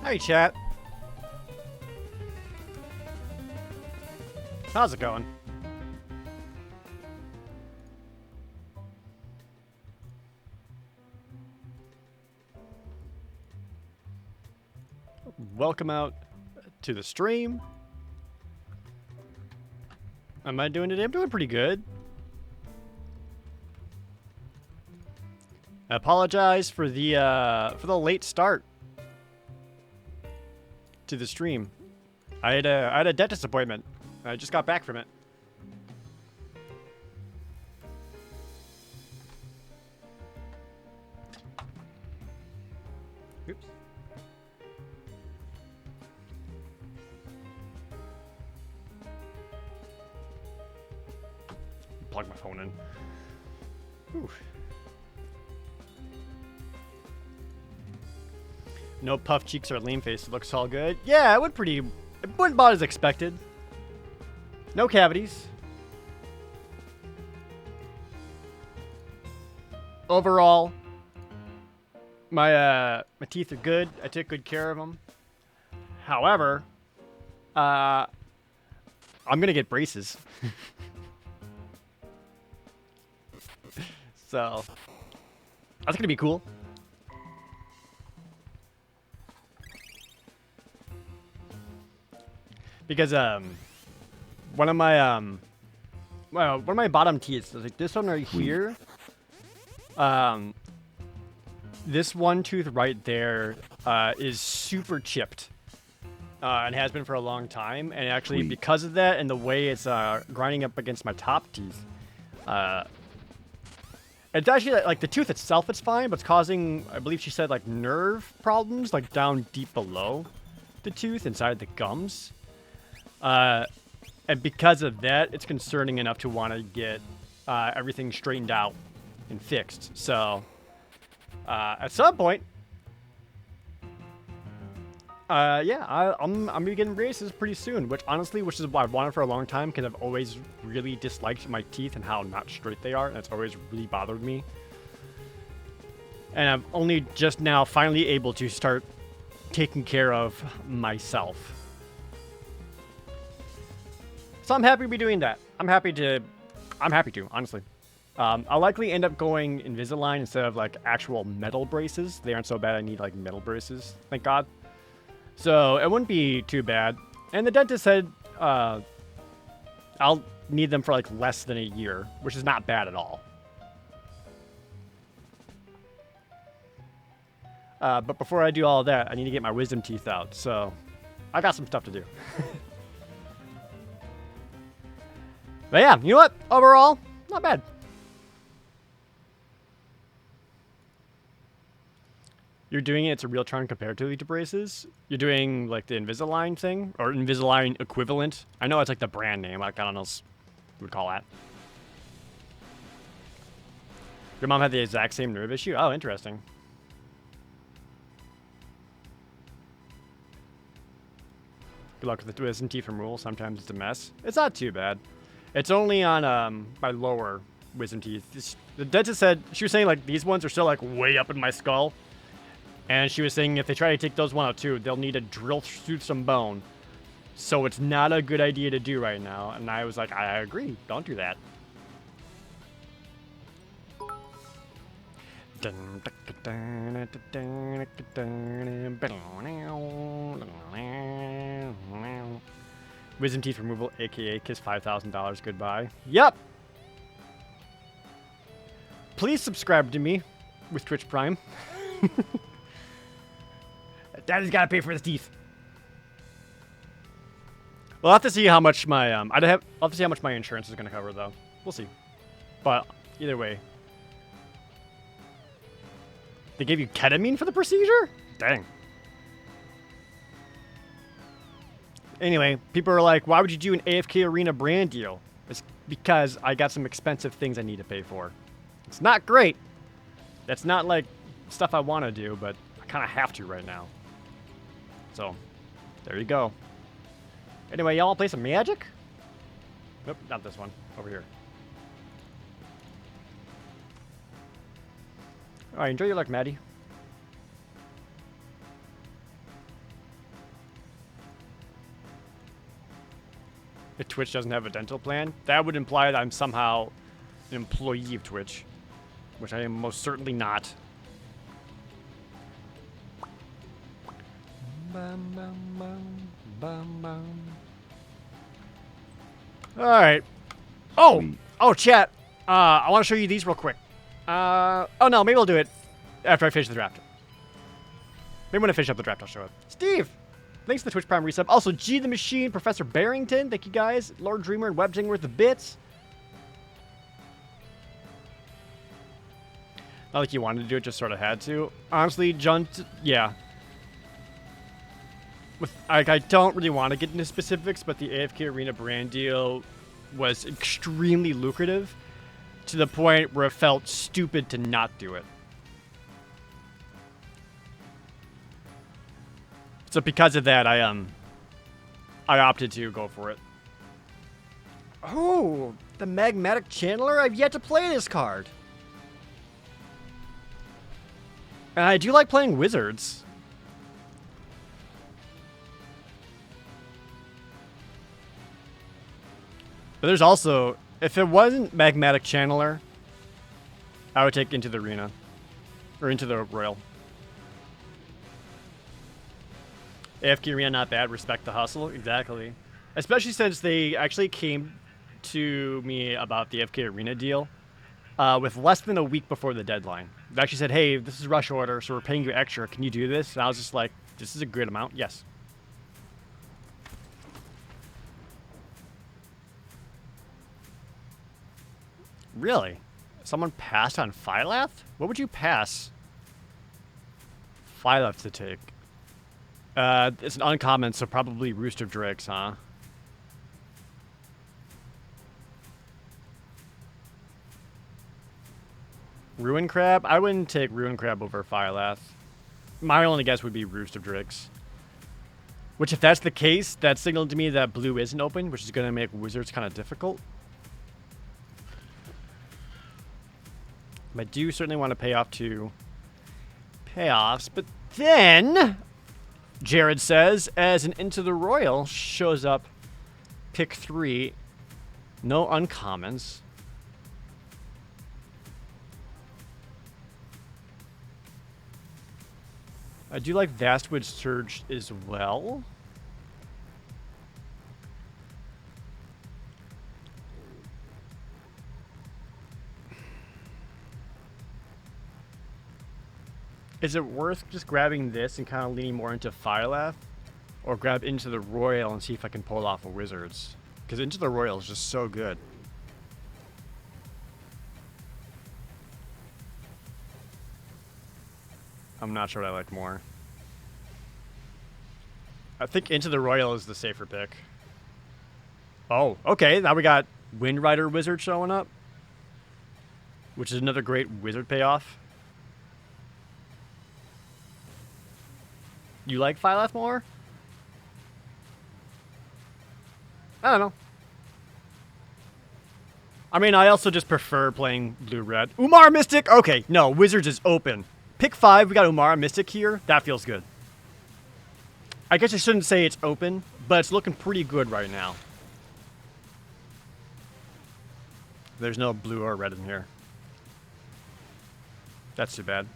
Hey, chat. How's it going? Welcome out to the stream. Am I doing today? I'm doing pretty good. I apologize for the late start to the stream. I had a dentist appointment. I just got back from it. Oops. Plug my phone in. Whew. No puff cheeks or lean face. It looks all good. Yeah, it went about as expected. No cavities. Overall, my teeth are good. I took good care of them. However, I'm gonna get braces. So that's gonna be cool. Because one of my bottom teeth, like this one right here, this one tooth right there is super chipped, and has been for a long time. And actually, because of that and the way it's grinding up against my top teeth, it's actually like the tooth itself, it's fine, but it's causing, I believe she said, like nerve problems, like down deep below the tooth, inside the gums. And because of that, it's concerning enough to want to get everything straightened out and fixed. So, at some point, yeah, I'm gonna be getting braces pretty soon. Which is what I've wanted for a long time, because I've always really disliked my teeth and how not straight they are, and it's always really bothered me. And I'm only just now finally able to start taking care of myself. So I'm happy to be doing that. I'm happy to, honestly. I'll likely end up going Invisalign instead of like actual metal braces. They aren't so bad. I need like metal braces, thank God. So it wouldn't be too bad. And the dentist said I'll need them for like less than a year, which is not bad at all. But before I do all of that, I need to get my wisdom teeth out. So I got some stuff to do. But yeah, you know what? Overall, not bad. You're doing it, it's a real charm comparatively to braces. You're doing like the Invisalign thing, or Invisalign equivalent. I know it's like the brand name, like I don't know what you would call that. Your mom had the exact same nerve issue? Oh, interesting. Good luck with the wisdom teeth removal. Sometimes it's a mess. It's not too bad. It's only on my lower wisdom teeth. The dentist said, she was saying like these ones are still like way up in my skull. And she was saying if they try to take those one out too, they'll need to drill through some bone. So it's not a good idea to do right now. And I was like, I agree. Don't do that. Wisdom teeth removal, aka kiss $5,000 goodbye. Yep. Please subscribe to me with Twitch Prime. Daddy's gotta pay for the teeth. We'll have to see how much my I'll have to see how much my insurance is gonna cover though. We'll see. But either way. They gave you ketamine for the procedure? Dang. Anyway, people are like, why would you do an AFK Arena brand deal? It's because I got some expensive things I need to pay for. It's not great. That's not like stuff I want to do, but I kind of have to right now. So, there you go. Anyway, y'all want to play some Magic? Nope, not this one. Over here. Alright, enjoy your luck, Maddie. if Twitch doesn't have a dental plan. That would imply that I'm somehow an employee of Twitch, which I am most certainly not. Bum, bum, bum, bum, bum. All right. Oh, chat. I want to show you these real quick. Oh no, maybe I'll do it after I finish the draft. Maybe when I finish up the draft, I'll show it. Steve, thanks for the Twitch Prime resub. Also, G the Machine, Professor Barrington, thank you guys. Lord Dreamer and WebZing worth the bits. Not like you wanted to do it, just sort of had to. Honestly, John, yeah. I don't really want to get into specifics, but the AFK Arena brand deal was extremely lucrative to the point where it felt stupid to not do it. So because of that, I opted to go for it. Oh, the Magmatic Channeler? I've yet to play this card. And I do like playing wizards. But there's also, if it wasn't Magmatic Channeler, I would take Into the Arena. Or Into the Royal. AFK Arena, not bad. Respect the hustle. Exactly. Especially since they actually came to me about the AFK Arena deal with less than a week before the deadline. They actually said, hey, this is rush order, so we're paying you extra. Can you do this? And I was just like, this is a good amount. Yes. Really? Someone passed on Phylath? What would you pass Phylath to take? It's an uncommon, so probably Roost of Drakes, huh? Ruin Crab? I wouldn't take Ruin Crab over Phylath. My only guess would be Roost of Drakes. Which, if that's the case, that signaled to me that blue isn't open, which is going to make wizards kind of difficult. I do certainly want to pay off two payoffs, but then Jared says, as an Into the Royal shows up, pick 3, no uncommons. I do like Vastwood Surge as well. Is it worth just grabbing this and kind of leaning more into Phylath? Or grab Into the Royal and see if I can pull off a Wizards? Because Into the Royal is just so good. I'm not sure what I like more. I think Into the Royal is the safer pick. Oh, okay. Now we got Windrider Wizard showing up. Which is another great wizard payoff. You like Phylath more? I don't know. I mean, I also just prefer playing blue-red. Umar Mystic? Okay, no, Wizards is open. Pick 5, we got Umar Mystic here. That feels good. I guess I shouldn't say it's open, but it's looking pretty good right now. There's no blue or red in here. That's too bad.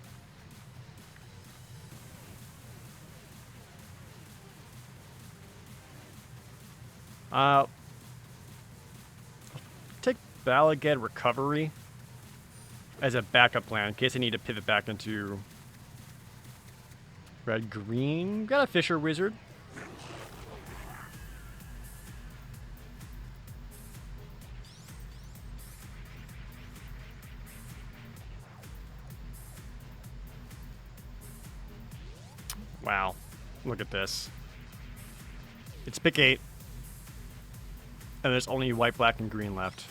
Take Balagad Recovery as a backup plan in case I need to pivot back into red-green. Got a Fisher Wizard. Wow. Look at this. It's pick 8. And there's only white, black, and green left.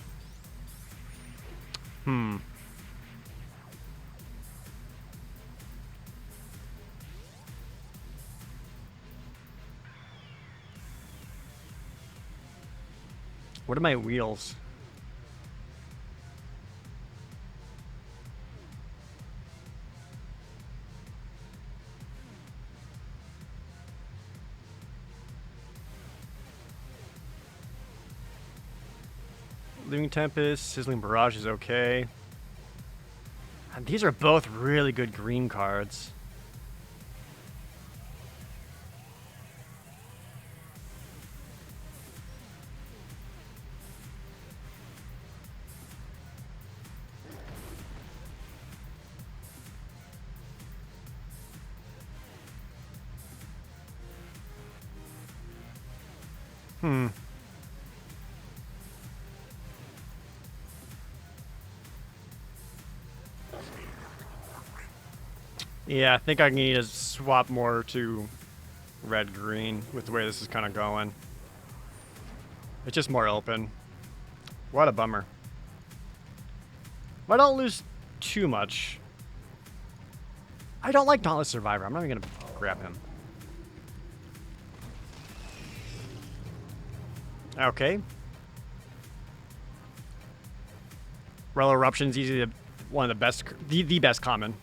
What are my wheels? Living Tempest, Sizzling Barrage is okay. And these are both really good green cards. Yeah, I think I need to swap more to red-green with the way this is kind of going. It's just more open. What a bummer. But I don't lose too much. I don't like Dauntless Survivor. I'm not even going to grab him. Okay. Rel Eruption's easily one of the best, the best common.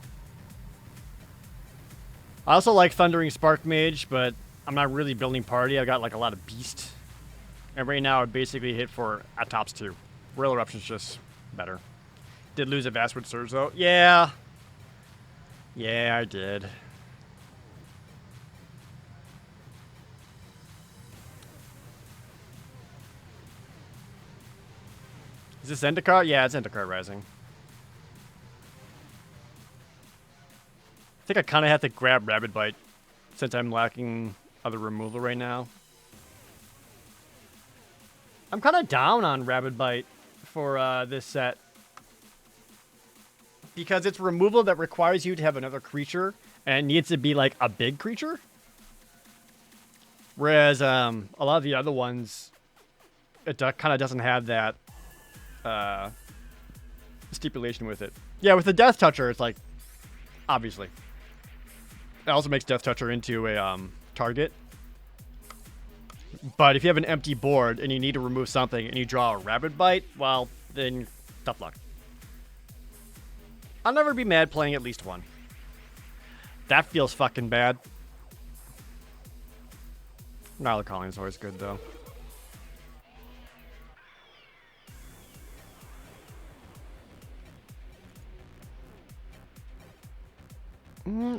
I also like Thundering Spark Mage, but I'm not really building party. I got like a lot of Beast. And right now I basically hit for at tops 2. Rel Eruption's just better. Did lose a Vastwood Surge though. Yeah. Yeah, I did. Is this Zendikar? Yeah, it's Zendikar Rising. I think I kind of have to grab Rabid Bite since I'm lacking other removal right now. I'm kind of down on Rabid Bite for this set. Because it's removal that requires you to have another creature and it needs to be like a big creature. Whereas a lot of the other ones, it kind of doesn't have that stipulation with it. Yeah, with the Death Toucher, it's like, obviously. It also makes Death Toucher into a target. But if you have an empty board and you need to remove something and you draw a Rabid Bite, well, then tough luck. I'll never be mad playing at least one. That feels fucking bad. Gnarly Calling is always good, though.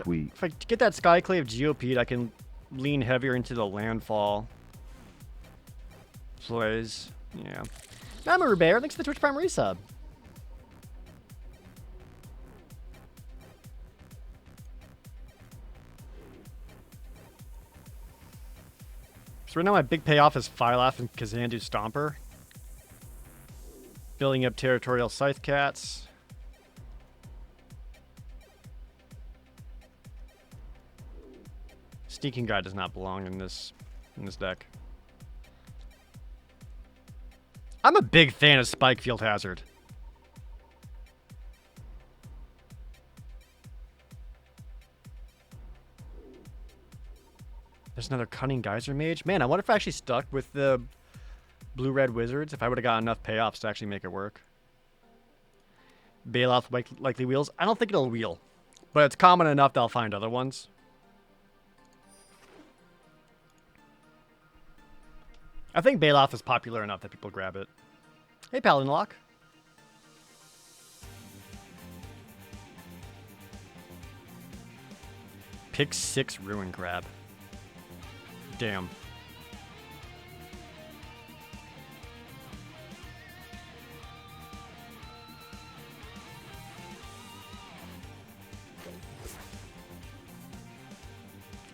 Sweet. If I get that Skyclave GOP'd, I can lean heavier into the landfall plays. Yeah. I'm a Rubear. Thanks for the Twitch Prime resub. So right now my big payoff is Phylath and Kazandu Stomper. Building up Territorial Scythe Cats. Sneaking Guy does not belong in this deck. I'm a big fan of Spike Field Hazard. There's another Cunning Geyser Mage. Man, I wonder if I actually stuck with the Blue-Red Wizards, if I would have got enough payoffs to actually make it work. Bailout likely wheels. I don't think it'll wheel, but it's common enough that I'll find other ones. I think Bailoff is popular enough that people grab it. Hey, Paladin Lock. Pick 6 Ruin Crab. Damn.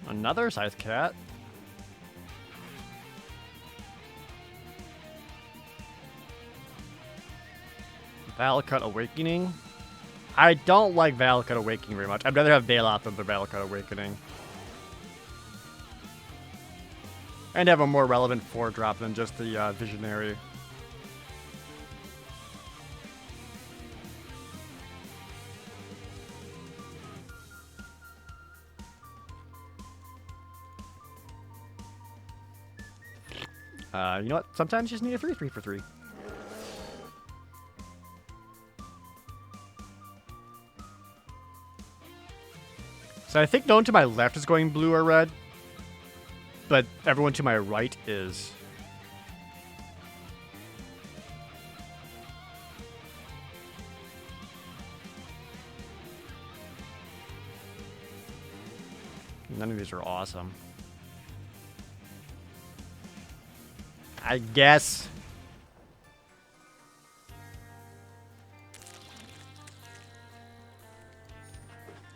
Another Scythe Cat. Valakut Awakening. I don't like Valakut Awakening very much. I'd rather have Bailoff than the Valakut Awakening. And have a more relevant 4-drop than just the Visionary. You know what? Sometimes you just need a 3/3 for 3. So I think no one to my left is going blue or red, but everyone to my right is. None of these are awesome. I guess.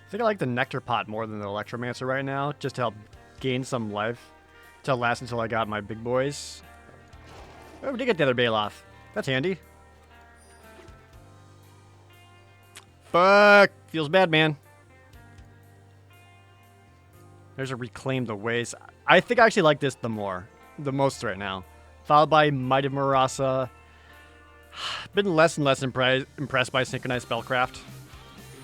I think I like the Nectar Pot more than the Electromancer right now, just to help gain some life to last until I got my big boys. Oh, we did get the other Bailoff. That's handy. Fuck! Feels bad, man. There's a Reclaim the Ways. I think I actually like this the most right now. Followed by Might of Marasa. Been less and less impressed by Synchronized Spellcraft.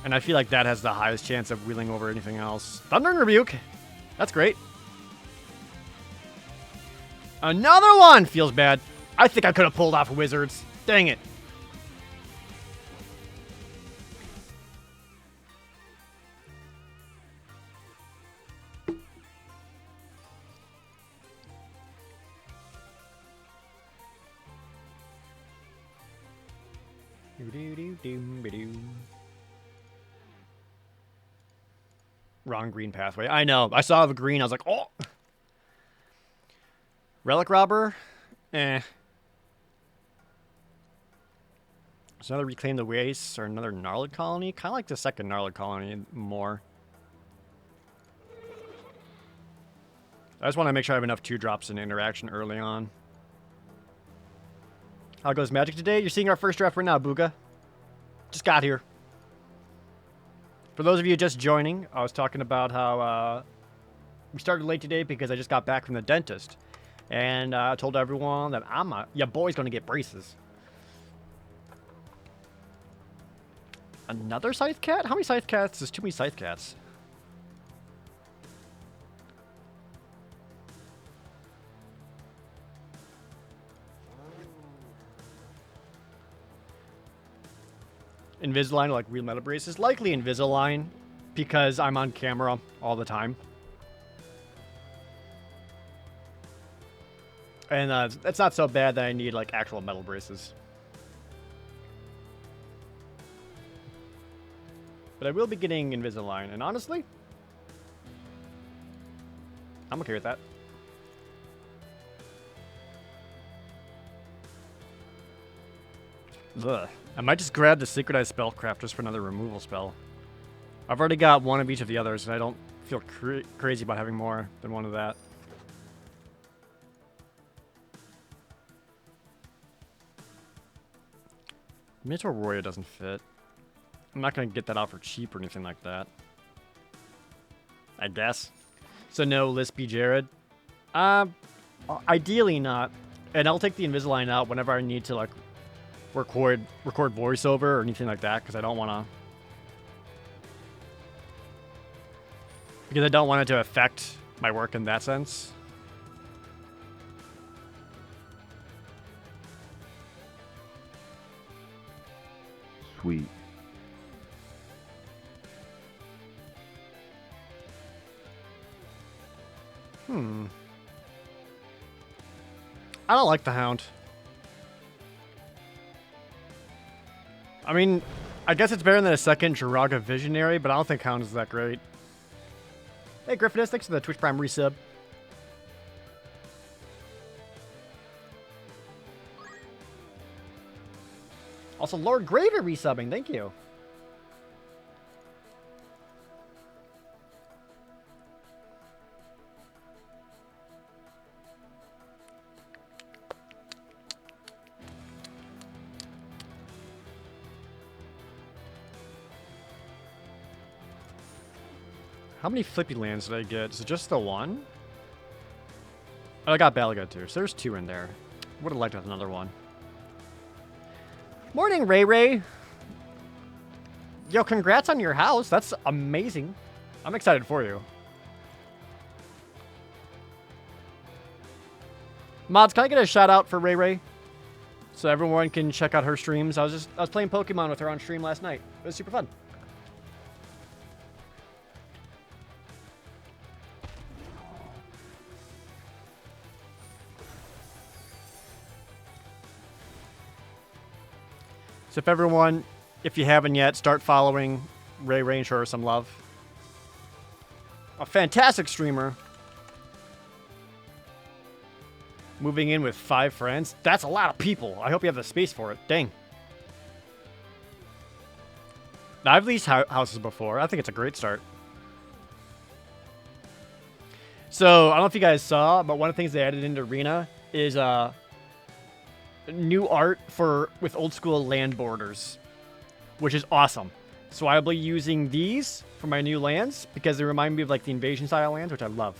And I feel like that has the highest chance of wheeling over anything else. Thundering Rebuke. That's great. Another one! Feels bad. I think I could have pulled off Wizards. Dang it. Wrong green pathway. I know. I saw the green. I was like, oh. Relic Robber? Eh. There's another Reclaim the Waste or another Gnarled Colony. Kind of like the second Gnarled Colony more. I just want to make sure I have enough 2-drops in interaction early on. How goes Magic today? You're seeing our first draft right now, Booga. Just got here. For those of you just joining, I was talking about how we started late today because I just got back from the dentist. And I told everyone that your boy's going to get braces. Another Scythe Cat? How many Scythe Cats? There's too many Scythe Cats. Invisalign, like real metal braces. Likely Invisalign, because I'm on camera all the time. And it's not so bad that I need like actual metal braces. But I will be getting Invisalign, and honestly, I'm okay with that. Ugh. I might just grab the Synchronized Spellcraft just for another removal spell. I've already got one of each of the others, and I don't feel crazy about having more than one of that. Minotaur Warrior doesn't fit. I'm not going to get that out for cheap or anything like that. I guess. So no Lispy Jared. Ideally not. And I'll take the Invisalign out whenever I need to like record voiceover or anything like that, because I don't want it to affect my work in that sense. Sweet. I don't like the Hound. I mean, I guess it's better than a second Jiraga Visionary, but I don't think Hound is that great. Hey, Griffinus, thanks for the Twitch Prime resub. Also, Lord Gravy resubbing, thank you. How many flippy lands did I get? Is it just the one? Oh, I got Balaga too, so there's 2 in there. Would have liked to have another one. Morning, Ray Ray. Yo, congrats on your house. That's amazing. I'm excited for you. Mods, can I get a shout out for Ray Ray? So everyone can check out her streams. I was playing Pokemon with her on stream last night. It was super fun. So if everyone, if you haven't yet, start following Ray Ray and show her some love. a fantastic streamer. Moving in with 5 friends. That's a lot of people. I hope you have the space for it. Dang. I've leased houses before. I think it's a great start. So, I don't know if you guys saw, but one of the things they added into Arena is new art with old school land borders, which is awesome. So I'll be using these for my new lands because they remind me of like the invasion style lands, which I love.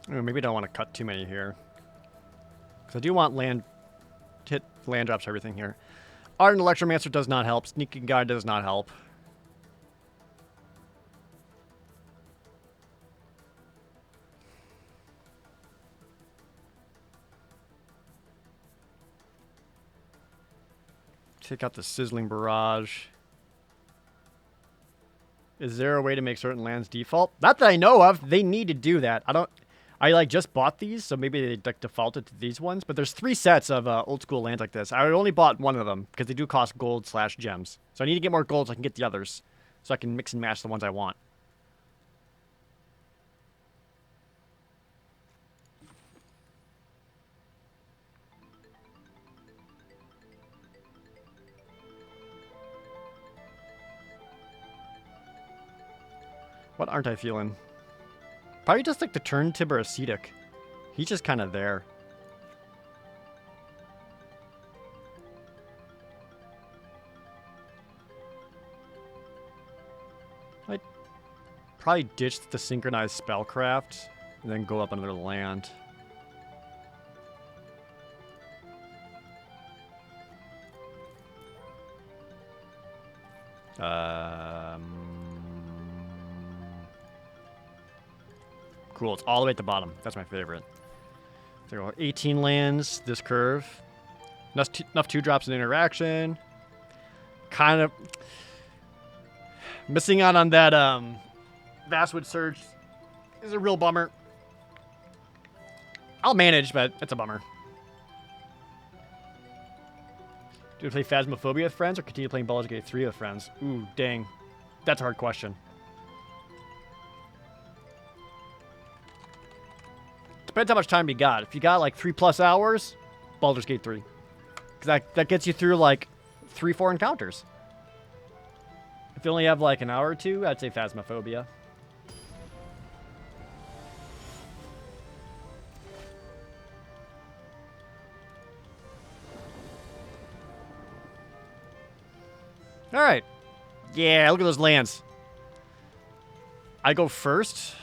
Maybe I don't want to cut too many here, because I do want hit land drops everything here. Art and Electromancer does not help. Sneaking Guide does not help. Take out the Sizzling Barrage. Is there a way to make certain lands default? Not that I know of. They need to do that. I like just bought these, so maybe they like defaulted to these ones. But there's 3 sets of old school lands like this. I only bought one of them because they do cost gold/gems. So I need to get more gold so I can get the others, so I can mix and match the ones I want. What aren't I feeling? Probably just like the turn Tibber Acetic. He's just kind of there. I'd probably ditch the synchronized spellcraft and then go up another land. Cool, it's all the way at the bottom. That's my favorite. So 18 lands, this curve. Enough 2-drops in interaction. Kind of missing out on that Vastwood Surge is a real bummer. I'll manage, but it's a bummer. Do you play Phasmophobia with friends or continue playing Baldur's Gate 3 with friends? Ooh, dang. That's a hard question. Depends how much time you got. If you got like 3+ hours, Baldur's Gate 3. Because that gets you through like 3-4 encounters. If you only have like an hour or 2, I'd say Phasmophobia. Alright. Yeah, look at those lands. I go first.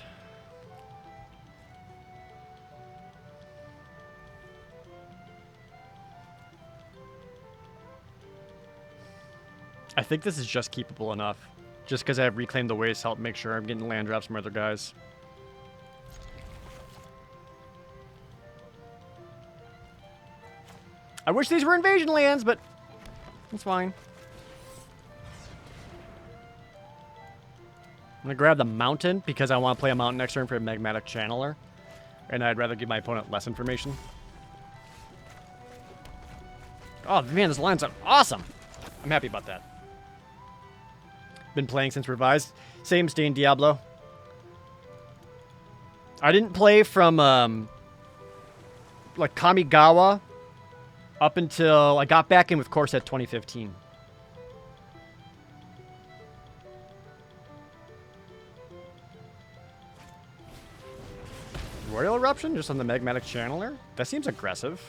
I think this is just keepable enough. Just because I have Reclaim the Waste to help make sure I'm getting land drops from other guys. I wish these were invasion lands, but it's fine. I'm going to grab the mountain because I want to play a mountain next turn for a Magmatic Channeler. And I'd rather give my opponent less information. Oh man, this line's awesome. I'm happy about that. Been playing since Revised. Same Stain Diablo. I didn't play from like Kamigawa up until I got back in with Core Set 2015. Royal Eruption just on the Magmatic Channeler? That seems aggressive.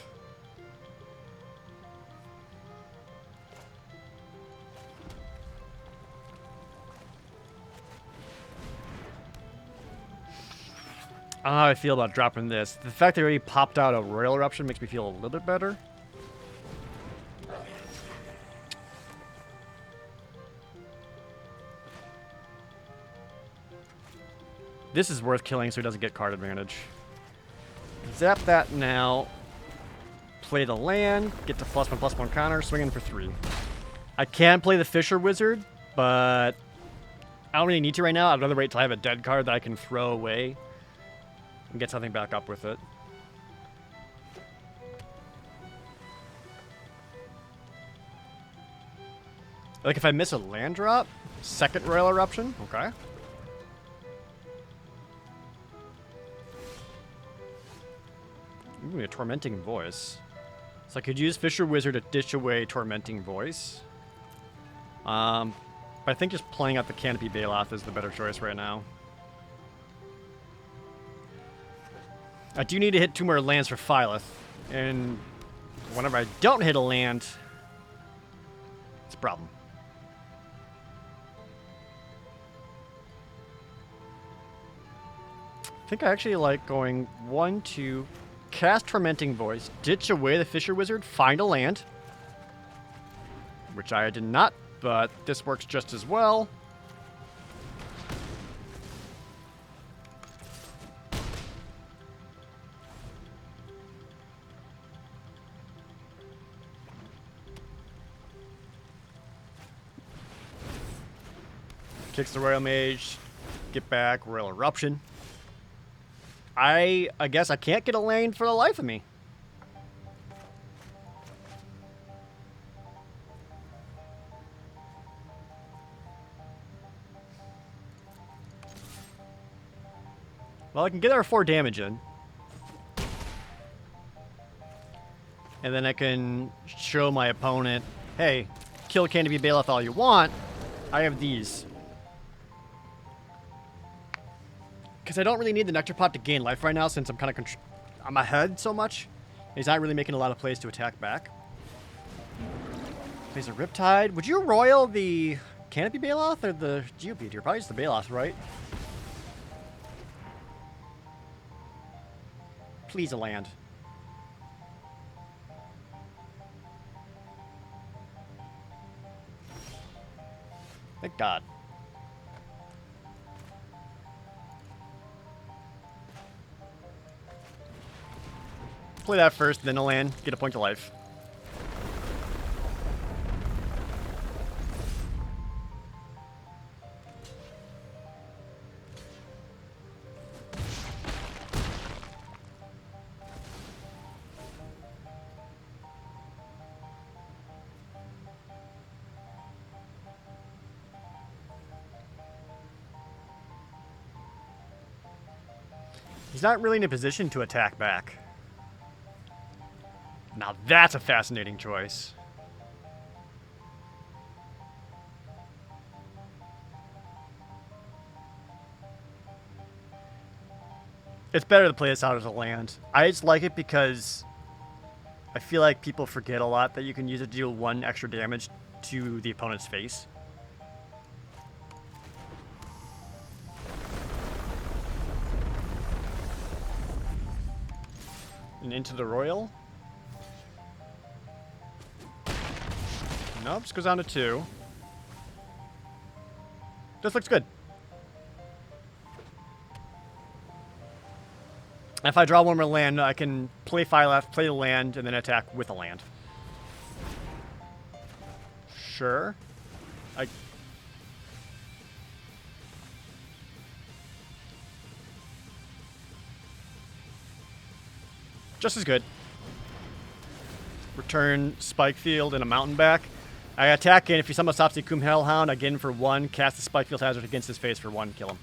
I don't know how I feel about dropping this. The fact that I already popped out a Royal Eruption makes me feel a little bit better. This is worth killing so he doesn't get card advantage. Zap that now. Play the land. Get the +1/+1 counter. Swinging for 3. I can play the Fisher Wizard, but I don't really need to right now. I'd rather wait till I have a dead card that I can throw away and get something back up with it. Like if I miss a land drop, second Royal Eruption. Okay. Ooh, a Tormenting Voice. So I could use Fisher Wizard to ditch away Tormenting Voice. But I think just playing out the Canopy Bailoff is the better choice right now. I do need to hit 2 more lands for Phylith. And whenever I don't hit a land, it's a problem. I think I actually like going 1, 2, cast Tormenting Voice, ditch away the Fisher Wizard, find a land. Which I did not, but this works just as well. Kicks the Royal Mage, get back, Royal Eruption. I guess I can't get a lane for the life of me. Well, I can get our 4 damage in. And then I can show my opponent, hey, kill Canopy Bailoff all you want. I have these. Because I don't really need the Nectar Pot to gain life right now since I'm kind of I'm ahead so much. He's not really making a lot of plays to attack back. Plays a Riptide. Would you Royal the Canopy Bailoff or the Geopeter? Probably just the Bailoff, right? Please a land. Thank God. Play that first, then a land, get a point of life. He's not really in a position to attack back. Now that's a fascinating choice. It's better to play this out as a land. I just like it because I feel like people forget a lot that you can use it to deal 1 extra damage to the opponent's face. And into the Royal. Nope, just goes down to 2. This looks good. If I draw 1 more land, I can play Phylith, play the land, and then attack with a land. Sure. Just as good. Return Spike Field and a Mountain back. I attack in. If he somehow stops the Akum Hellhound, I get in for 1. Cast the Spike Field Hazard against his face for 1. Kill him.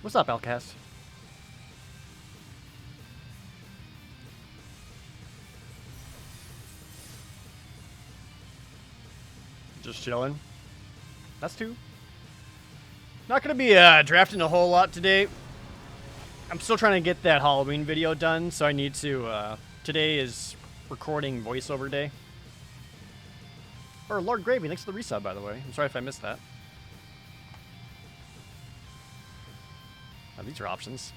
What's up, Outcast? Just chilling. That's 2. Not going to be drafting a whole lot today. I'm still trying to get that Halloween video done, so I need to... today is recording voiceover day. Or Lord Gravy, thanks for the resub, by the way. I'm sorry if I missed that. Oh, these are options.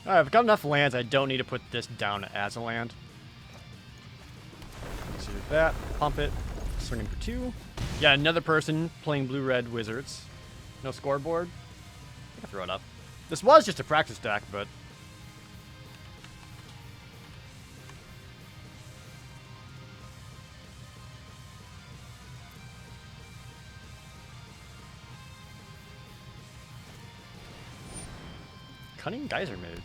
Alright, I've got enough lands, I don't need to put this down as a land. Let's do that, pump it, swing in for 2. Yeah, another person playing blue-red wizards. No scoreboard. I can throw it up. This was just a practice deck, but... Cunning Geyser Mage.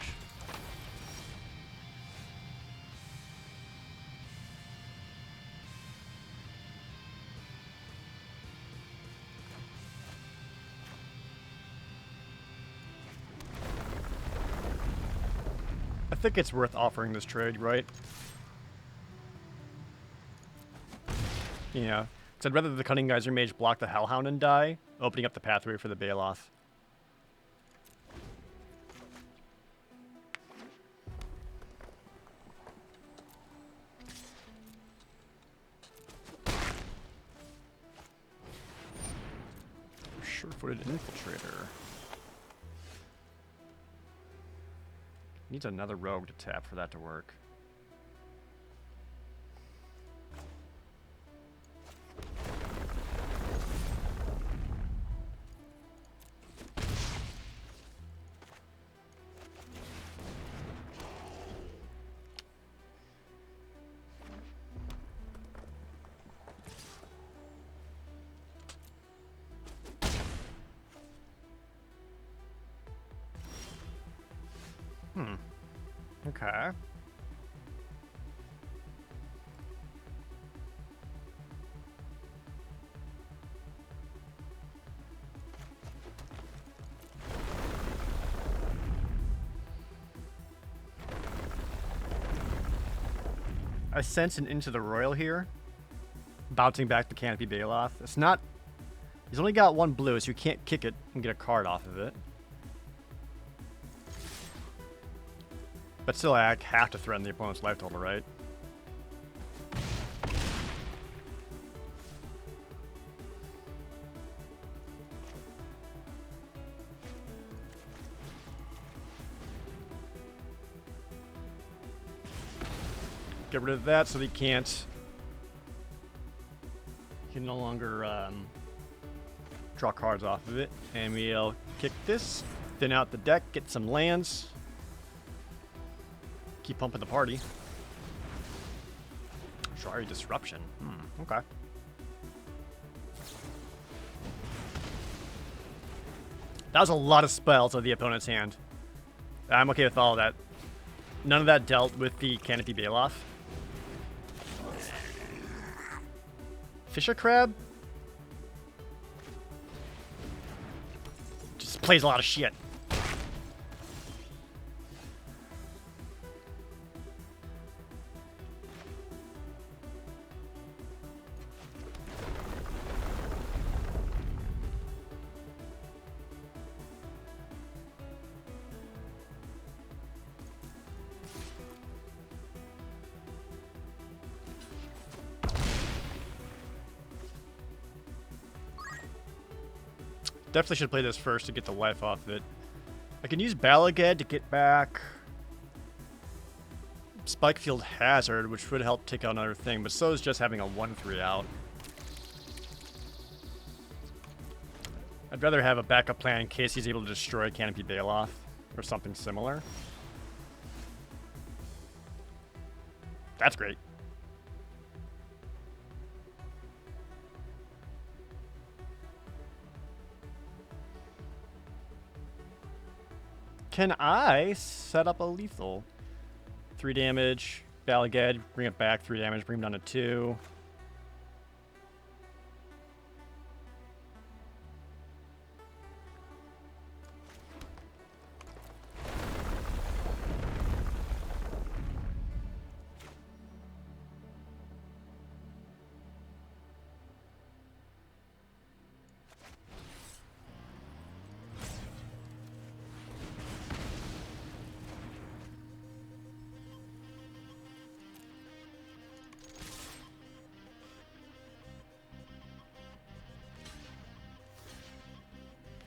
I think it's worth offering this trade, right? Yeah. Because I'd rather the Cunning Geyser Mage block the Hellhound and die, opening up the pathway for the Baloth. Sure-footed Infiltrator. Needs another rogue to tap for that to work. Okay. I sense an Into the Royal here. Bouncing back the Canopy Baloth. It's not... He's only got one blue, so you can't kick it and get a card off of it. But still, I have to threaten the opponent's life total, right? Get rid of that so he can't... He can no longer draw cards off of it. And we'll kick this, thin out the deck, get some lands. Keep pumping the party. Shari Disruption. Okay. That was a lot of spells of the opponent's hand. I'm okay with all of that. None of that dealt with the Canopy Baloth. Fisher Crab? Just plays a lot of shit. Definitely should play this first to get the life off of it. I can use Balagad to get back Spikefield Hazard, which would help take out another thing, but so is just having a 1-3 out. I'd rather have a backup plan in case he's able to destroy Canopy Baloth or something similar. That's great. Can I set up a lethal? 3 damage, Balagad, bring it back, 3 damage, bring him down to 2.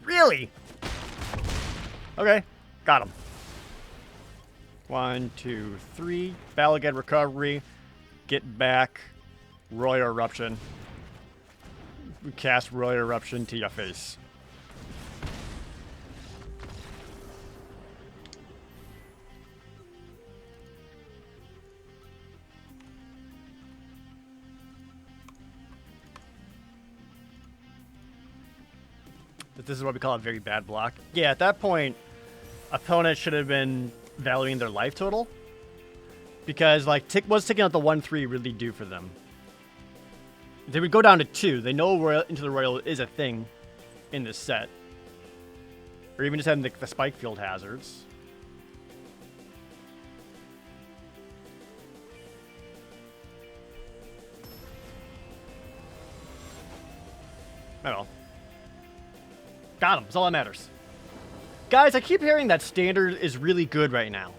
Really? Okay, got him. 1, 2, 3. Balagad recovery. Get back. Royal Eruption. cast Royal Eruption to your face. This is what we call a very bad block. Yeah, at that point, opponent should have been valuing their life total. Because, like, what's taking out the 1-3 really do for them? They would go down to 2. They know Into the Royal is a thing in this set. Or even just having the spike field hazards. Oh well. Got him. That's all that matters. Guys, I keep hearing that standard is really good right now.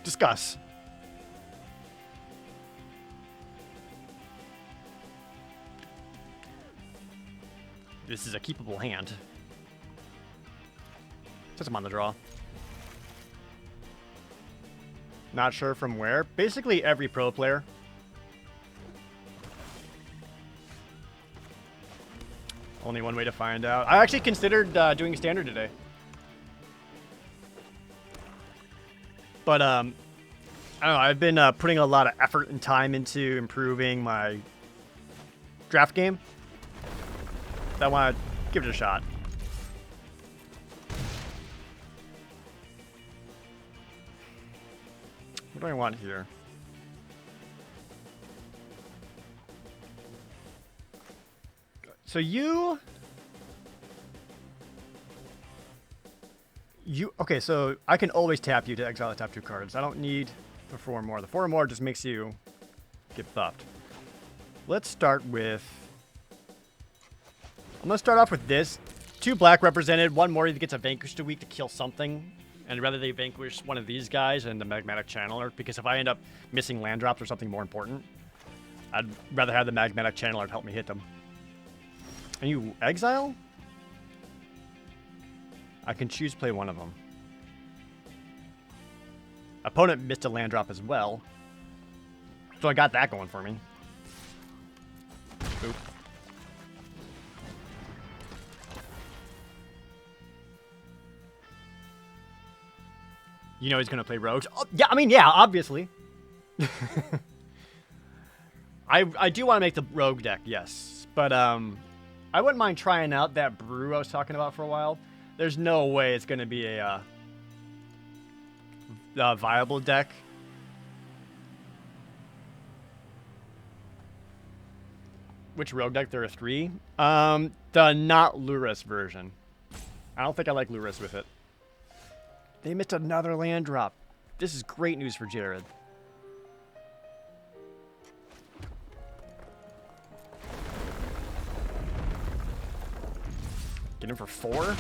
Discuss. This is a keepable hand. Says I'm on the draw. Not sure from where. Basically every pro player. Only one way to find out. I actually considered doing standard today. But, I don't know. I've been putting a lot of effort and time into improving my draft game. So I want to give it a shot. What do I want here? So okay, so I can always tap you to exile the top 2 cards. I don't need the 4 more. The 4 more just makes you get buffed. Let's start with... I'm going to start off with this. 2 black represented. 1 more either gets a Vanquish a week to kill something. And rather they vanquish one of these guys and the Magmatic Channeler. Because if I end up missing land drops or something more important, I'd rather have the Magmatic Channeler to help me hit them. And you exile? I can choose to play one of them. Opponent missed a land drop as well. So I got that going for me. Oop. You know he's going to play rogues. Oh, yeah, I mean, yeah, obviously. I do want to make the rogue deck, yes. But I wouldn't mind trying out that brew I was talking about for a while. There's no way it's going to be a viable deck. Which rogue deck? There are 3. The not Lurrus version. I don't think I like Lurrus with it. They missed another land drop. This is great news for Jared. Get him for 4?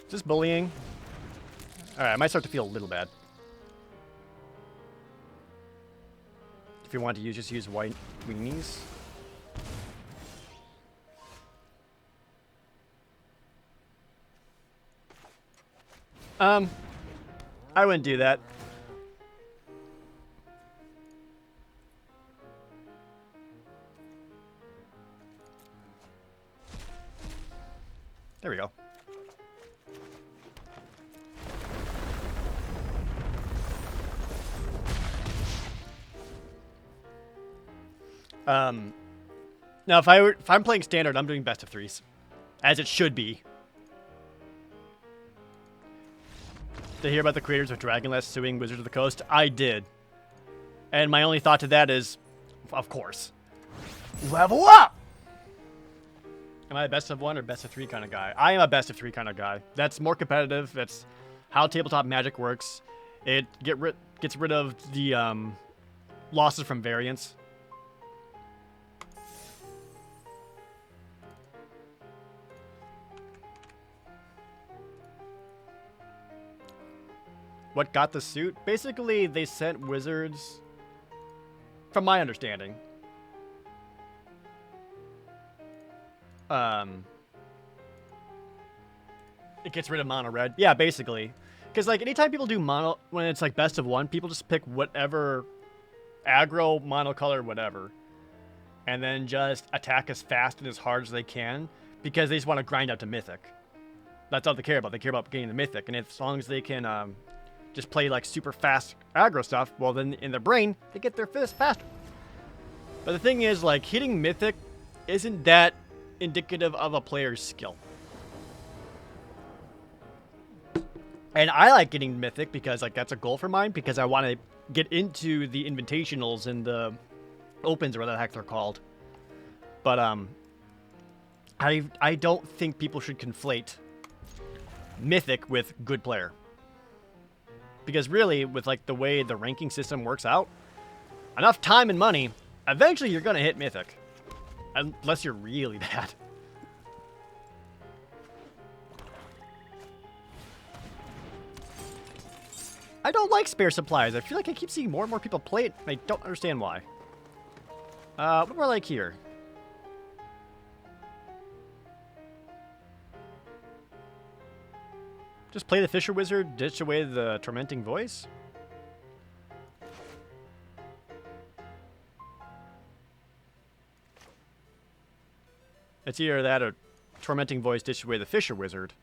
Is this bullying? Alright, I might start to feel a little bad. If you want to just use white weenies. I wouldn't do that. There we go. Now if I'm playing standard, I'm doing best of 3s, as it should be. To hear about the creators of Dragonless suing Wizards of the Coast, I did, and my only thought to that is, of course, level up. Am I a best of 1 or best of 3 kind of guy? I am a best of 3 kind of guy. That's more competitive. That's how tabletop Magic works. It gets rid of the losses from variance. What got the suit? Basically, they sent Wizards, from my understanding, it gets rid of mono red. Yeah, basically. Because, like, anytime people do mono, when it's, like, best of 1, people just pick whatever aggro, monocolor, whatever. and then just attack as fast and as hard as they can because they just want to grind out to Mythic. That's all they care about. They care about getting the Mythic, and as long as they can just play like super fast aggro stuff, well then in their brain, they get their fist faster. But the thing is, like, hitting Mythic isn't that indicative of a player's skill. And I like getting Mythic because, like, that's a goal for mine because I want to get into the Invitationals and the Opens or whatever the heck they're called. But, I don't think people should conflate Mythic with good player. Because really, with, like, the way the ranking system works out, enough time and money, eventually you're going to hit Mythic. Unless you're really bad. I don't like spare supplies. I feel like I keep seeing more and more people play it, and I don't understand why. What do I like here? Just play the Fisher Wizard, ditch away the Tormenting Voice? It's either that or Tormenting Voice, ditch away the Fisher Wizard.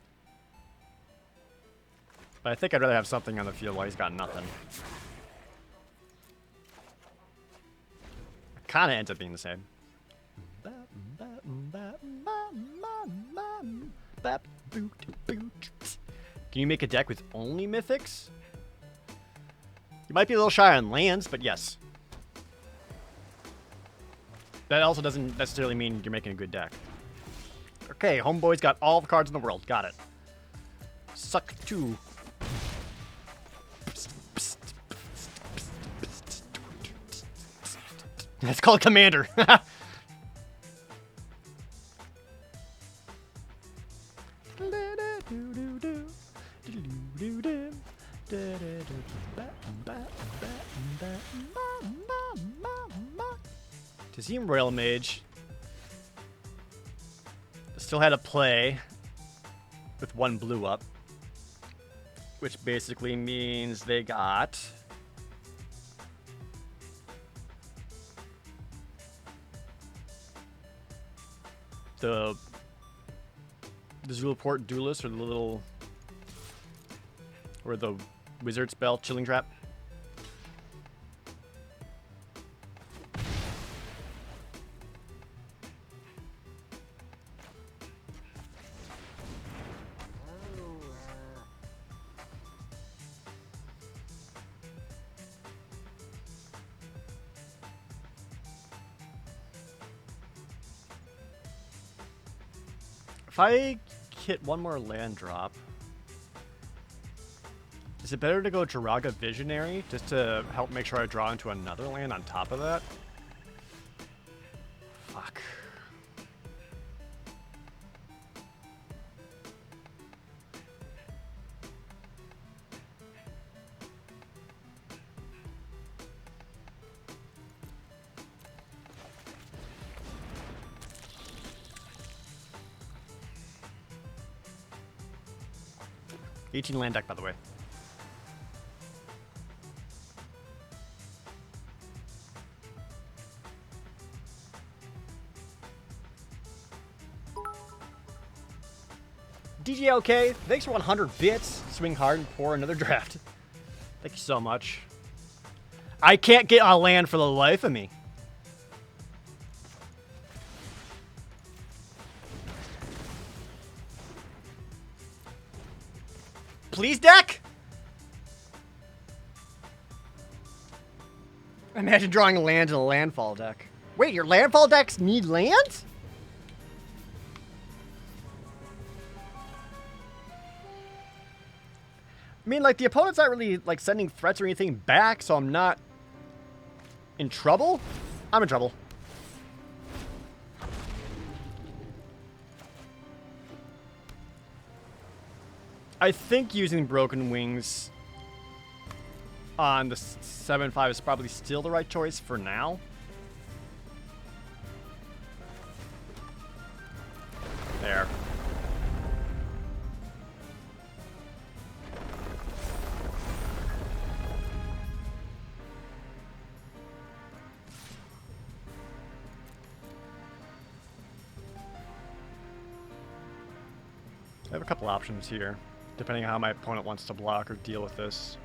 But I think I'd rather have something on the field while he's got nothing. Kinda ends up being the same. Can you make a deck with only Mythics? You might be a little shy on lands, but yes. That also doesn't necessarily mean you're making a good deck. Okay, homeboy's got all the cards in the world. Got it. Suck two. It's called Commander. Team Royal Mage still had a play with one blue up, which basically means they got the Zulaport Duelist or the Wizard spell Chilling Trap. If I hit one more land drop, is it better to go Jiraga Visionary just to help make sure I draw into another land on top of that? Fuck. $18 land deck, by the way. DJLK, thanks for 100 bits. Swing hard and pour another draft. Thank you so much. I can't get on land for the life of me. Please, deck? Imagine drawing a land in a landfall deck. Wait, your landfall decks need lands? I mean, like, the opponent's not really, like, sending threats or anything back, so I'm not in trouble. I'm in trouble. I think using Broken Wings on the 7/5 is probably still the right choice for now. There. I have a couple options here, depending on how my opponent wants to block or deal with this.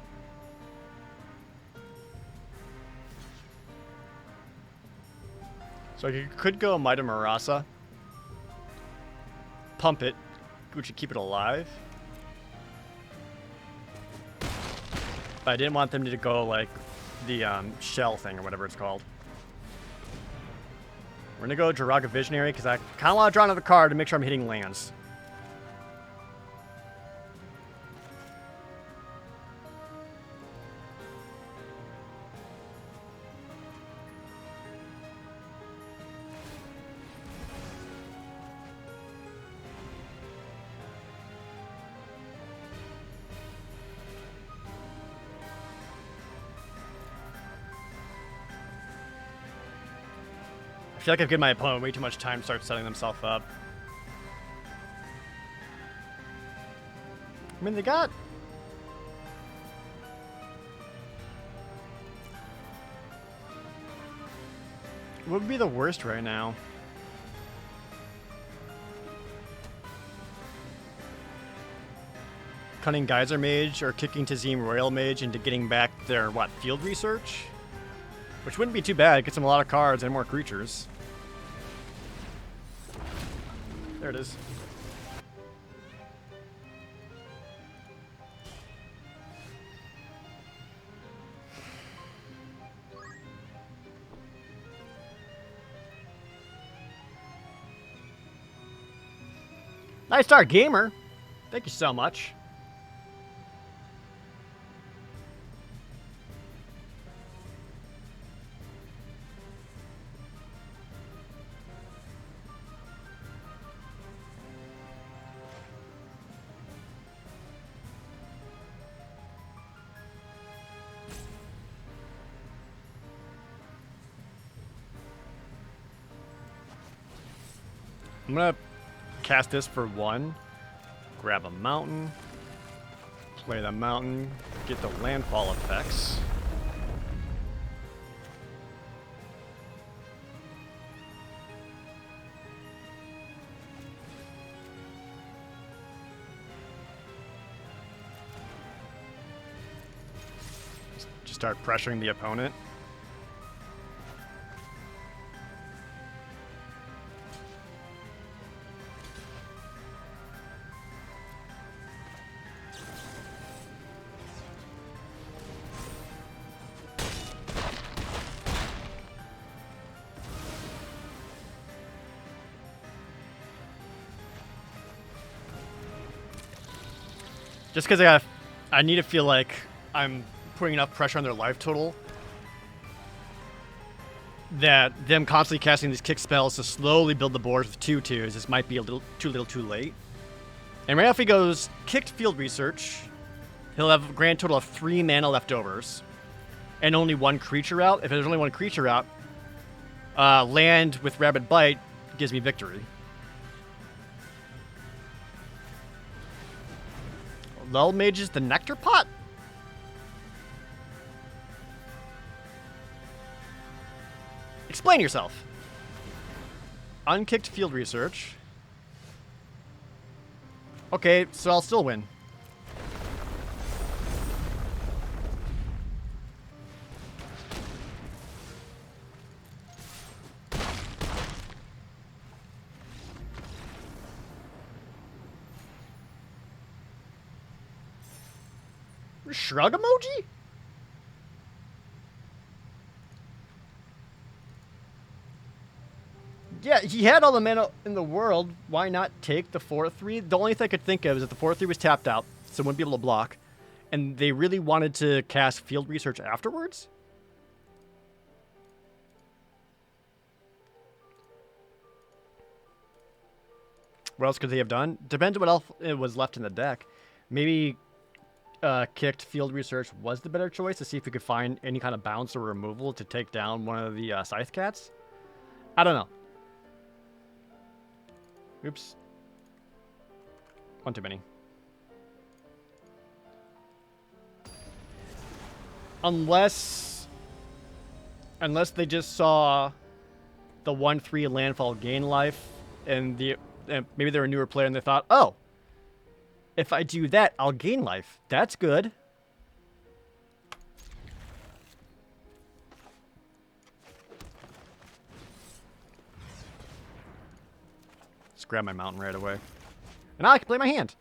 So I could go Might of Marasa, pump it, which would keep it alive. But I didn't want them to go like the shell thing or whatever it's called. We're gonna go Jiraga Visionary because I kind of want to draw another card to make sure I'm hitting lands. I feel like I've given my opponent way too much time to start setting themselves up. I mean, they got... What would be the worst right now? Cunning Geyser Mage or kicking Tazim Royal Mage into getting back their, what, field research? Which wouldn't be too bad. It gets them a lot of cards and more creatures. There it is. Nice start, gamer. Thank you so much. I'm gonna cast this for 1, grab a mountain, play the mountain, get the landfall effects. Just start pressuring the opponent. Just because I need to feel like I'm putting enough pressure on their life total that them constantly casting these kick spells to slowly build the board with 2/2s. This might be a little too late. And right now if he goes kicked field research, he'll have a grand total of 3 mana leftovers and only 1 creature out. If there's only 1 creature out, land with Rabid Bite gives me victory. Lull Mage's the Nectar Pot? Explain yourself. Unkicked field research. Okay, so I'll still win. Shrug emoji? Yeah, he had all the mana in the world. Why not take the 4/3? The only thing I could think of is that the 4/3 was tapped out, so wouldn't be able to block. And they really wanted to cast field research afterwards? What else could they have done? Depends on what else was left in the deck. Maybe kicked field research was the better choice to see if we could find any kind of bounce or removal to take down one of the Scythe Cats. I don't know. Oops. One too many. Unless they just saw the 1/3 landfall gain life and maybe they're a newer player and they thought, oh, If I do that, I'll gain life. That's good. Just grab my mountain right away. And now I can play my hand.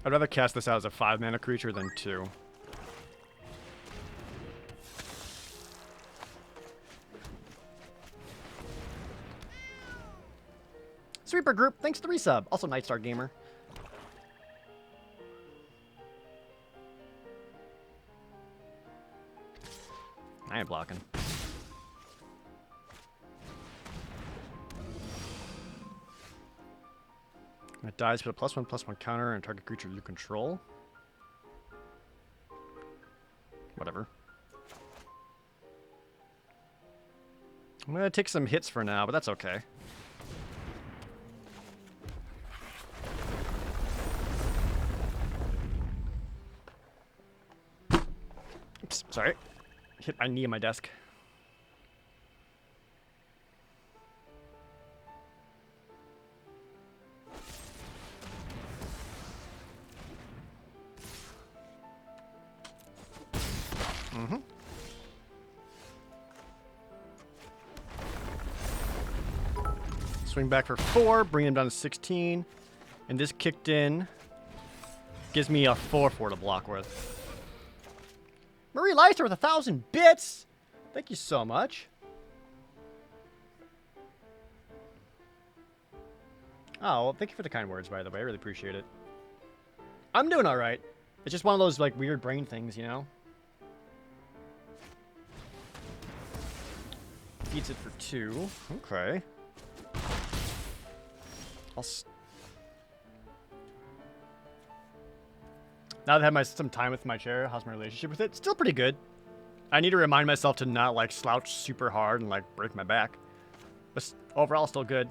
I'd rather cast this out as a 5-mana creature than 2. Sweeper Group, thanks to the resub. Also Nightstar Gamer. I ain't blocking. It dies, put a +1/+1 counter on target creature you control. Whatever. I'm gonna take some hits for now, but that's okay. Oops, sorry. Hit my knee on my desk. Swing back for 4, bring him down to 16. And this kicked in. Gives me a 4/4 to block with. Marie Leister with 1,000 bits! Thank you so much. Oh, well, thank you for the kind words, by the way. I really appreciate it. I'm doing alright. It's just one of those, like, weird brain things, you know? Feeds it for 2. Okay. Now that I've had some time with my chair, how's my relationship with it? Still pretty good. I need to remind myself to not, like, slouch super hard and, like, break my back. But overall, still good.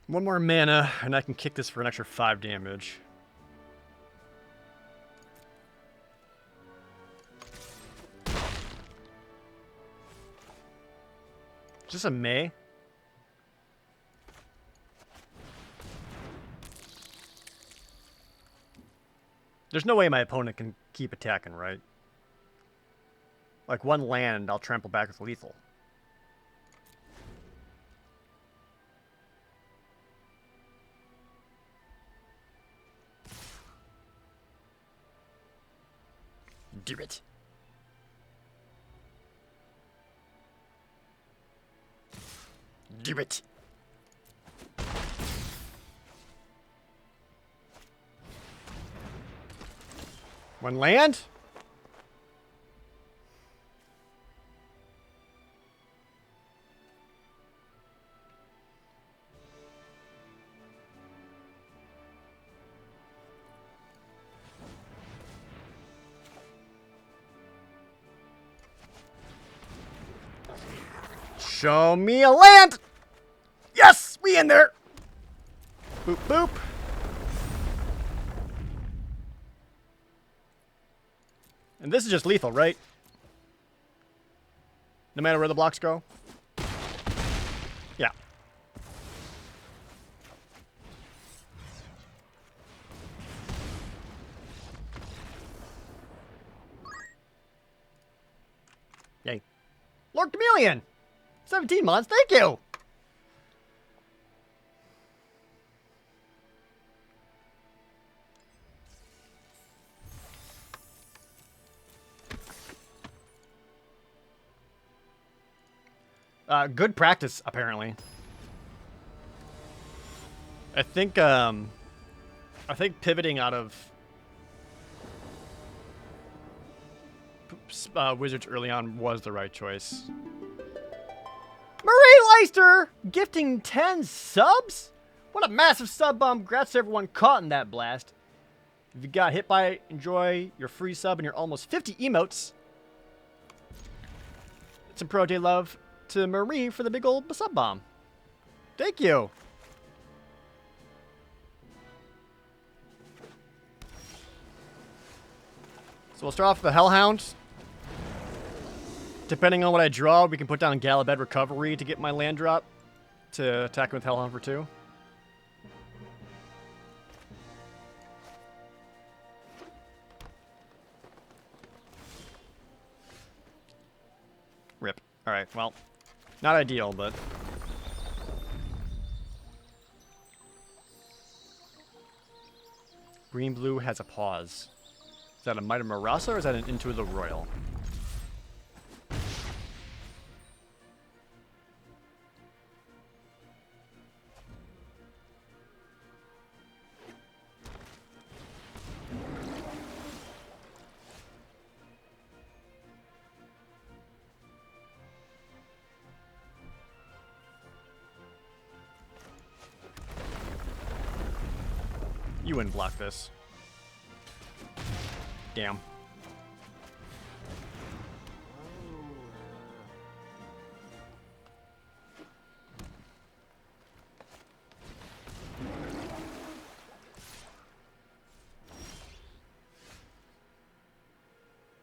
One more mana, and I can kick this for an extra 5 damage. Is this a May? There's no way my opponent can keep attacking, right? Like, one land, I'll trample back with lethal. Do it. Do it. One land? Show me a land! Yes! We in there! Boop, boop. And this is just lethal, right? No matter where the blocks go? Yeah. Yay. Lord Chameleon! 17 months, thank you! Good practice, apparently. I think pivoting out of Wizards early on was the right choice. Marie Leister gifting 10 subs? What a massive sub bump. Congrats to everyone caught in that blast. If you got hit by it, enjoy your free sub and your almost 50 emotes. Some pro day love to Marie for the big old sub bomb. Thank you. So we'll start off with the Hellhound. Depending on what I draw, we can put down Galabed Recovery to get my land drop to attack with Hellhound for 2. Rip. Alright, well, not ideal, but... Green-blue has a pause. Is that a Might of Marasa or is that an Into the Royal? You wouldn't block this. Damn.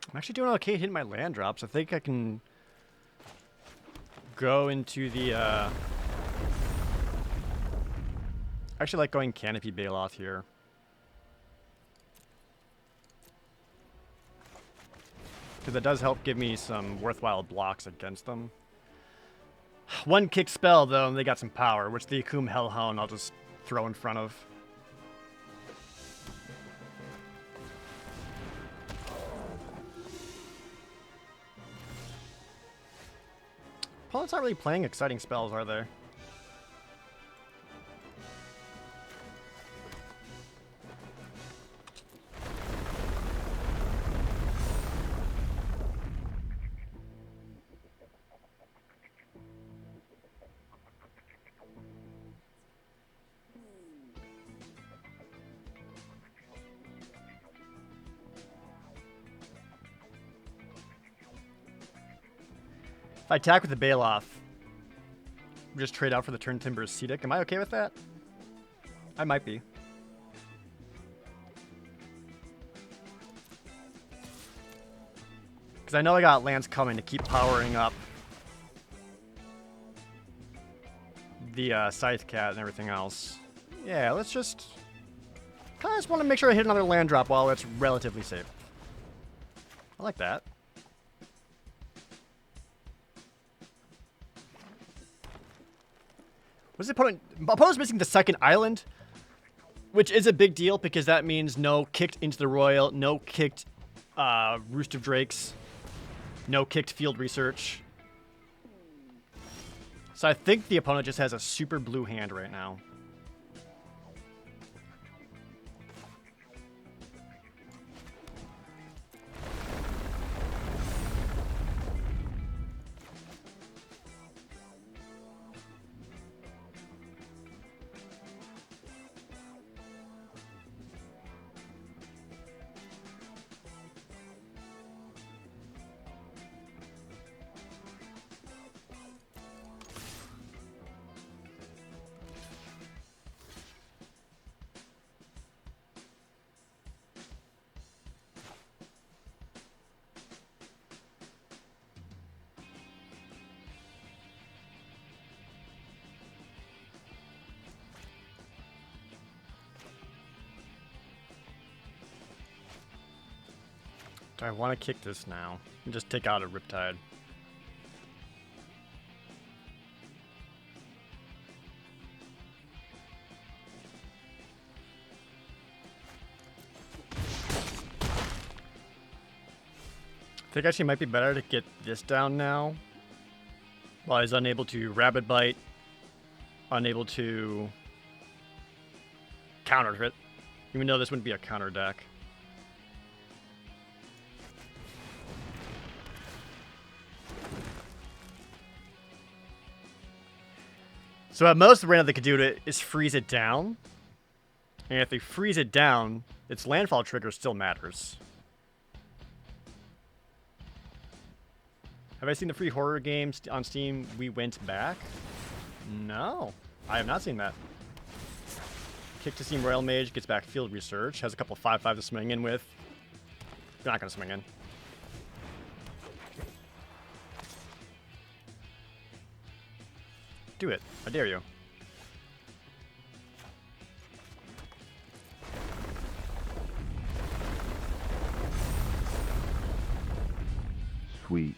I'm actually doing okay hitting my land drops. I think I can go into the, I actually like going Canopy Bailoff here. Because it does help give me some worthwhile blocks against them. One kick spell, though, and they got some power, which the Akum Hellhound I'll just throw in front of. Opponents aren't really playing exciting spells, are they? If I attack with the Bailoff, just trade out for the Turn Timber's Cedic. Am I okay with that? I might be. Because I know I got lands coming to keep powering up the Scythe Cat and everything else. Yeah, let's just... kind of just want to make sure I hit another land drop while it's relatively safe. I like that. What's the opponent? Opponent's missing the second island, which is a big deal because that means no kicked Into the Royal, no kicked Roost of Drakes, no kicked Field Research. So I think the opponent just has a super blue hand right now. Do I want to kick this now and just take out a Riptide? I think actually it might be better to get this down now. While he's unable to Rabid Bite, unable to counter it, even though this wouldn't be a counter deck. So at most, the random they could do to is freeze it down. And if they freeze it down, its landfall trigger still matters. Have I seen the free horror games on Steam, We Went Back? No, I have not seen that. Kick to Steam Royal Mage, gets back Field Research, has a couple 5/5 to swing in with. You're not gonna swing in. Do it. I dare you. Sweet.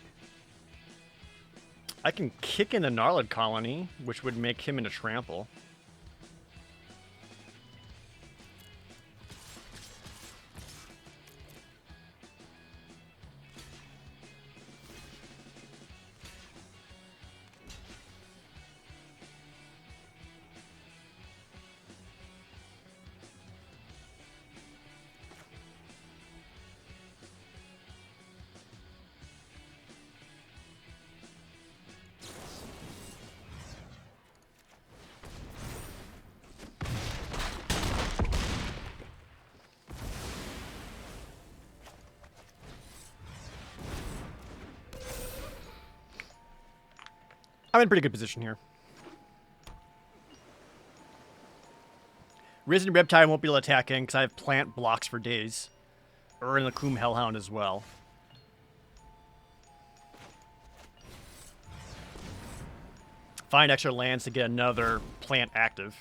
I can kick in the Gnarled Colony, which would make him into trample. I'm in pretty good position here. Risen Reptile won't be able to attack in because I have plant blocks for days. Or in the Kloom Hellhound as well. Find extra lands to get another plant active.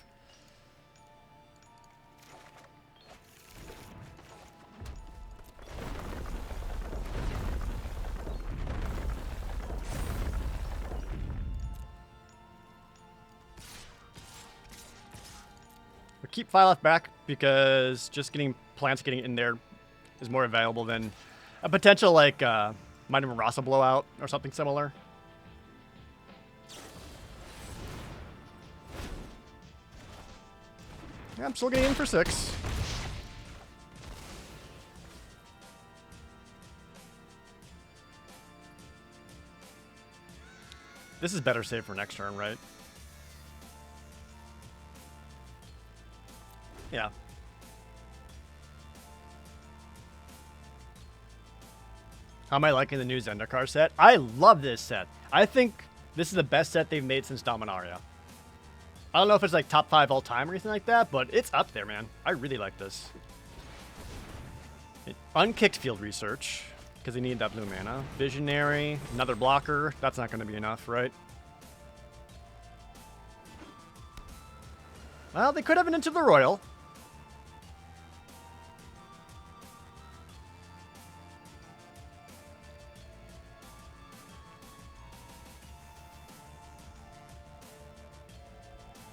Keep Phyloth back because just getting plants getting in there is more valuable than a potential like Might of Marasa blowout or something similar. Yeah, I'm still getting in for 6. This is better save for next turn, right? Yeah. How am I liking the new Zendikar set? I love this set. I think this is the best set they've made since Dominaria. I don't know if it's like top 5 all time or anything like that, but it's up there, man. I really like this. Unkicked Field Research, because they need that blue mana. Visionary, another blocker. That's not going to be enough, right? Well, they could have an Into the Royal.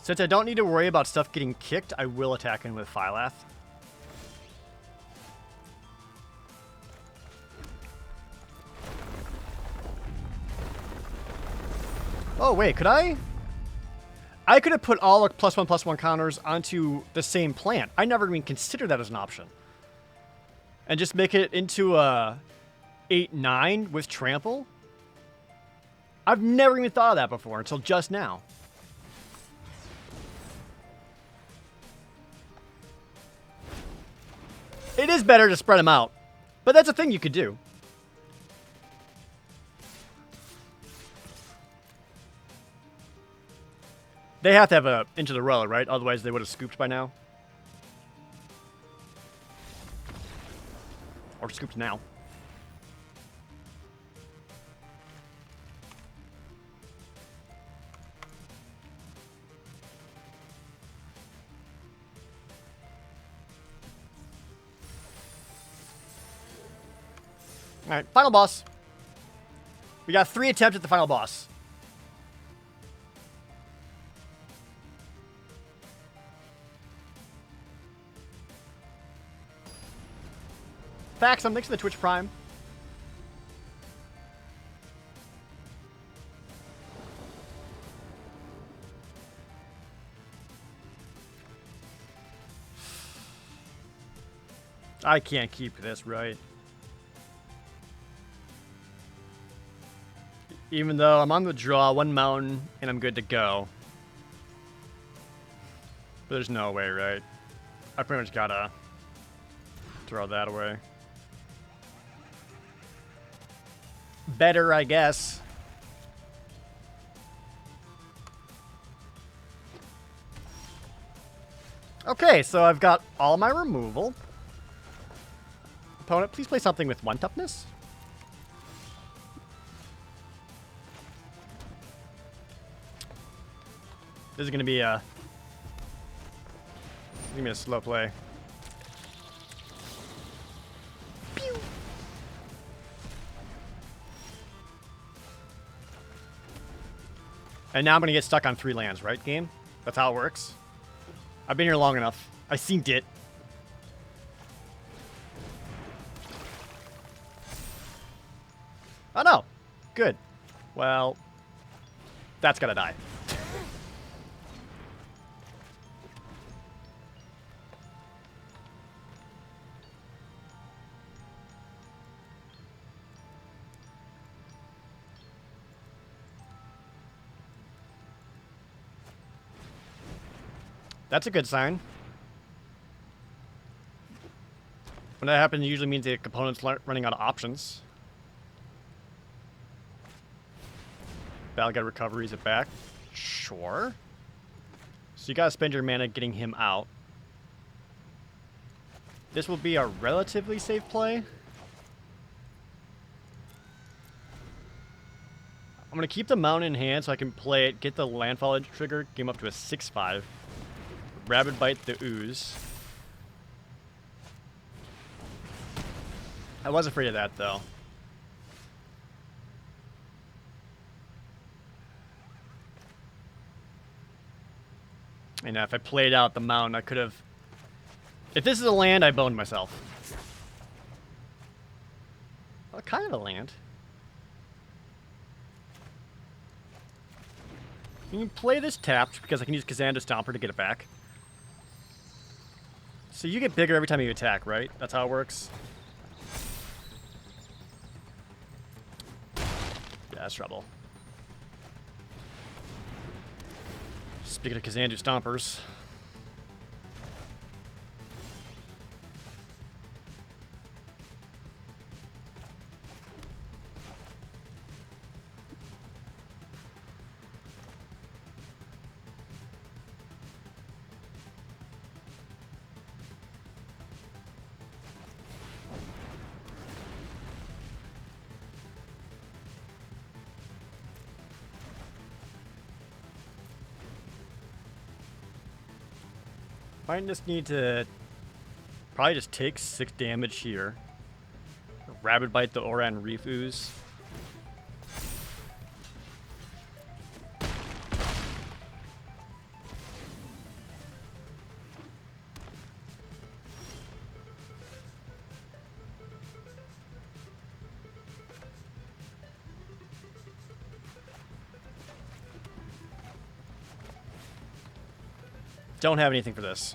Since I don't need to worry about stuff getting kicked, I will attack in with Phylath. Oh, wait, could I? I could have put all the +1/+1 counters onto the same plant. I never even considered that as an option. And just make it into a 8/9 with trample? I've never even thought of that before until just now. It is better to spread them out, but that's a thing you could do. They have to have a Into the Roller, right? Otherwise they would have scooped by now. Or scooped now. Alright, final boss. We got 3 attempts at the final boss. Faxum, thanks for the Twitch Prime. I can't keep this, right? Even though I'm on the draw, 1 mountain, and I'm good to go. But there's no way, right? I pretty much gotta throw that away. Better, I guess. Okay, so I've got all my removal. opponent, please play something with 1 toughness. This is gonna be a slow play. Pew. And now I'm gonna get stuck on 3 lands, right, game? That's how it works. I've been here long enough. I seen it. Oh no! Good. Well, that's gotta die. That's a good sign. When that happens, it usually means the opponent's running out of options. Balgat recoveries it back. Sure. So you gotta spend your mana getting him out. This will be a relatively safe play. I'm gonna keep the mountain in hand so I can play it, get the landfall edge trigger, game up to a 6/5. Rabid Bite the Ooze. I was afraid of that though. And if I played out the mountain, I could have... If this is a land, I boned myself. Well, kind of a land. You can play this tapped because I can use Kazanda Stomper to get it back. So you get bigger every time you attack, right? That's how it works? Yeah, that's trouble. Speaking of Kazandu Stompers. Might just need to probably just take 6 damage here. Rabid Bite the Oran Reef Ooze. Don't have anything for this.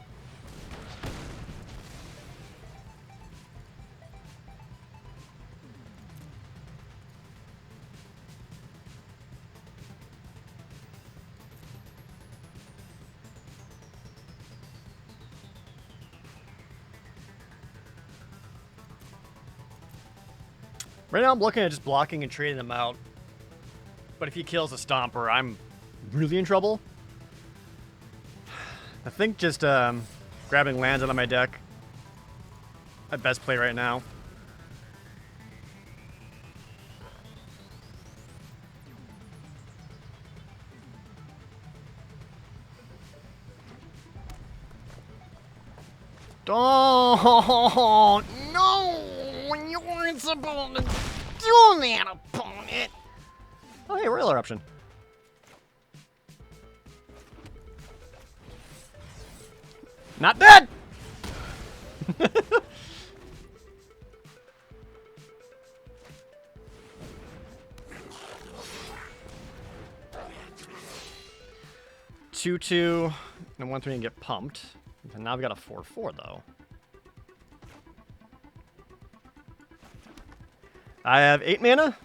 Right now I'm looking at just blocking and trading them out. But if he kills a Stomper, I'm really in trouble. I think just grabbing lands out of my deck, my best play right now. Don't! No! You weren't supposed to do that, opponent! Oh, hey, Royal Eruption. Not dead! Two, and 1/3 and get pumped. And now we got a 4/4 though. I have 8 mana.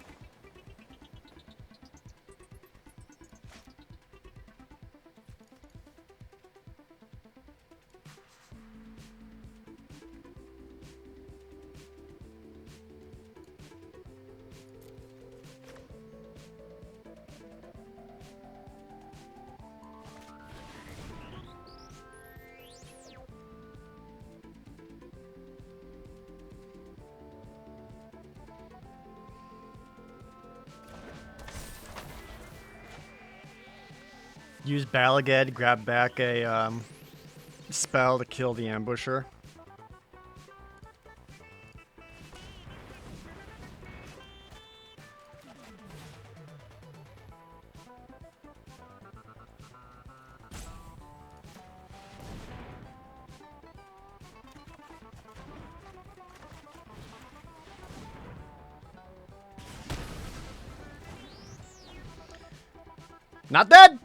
Use Balagad, grab back a spell to kill the ambusher. Not dead!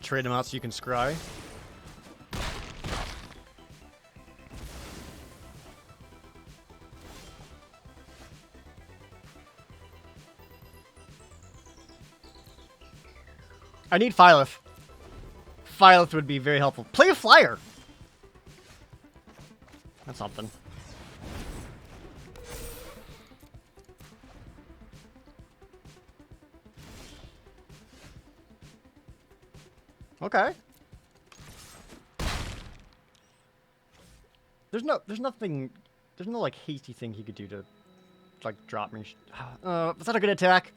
Trade him out so you can scry. I need Phylith. Phylith would be very helpful. Play a flyer! That's something. Okay. There's no like hasty thing he could do to like drop me. Is that a good attack?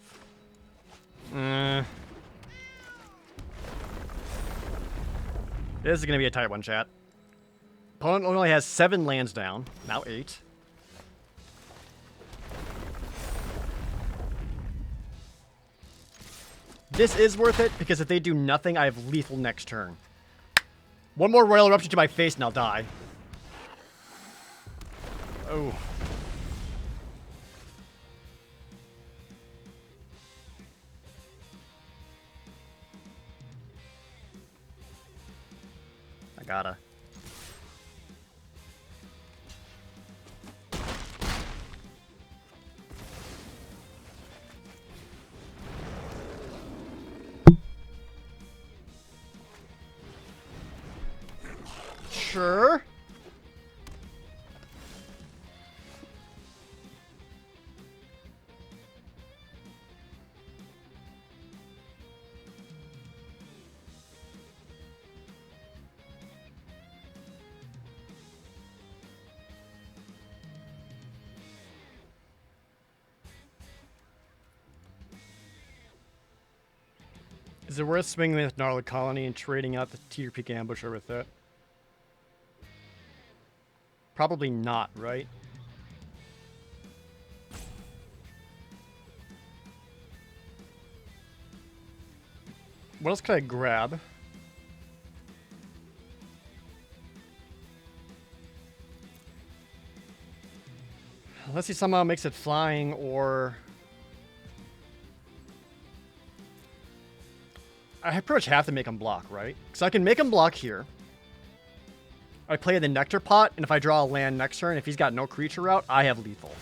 This is gonna be a tight one, chat. Opponent only has 7 lands down, now 8. This is worth it, because if they do nothing, I have lethal next turn. One more Royal Eruption to my face and I'll die. Oh. I gotta. Sure. Is it worth swinging with Gnarly Colony and trading out the Tier Peak Ambusher with it? Probably not, right? What else can I grab? Unless he somehow makes it flying, or... I pretty much have to make him block, right? Because I can make him block here. I play the Nectar Pot, and if I draw a land next turn, if he's got no creature out, I have lethal.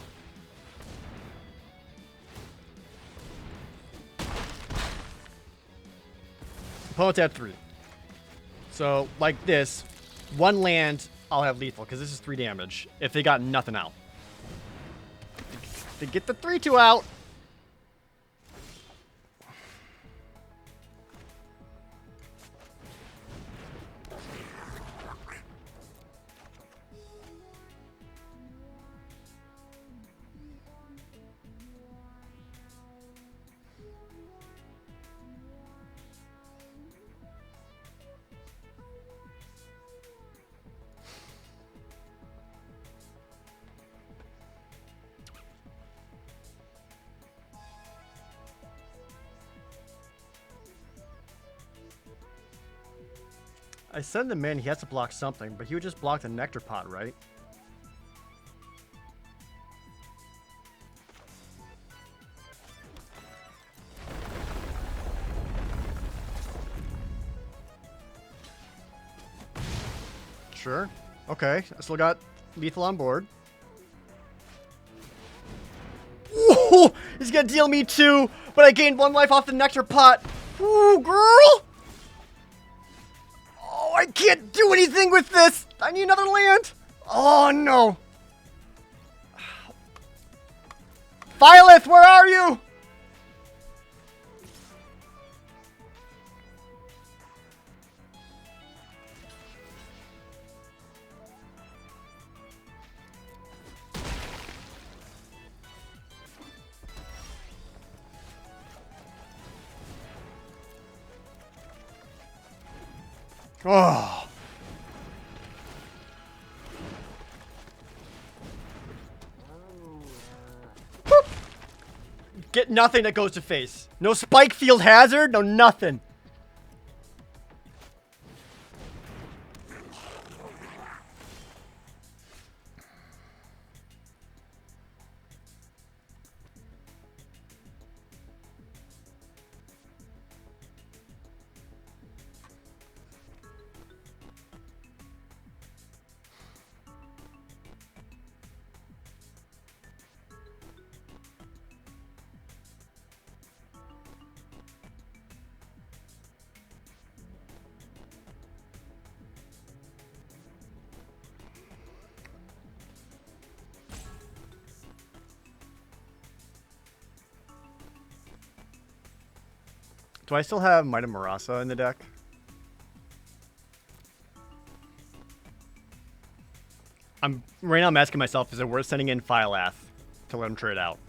Opponent's at 3. So, like this, 1 land, I'll have lethal, because this is 3 damage, if they got nothing out. They get the 3-2 out. I send him in, he has to block something, but he would just block the Nectar Pot, right? Sure. Okay, I still got lethal on board. Whoa! He's gonna deal me 2, but I gained 1 life off the Nectar Pot. Ooh, girl! Oh, I can't do anything with this! I need another land! Oh, no! Phylith, where are you? Oh. Boop. Get nothing that goes to face. No spike field hazard, no nothing. Do I still have Might of Marasa in the deck? Right now I'm asking myself, is it worth sending in Phylath to let him trade out?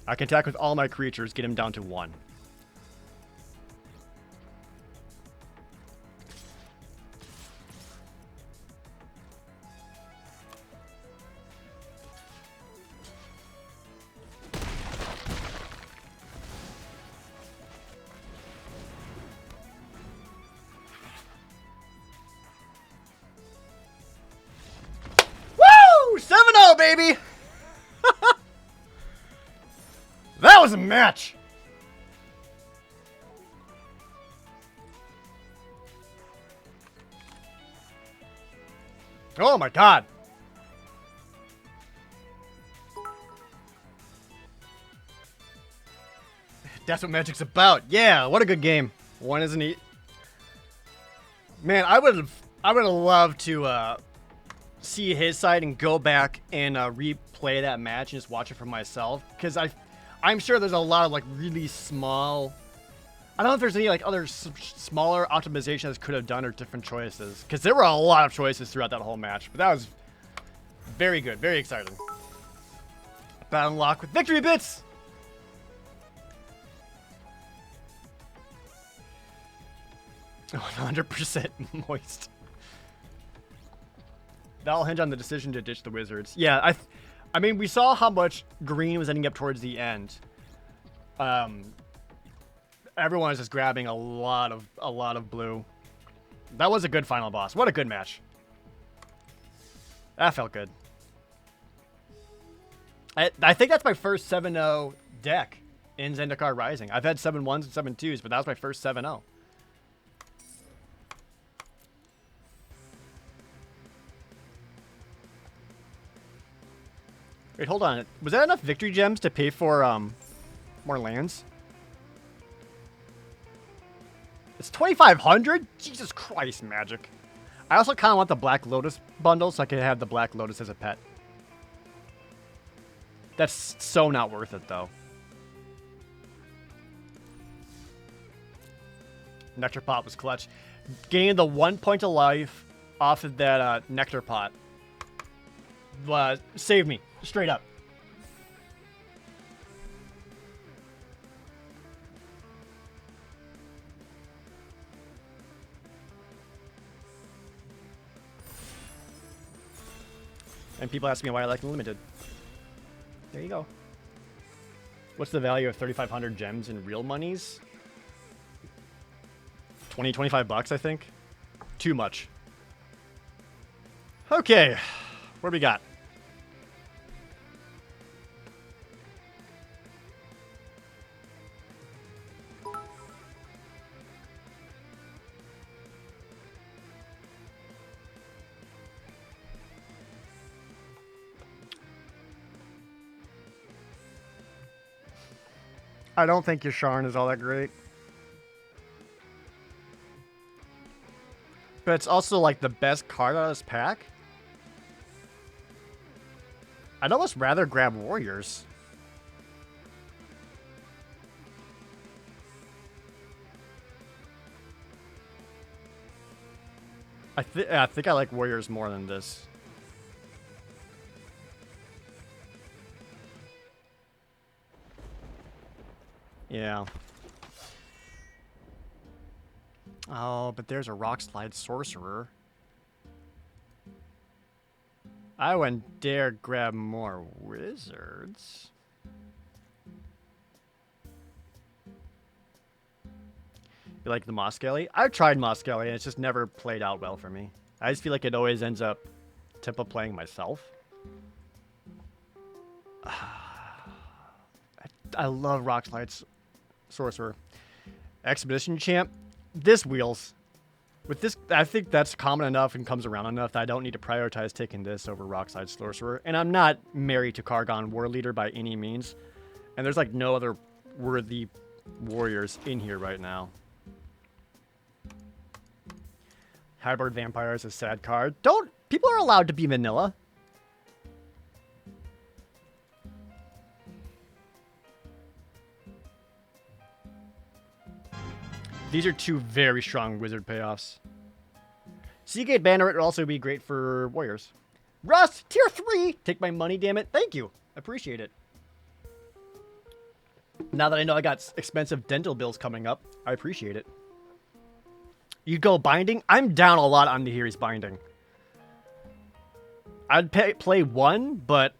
I can attack with all my creatures, get him down to 1. Woo! 7-0, baby! That was a match! Oh my god! That's what Magic's about. Yeah, what a good game. One isn't he? Man, I would have loved to see his side and go back and replay that match and just watch it for myself, because I'm sure there's a lot of like really small. I don't know if there's any like other smaller optimizations could have done or different choices, because there were a lot of choices throughout that whole match. But that was very good, very exciting. Battle Lock with victory bits. 100% moist. That'll hinge on the decision to ditch the wizards. Yeah, I mean, we saw how much green was ending up towards the end. Everyone is just grabbing a lot of blue. That was a good final boss. What a good match. That felt good. I think that's my first 7-0 deck in Zendikar Rising. I've had 7-1s and 7-2s, but that was my first 7-0. Wait, hold on. Was that enough victory gems to pay for more lands? It's 2,500? Jesus Christ, Magic. I also kind of want the Black Lotus bundle so I can have the Black Lotus as a pet. That's so not worth it, though. Nectar Pot was clutch. Gaining the 1 point of life off of that Nectar Pot. Saved me. Straight up. And people ask me why I like Unlimited. There you go. What's the value of 3,500 gems in real monies? 20, 25 bucks, I think. Too much. Okay. What do we got? I don't think Yasharn is all that great. But it's also like the best card out of this pack. I'd almost rather grab Warriors. I think I like Warriors more than this. Yeah. Oh, but there's a rock slide sorcerer. I wouldn't dare grab more wizards. You like the Moskelly? I've tried Moskelly and it's just never played out well for me. I just feel like it always ends up tempo playing myself. I love rock slide sorcerer. Expedition champ. This wheels. With this, I think that's common enough and comes around enough that I don't need to prioritize taking this over Rockside Sorcerer. And I'm not married to Kargon War Leader by any means. And there's like no other worthy warriors in here right now. Hybrid Vampire is a sad card. People are allowed to be vanilla. These are two very strong wizard payoffs. Seagate Banner would also be great for warriors. Rust, tier 3! Take my money, damn it. Thank you. Appreciate it. Now that I know I got expensive dental bills coming up, I appreciate it. You go binding? I'm down a lot on Nahiri's binding. I'd play one, but...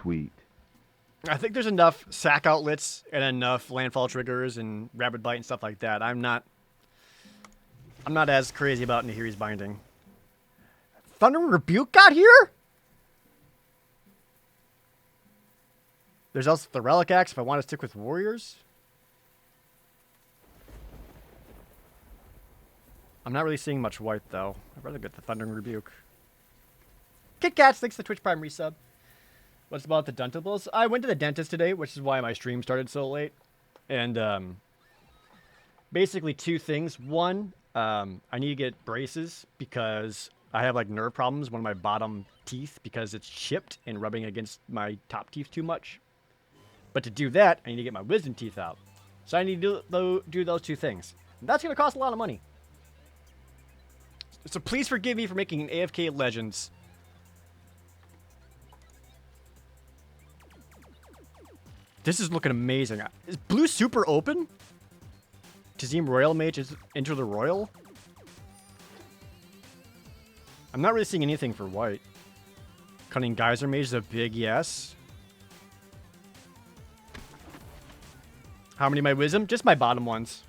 Sweet. I think there's enough sack outlets and enough landfall triggers and rapid bite and stuff like that. I'm not as crazy about Nahiri's binding. Thunder Rebuke got here? There's also the Relic Axe if I want to stick with warriors. I'm not really seeing much white though. I'd rather get the Thundering Rebuke. Kit Kats, thanks for the Twitch Prime resub. What's about the dental I went to the dentist today, which is why my stream started so late. And basically two things. One, I need to get braces because I have like nerve problems, one of my bottom teeth, because it's chipped and rubbing against my top teeth too much. But to do that, I need to get my wisdom teeth out. So I need to do those two things. And that's going to cost a lot of money. So please forgive me for making an AFK Legends. This is looking amazing. Is blue super open? Tazim Royal Mage is Enter the Royal? I'm not really seeing anything for white. Cunning Geyser Mage is a big yes. How many of my wisdom? Just my bottom ones.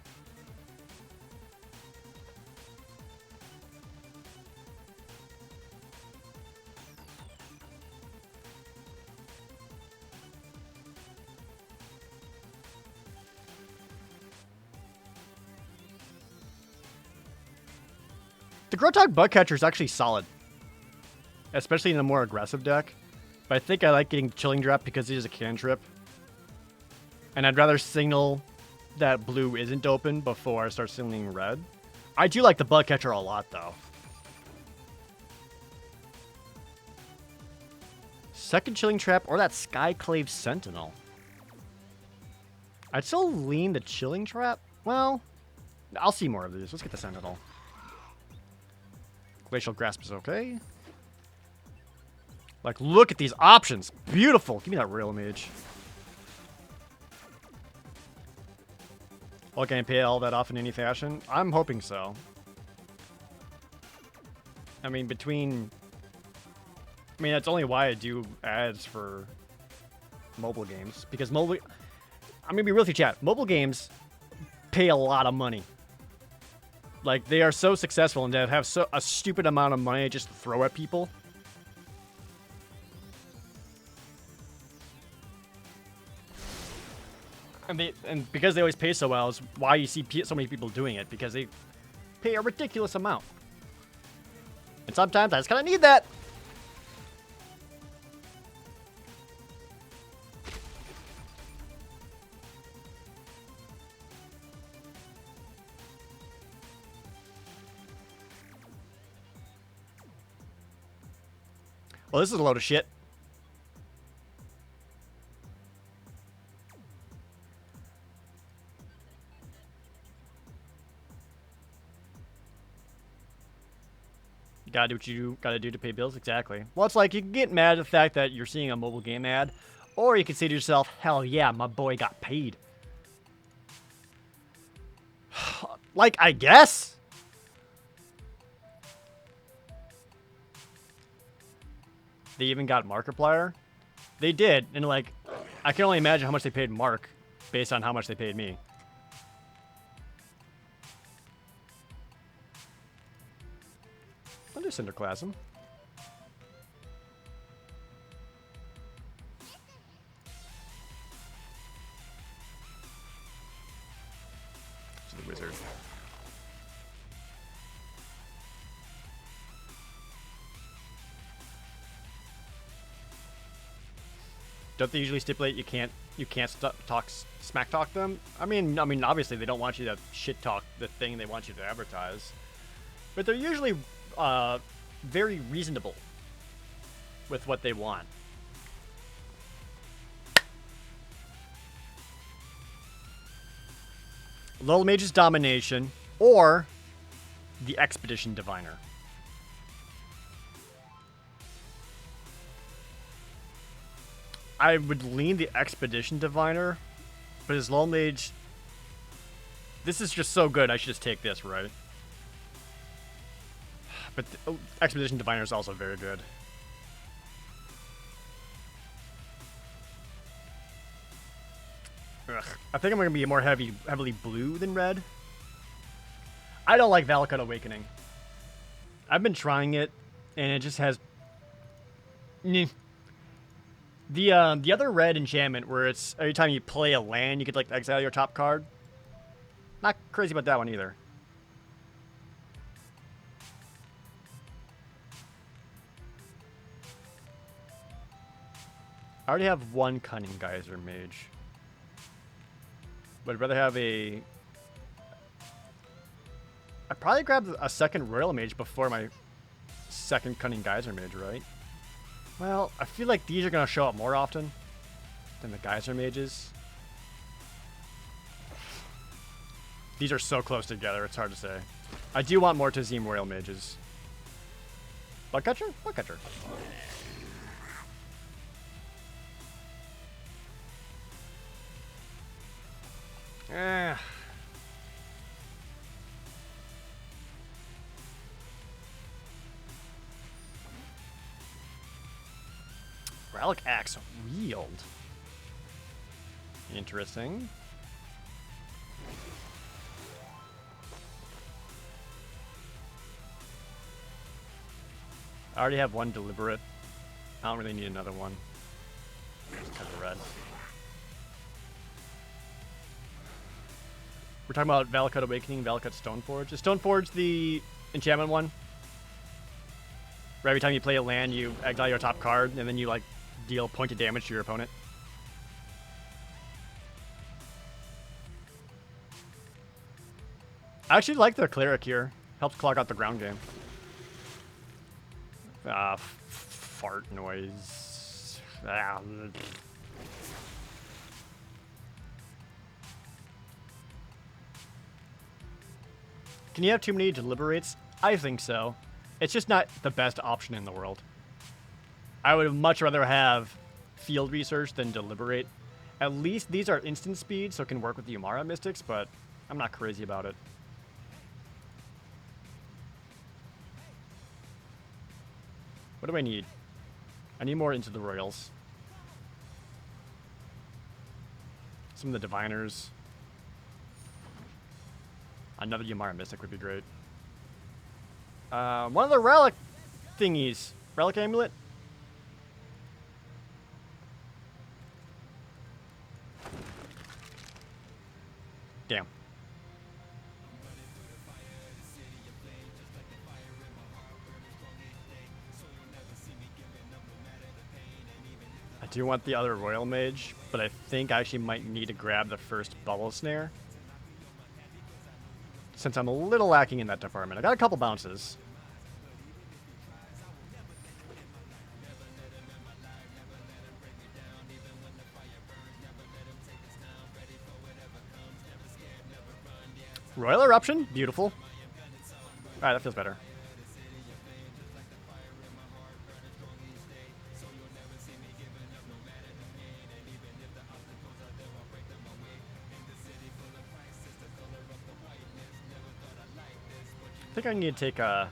The Grotog Bugcatcher is actually solid. Especially in a more aggressive deck. But I think I like getting Chilling Drop because it is a cantrip. And I'd rather signal that blue isn't open before I start signaling red. I do like the Bugcatcher a lot, though. Second Chilling Trap or that Skyclave Sentinel. I'd still lean the Chilling Trap. Well, I'll see more of these. Let's get the Sentinel. Glacial Grasp is okay. Like, look at these options. Beautiful. Give me that Royal Mage. Well, can I pay all that off in any fashion? I'm hoping so. I mean, that's only why I do ads for mobile games. Because I'm going to be real with you, chat. Mobile games pay a lot of money. Like, they are so successful and they have a stupid amount of money just to throw at people. And because they always pay so well is why you see so many people doing it. Because they pay a ridiculous amount. And sometimes I just kind of need that. Well, this is a load of shit. You gotta do what you gotta do to pay bills. Exactly. Well, it's like you can get mad at the fact that you're seeing a mobile game ad, or you can say to yourself, hell yeah, my boy got paid. Like, I guess? They even got Markiplier? They did, and like, I can only imagine how much they paid Mark based on how much they paid me. I'll do Cinderclasm. To the wizard. Don't they usually stipulate you can't smack talk them? I mean, obviously they don't want you to shit talk the thing they want you to advertise, but they're usually very reasonable with what they want. Little Mage's Domination or the Expedition Diviner. I would lean the Expedition Diviner, but as Lone Mage, this is just so good, I should just take this, right? But Expedition Diviner is also very good. Ugh, I think I'm going to be more heavily blue than red. I don't like Valakut Awakening. I've been trying it, and it just has... The other red enchantment where it's every time you play a land, you could like exile your top card. Not crazy about that one either. I already have one Cunning Geyser Mage. But I'd rather have a... I'd probably grab a second Royal Mage before my second Cunning Geyser Mage, right? Well, I feel like these are going to show up more often than the Geyser Mages. These are so close together, it's hard to say. I do want more Tazim Royal Mages. Bugcatcher? Bugcatcher. Eh. Relic Axe wield. Interesting. I already have one Deliberate. I don't really need another one. Just because of red. We're talking about Valakut Awakening, Valakut Stoneforge. Is Stoneforge the enchantment one? Where every time you play a land, you exile your top card, and then you like deal pointed damage to your opponent. I actually like the Cleric here. Helps clog out the ground game. Fart noise. Can you have too many Deliberates? I think so. It's just not the best option in the world. I would much rather have Field Research than Deliberate. At least these are instant speed, so it can work with the Umara Mystics, but I'm not crazy about it. What do I need? I need more Into the Royals. Some of the Diviners. Another Umara Mystic would be great. One of the relic thingies. Relic Amulet? Damn. I do want the other Royal Mage, but I think I actually might need to grab the first Bubble Snare, since I'm a little lacking in that department. I got a couple bounces. Royal Eruption? Beautiful. Alright, that feels better. think I need to take a...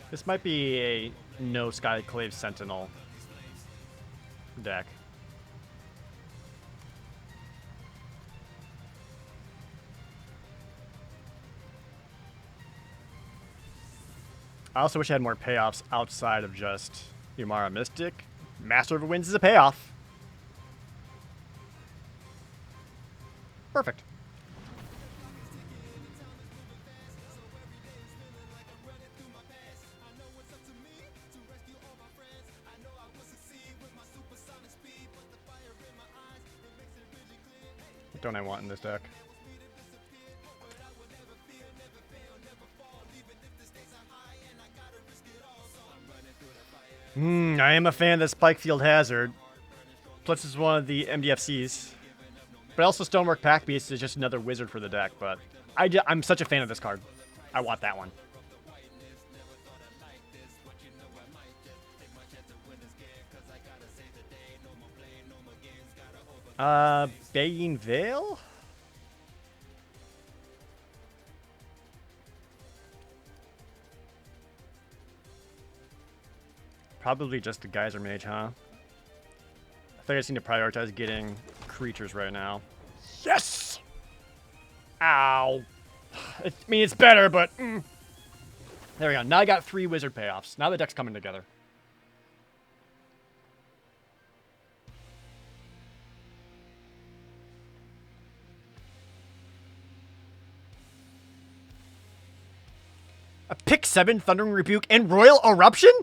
This might be a no Skyclave Sentinel deck. I also wish I had more payoffs outside of just Umara Mystic. Master of Winds is a payoff. Perfect. What don't I want in this deck? I am a fan of the Spikefield Hazard. Plus, it's one of the MDFCs. But also, Stonework Pack Beast is just another wizard for the deck. But I'm such a fan of this card. I want that one. Baying Veil? Probably just the Geyser Mage, huh? I think I just need to prioritize getting creatures right now. Yes! Ow. I mean, it's better, but... There we go. Now I got 3 wizard payoffs. Now the deck's coming together. A pick 7 Thundering Rebuke and Royal Eruption?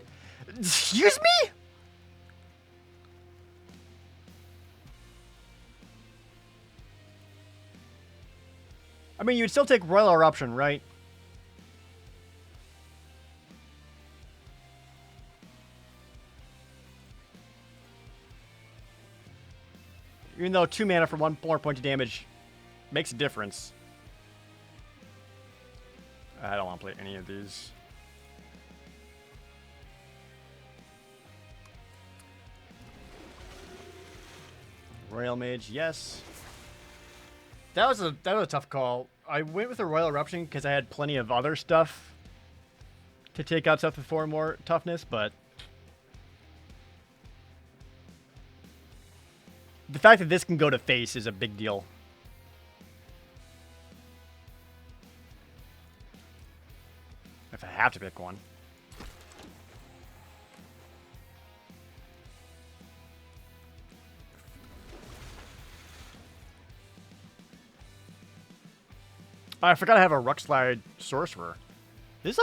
Excuse me? I mean, you'd still take Royal Eruption, right? Even though 2 mana for 1 more point of damage makes a difference. I don't want to play any of these. Royal Mage, yes. That was a tough call. I went with a Royal Eruption because I had plenty of other stuff to take out stuff with 4 more toughness, but the fact that this can go to face is a big deal. If I have to pick one. I forgot I have a Ruxslide Sorcerer. This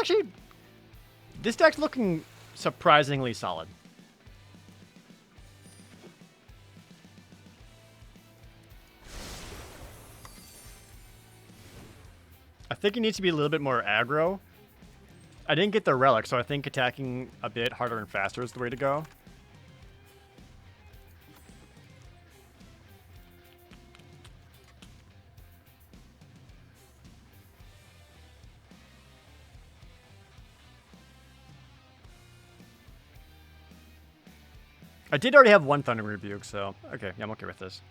deck's looking surprisingly solid. I think it needs to be a little bit more aggro. I didn't get the relic, so I think attacking a bit harder and faster is the way to go. I did already have 1 Thunder Rebuke, so okay, yeah, I'm okay with this.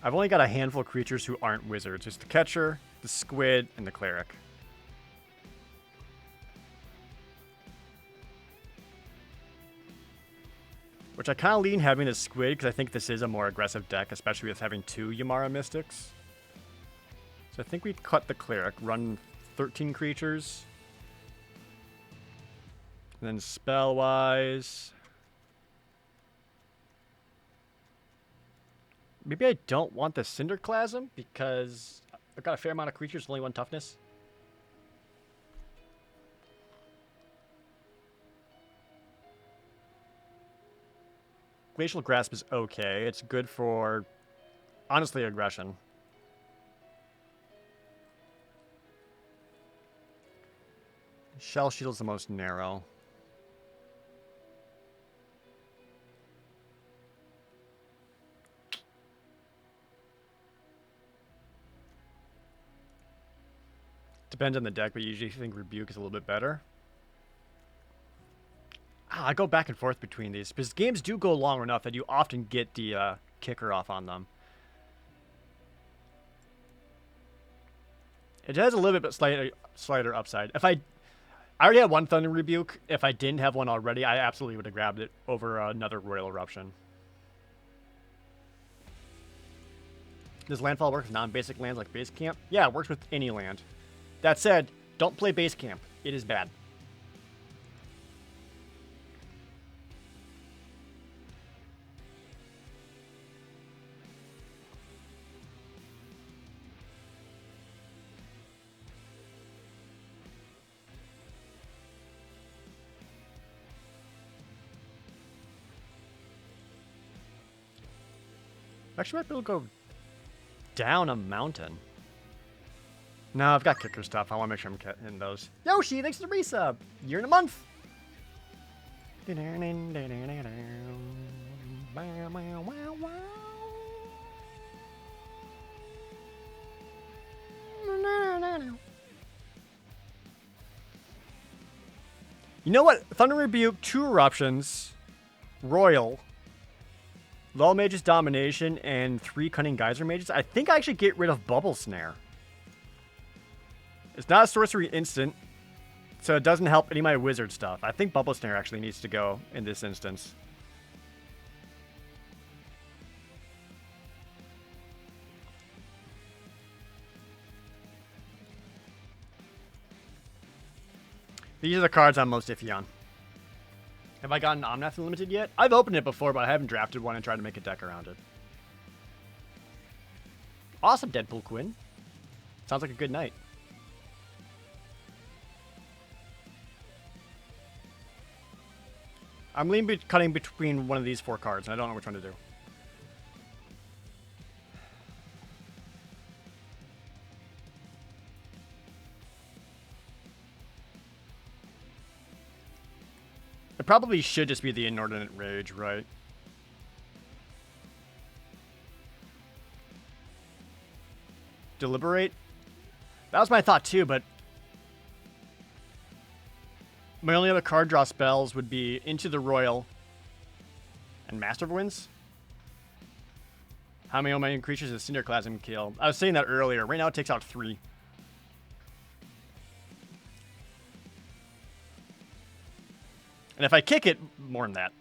I've only got a handful of creatures who aren't wizards. Just the Catcher, the Squid, and the Cleric. Which I kind of lean having the Squid, because I think this is a more aggressive deck, especially with having 2 Yamara Mystics. So I think we cut the Cleric, run 13 creatures. And then spell-wise... Maybe I don't want the Cinderclasm because I've got a fair amount of creatures, only 1 toughness. Glacial Grasp is okay. It's good for, honestly, aggression. Shell Shield's the most narrow. Depends on the deck, but usually I think Rebuke is a little bit better. I go back and forth between these because games do go long enough that you often get the kicker off on them. It has a little bit slighter upside. If I already had one Thunder Rebuke. If I didn't have one already, I absolutely would have grabbed it over another Royal Eruption. Does landfall work with non-basic lands like base camp? Yeah, it works with any land. That said, don't play base camp. It is bad. Actually, might be able to go down a mountain. No, I've got kicker stuff. I want to make sure I'm getting those. Yoshi, thanks for the resub. Year and a month. You know what? Thunder Rebuke, 2 eruptions, Royal, Lull Mage's Domination, and 3 Cunning Geyser Mages. I think I actually get rid of Bubble Snare. It's not a sorcery instant, so it doesn't help any of my wizard stuff. I think Bubble Snare actually needs to go in this instance. These are the cards I'm most iffy on. Have I gotten Omnath Unlimited yet? I've opened it before, but I haven't drafted one and tried to make a deck around it. Awesome, Deadpool Quinn. Sounds like a good night. I'm cutting between one of these 4 cards, and I don't know which one to do. It probably should just be the Inordinate Rage, right? Deliberate? That was my thought too, but my only other card draw spells would be Into the Royal and Master of Winds. How many Omega creatures does Cinderclasm kill? I was saying that earlier. Right now it takes out 3. And if I kick it, more than that.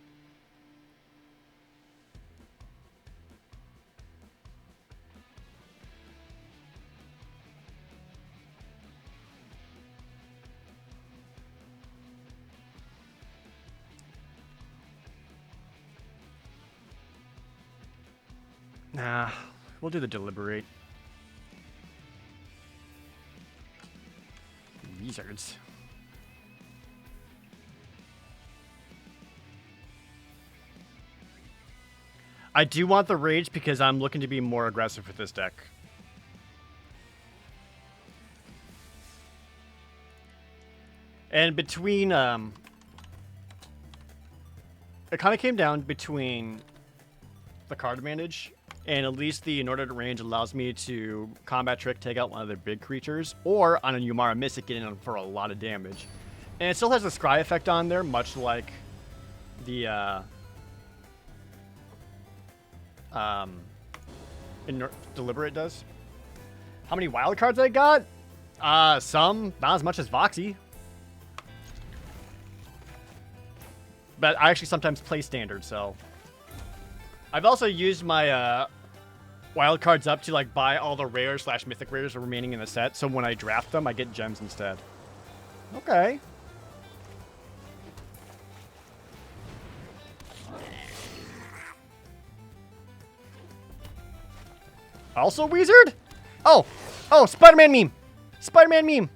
Nah, we'll do the Deliberate. Wizards. I do want the Rage because I'm looking to be more aggressive with this deck. And between, it kind of came down between the card advantage, and at least the Inordinate Range allows me to combat trick, take out one of their big creatures, or on a Yumara Mystic, get in for a lot of damage. And it still has the Scry effect on there, much like the, Deliberate does. How many wild cards I got? Some, not as much as Voxy. But I actually sometimes play Standard, so. I've also used my, wild cards up to, like, buy all the rare / mythic rares remaining in the set, so when I draft them, I get gems instead. Okay. Also Wizard? Oh, Spider-Man meme. Spider-Man meme.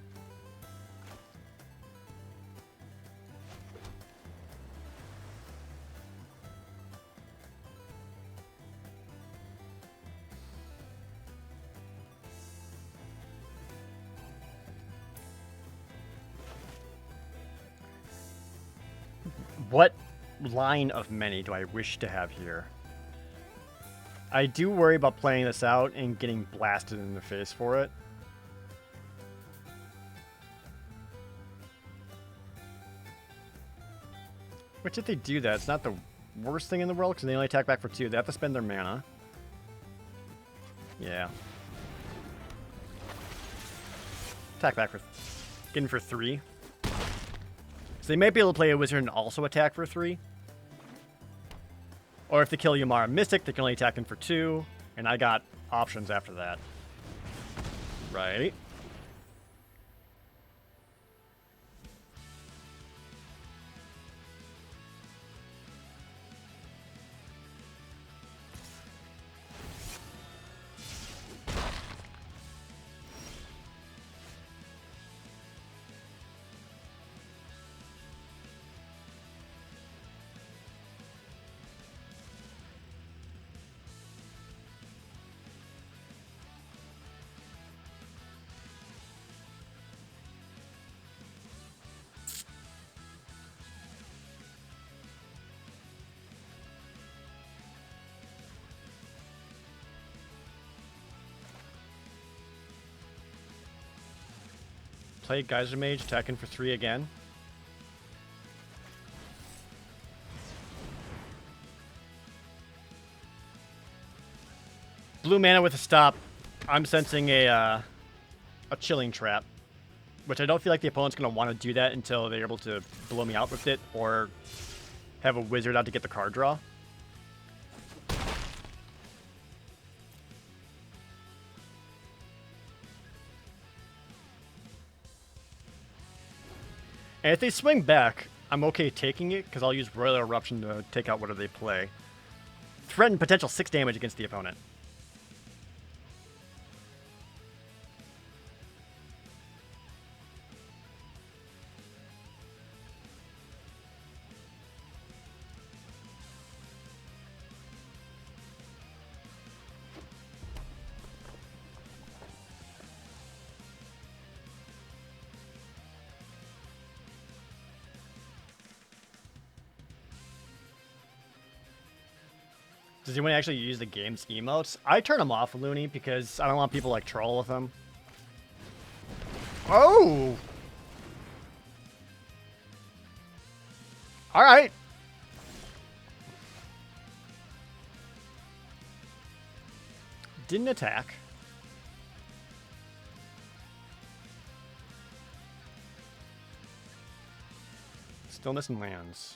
What line of many do I wish to have here? I do worry about playing this out and getting blasted in the face for it. Which, if they do that, it's not the worst thing in the world, because they only attack back for 2. They have to spend their mana. Yeah. Attack back for... Getting for 3. So they might be able to play a wizard and also attack for 3. Or if they kill Yamara Mystic, they can only attack him for 2. And I got options after that. Right. Play Geyser Mage, attacking for 3 again. Blue mana with a stop. I'm sensing a chilling trap, which I don't feel like the opponent's going to want to do that until they're able to blow me out with it or have a wizard out to get the card draw. And if they swing back, I'm okay taking it, because I'll use Royal Eruption to take out whatever they play. Threaten potential 6 damage against the opponent. Does anyone actually use the game's emotes? I turn them off, Looney, because I don't want people like troll with them. Oh! Alright. Didn't attack. Stillness and lands.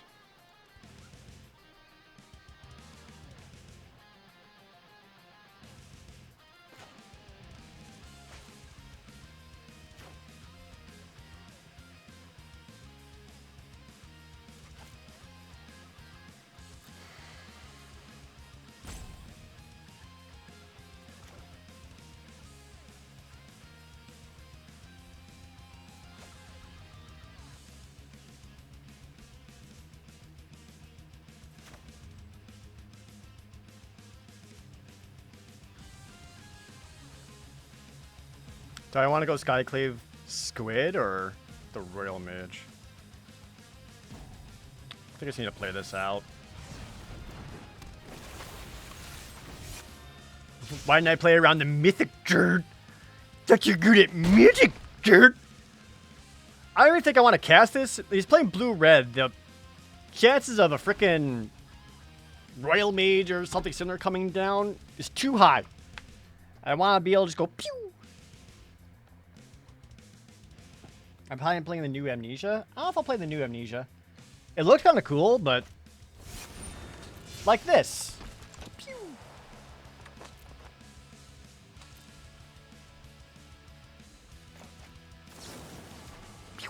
Do I want to go Skyclave Squid or the Royal Mage? I think I just need to play this out. Why didn't I play around the Mythic Dirt? That you're good at Magic Dirt? I don't even think I want to cast this. He's playing blue-red. The chances of a frickin' Royal Mage or something similar coming down is too high. I want to be able to just go pew. I'm probably playing the new Amnesia. I don't know if I'll play the new Amnesia. It looks kind of cool, but like this. Pew. Pew.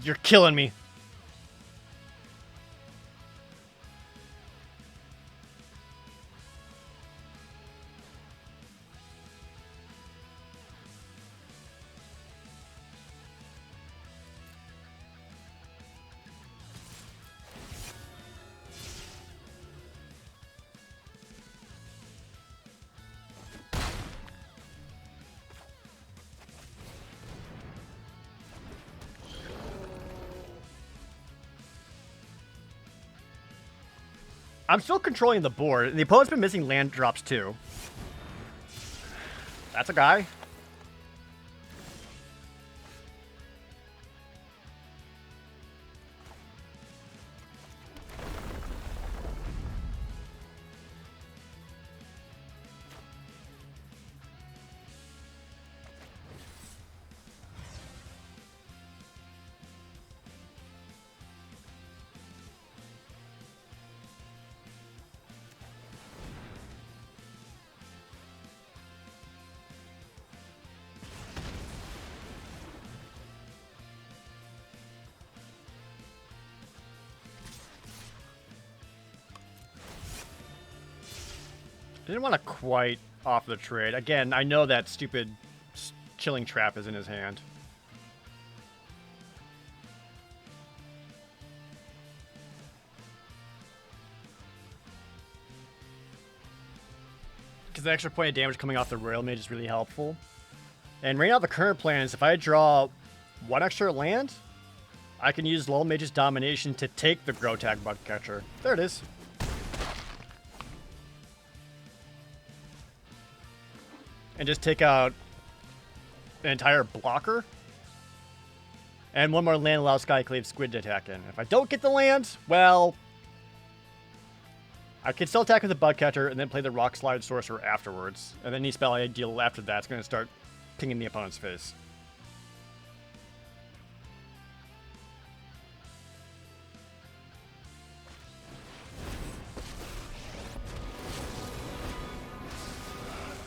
You're killing me. I'm still controlling the board. The opponent's been missing land drops too. That's a guy. Didn't want to quite off the trade. Again, I know that stupid chilling trap is in his hand. Because the extra point of damage coming off the Royal Mage is really helpful. And right now the current plan is if I draw one extra land, I can use Lull Mage's Domination to take the Grotag Bugcatcher. There it is. And just take out an entire blocker. And one more land allows Skyclave Squid to attack in. If I don't get the land, well, I can still attack with the Bugcatcher and then play the Rock Slide Sorcerer afterwards. And then any spell I deal after that's going to start pinging the opponent's face.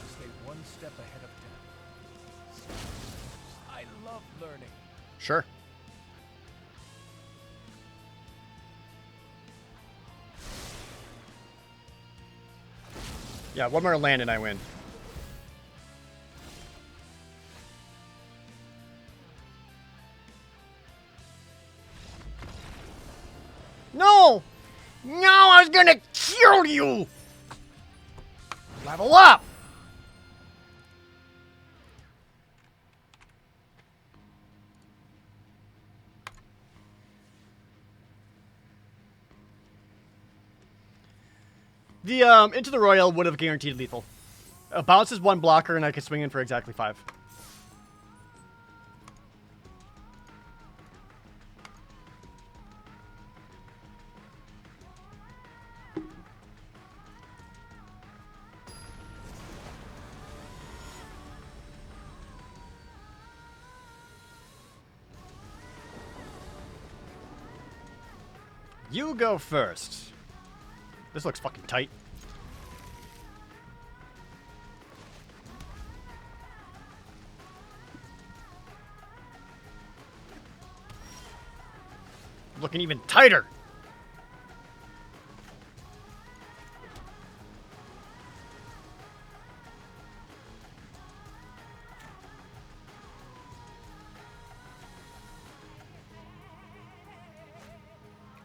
Stay one step ahead of death. I love learning. Sure. Yeah, one more land and I win. No! No, I was gonna kill you! Level up! The Into the Royal would have guaranteed lethal. Bounces one blocker and I could swing in for exactly 5. You go first. This looks fucking tight. Looking even tighter.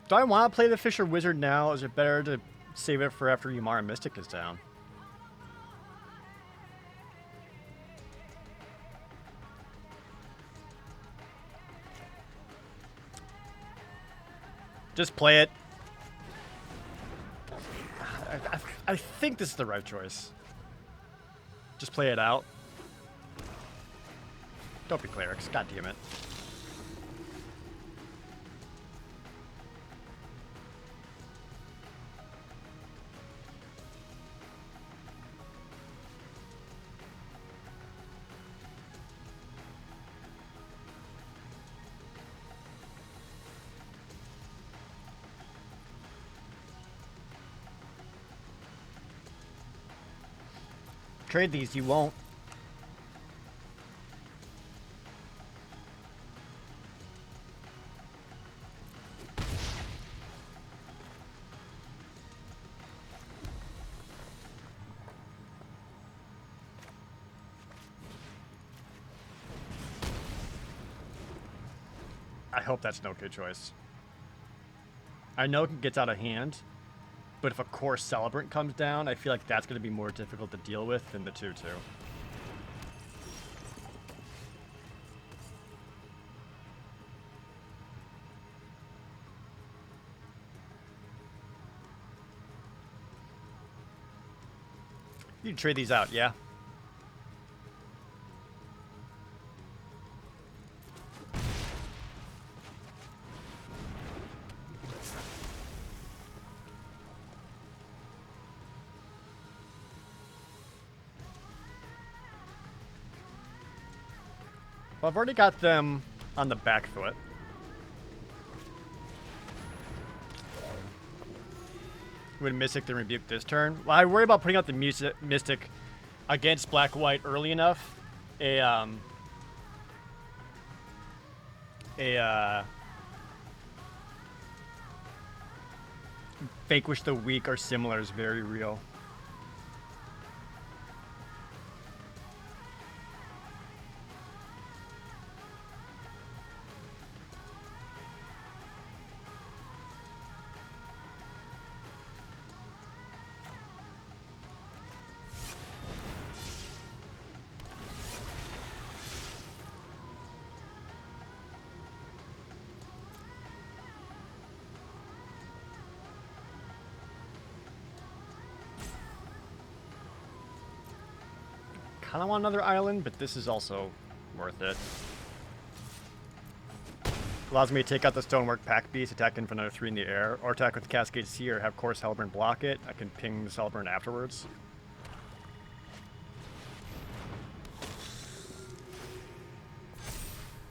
Do I want to play the Fisher Wizard now? Is it better to save it for after Umara Mystic is down? Just play it. I think this is the right choice. Just play it out. Don't be clerics. God damn it. Trade these, you won't. I hope that's an okay choice. I know it gets out of hand, but if a core Celebrant comes down, I feel like that's going to be more difficult to deal with than the 2-2. You can trade these out, yeah? Well, I've already got them on the back foot. When Mystic then Rebuke this turn. Well, I worry about putting out the Mystic against Black-White early enough. Vanquish the Weak or similar is very real. kind of want another island, but this is also worth it. Allows me to take out the Stonework Pack Beast, attack in for another 3 in the air, or attack with the Cascade Sea, or have Course Hellburn block it. I can ping this Hellburn afterwards.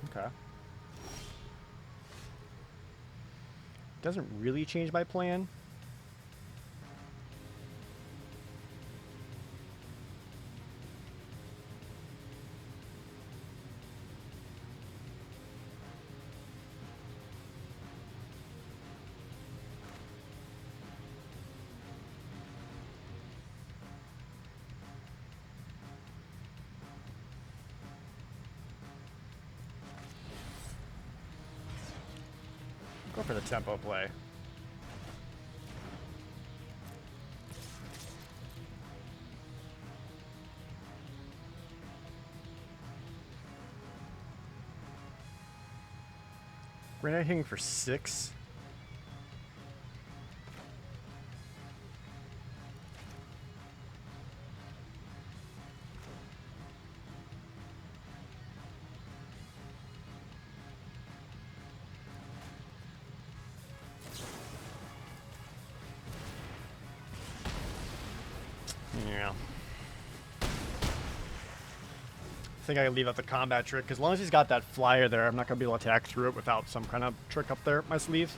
Okay. Doesn't really change my plan. Go for the tempo play. We're not hitting for 6. Yeah. I think I can leave out the combat trick, because as long as he's got that flyer there, I'm not going to be able to attack through it without some kind of trick up there up my sleeve.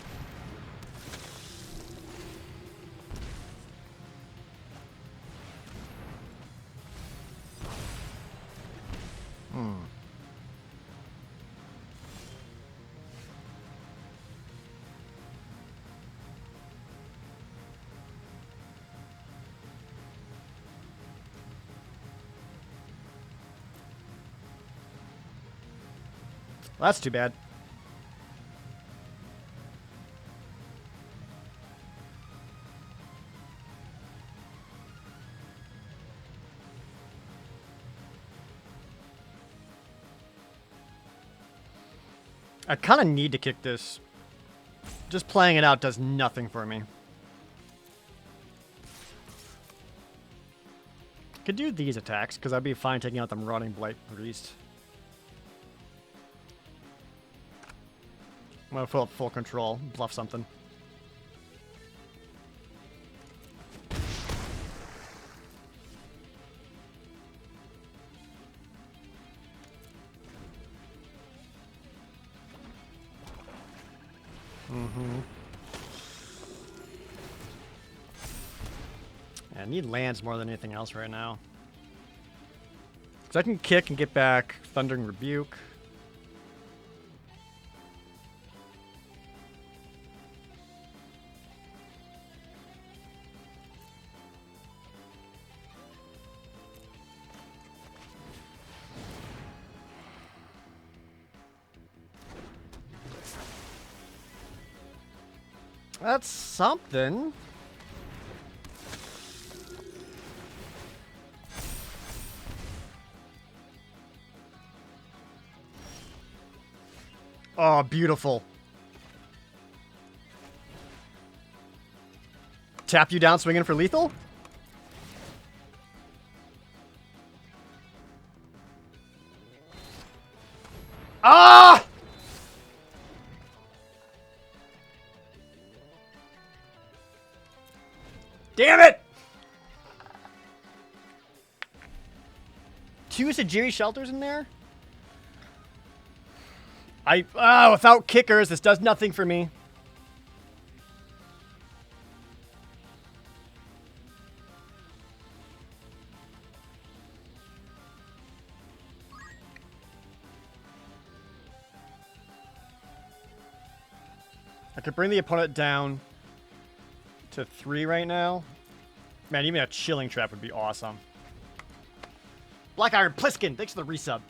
Well, that's too bad. I kind of need to kick this. Just playing it out does nothing for me. Could do these attacks, because I'd be fine taking out the Marauding Blight Priest. I'm gonna fill up full control, bluff something. Yeah, I need lands more than anything else right now. Because I can kick and get back Thundering Rebuke. That's something. Oh, beautiful. Tap you down swinging for lethal? Ah! Damn it! 2 Sajiri shelters in there? Without kickers, this does nothing for me. I could bring the opponent down to 3 right now. Man, even a chilling trap would be awesome. Black Iron Pliskin, thanks for the resub.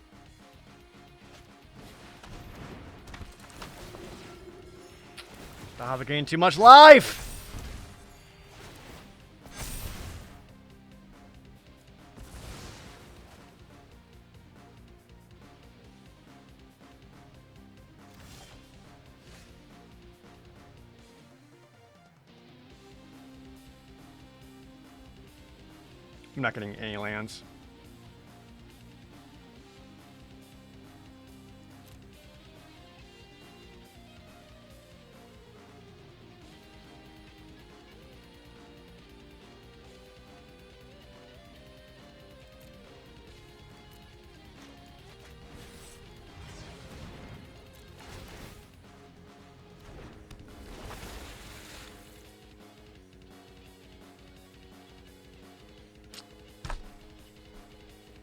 I haven't gained too much life. I'm not getting any lands.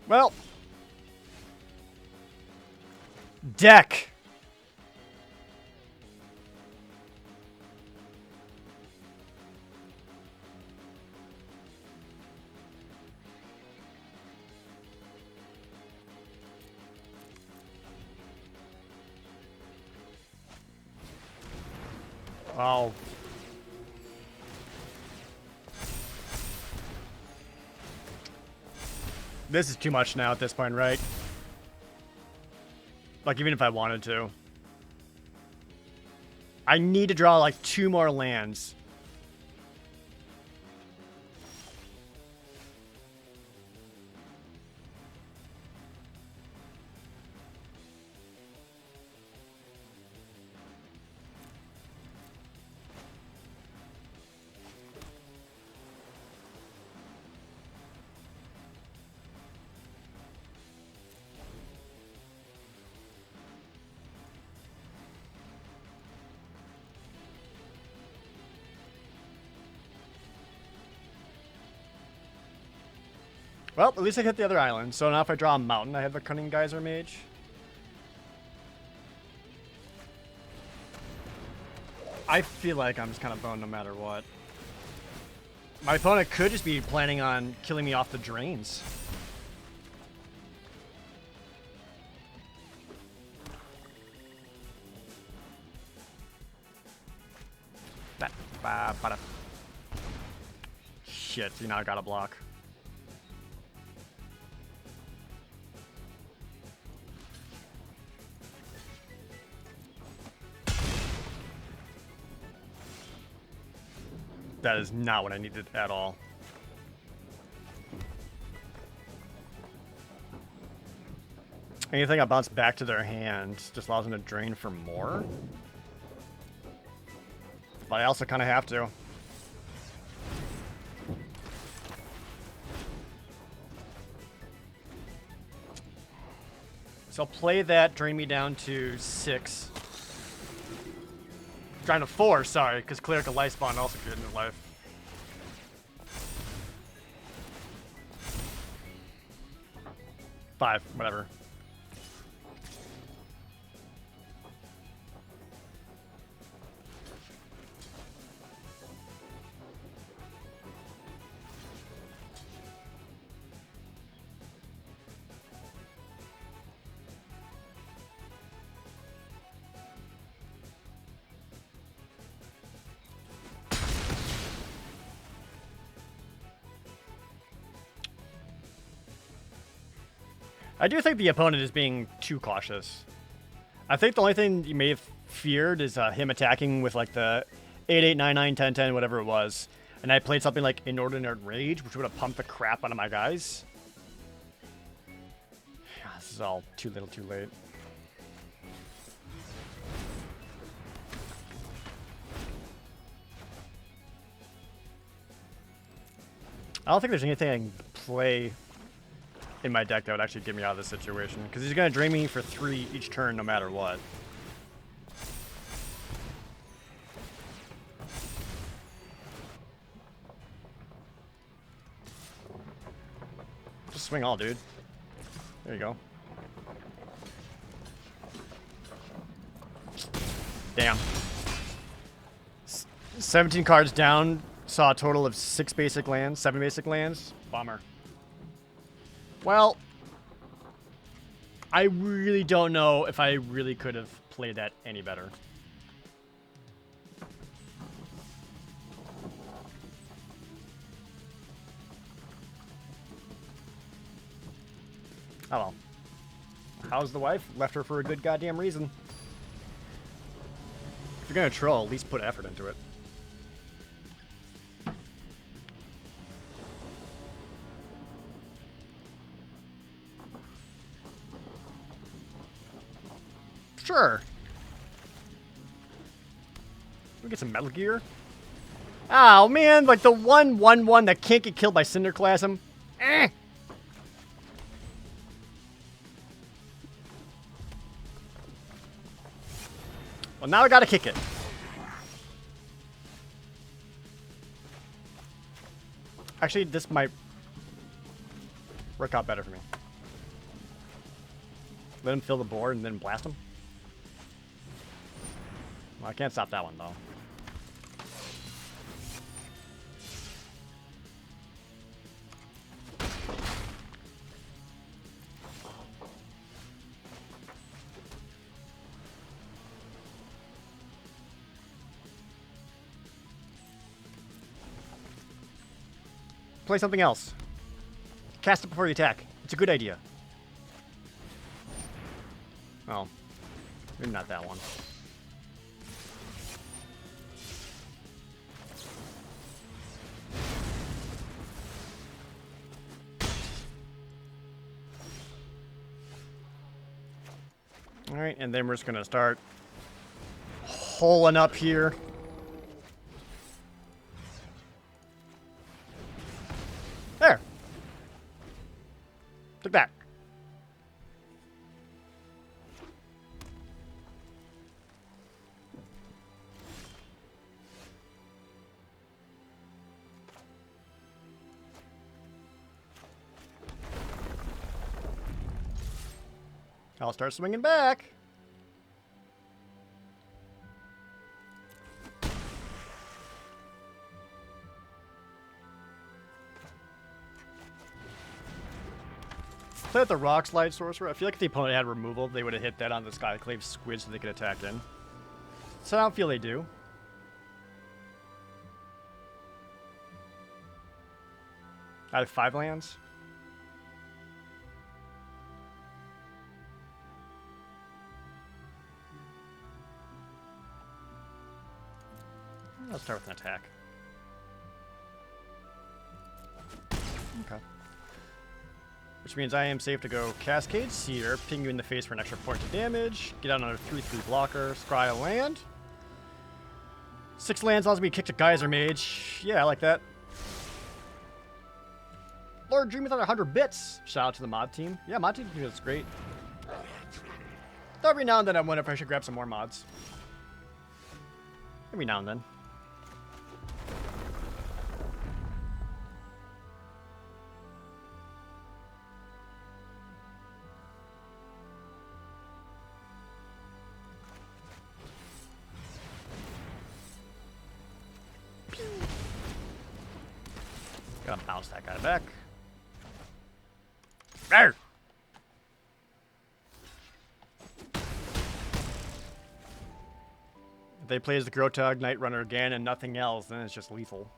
Well. Deck. Oh. This is too much now at this point, right? Like, even if I wanted to. I need to draw, like, 2 more lands. Well, at least I hit the other island. So now if I draw a mountain, I have the Cunning Geyser Mage. I feel like I'm just kind of boned no matter what. My opponent could just be planning on killing me off the drains. Shit, you know I gotta block. That is not what I needed at all. Anything I bounce back to their hand just allows them to drain for more. But I also kind of have to. So I'll play that, drain me down to 6. Down to 4, sorry, because Clerical Life Spawn also good in life. Five, whatever. I do think the opponent is being too cautious. I think the only thing you may have feared is him attacking with like the 8, 8, 9, 9, 10, 10, whatever it was. And I played something like Inordinate Rage, which would have pumped the crap out of my guys. This is all too little too late. I don't think there's anything I can play in my deck that would actually get me out of this situation. Because he's going to drain me for 3 each turn no matter what. Just swing all, dude. There you go. Damn. 17 cards down. Saw a total of 6 basic lands, 7 basic lands. Bummer. Well, I really don't know if I really could have played that any better. Oh well. How's the wife? Left her for a good goddamn reason. If you're gonna troll, at least put effort into it. Sure. We get some Metal Gear. Oh man, like the 1/1/1 that can't get killed by Cinderclasm. Eh. Well, now I gotta kick it. Actually, this might work out better for me. Let him fill the board and then blast him. Well, I can't stop that one, though. Play something else. Cast it before you attack. It's a good idea. Oh. Maybe not that one. Alright, and then we're just gonna start holing up here. There. Take that. I'll start swinging back. Play with the Rock Slide Sorcerer. I feel like if the opponent had removal, they would have hit that on the Skyclave Squid so they could attack in. So I don't feel they do. I have 5 lands. Let's start with an attack. Okay. Which means I am safe to go Cascade Seer, ping you in the face for an extra point of damage, get out another 3/3 blocker, scry a land. 6 lands allows me to kick to Geyser Mage. Yeah, I like that. Lord Dream without 100 bits. Shout out to the mod team. Yeah, mod team is great. Every now and then I wonder if I should grab some more mods. Every now and then. Gotta bounce that guy back. Arr! If they play as the Grotag Night Runner again and nothing else, then it's just lethal.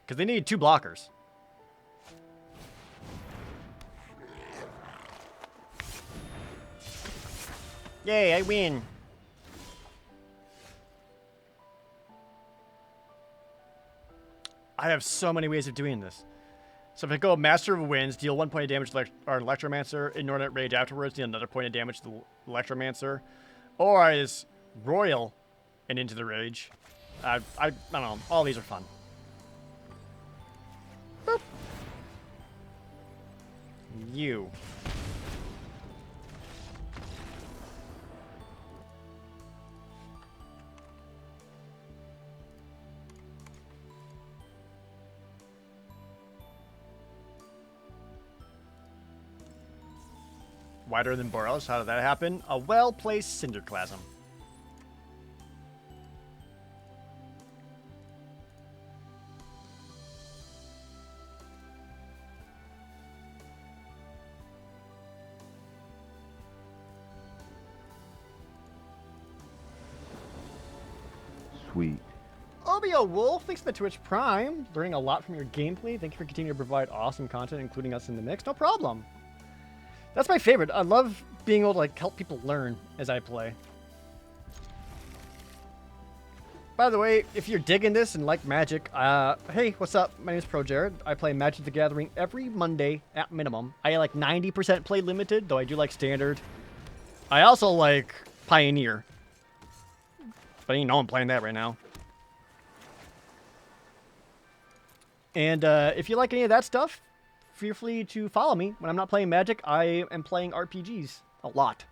Because they need 2 blockers. Yay, I win! I have so many ways of doing this. So if I go Master of Winds, deal 1 point of damage to our Electromancer, Inordinate Rage afterwards, deal another point of damage to the Electromancer. Or I just Royal and Into the Rage. I don't know. All these are fun. Boop. You. Wider than Boros. How did that happen? A well-placed Cinderclasm. Sweet. Obio Wolf, thanks for the Twitch Prime. Learning a lot from your gameplay. Thank you for continuing to provide awesome content, including us in the mix. No problem. That's my favorite. I love being able to like help people learn as I play. By the way, if you're digging this and like Magic, hey, what's up? My name is Pro Jared. I play Magic the Gathering every Monday at minimum. I like 90% play Limited, though I do like Standard. I also like Pioneer. But you know I'm playing that right now. And if you like any of that stuff, feel free to follow me. When I'm not playing Magic, I am playing RPGs a lot.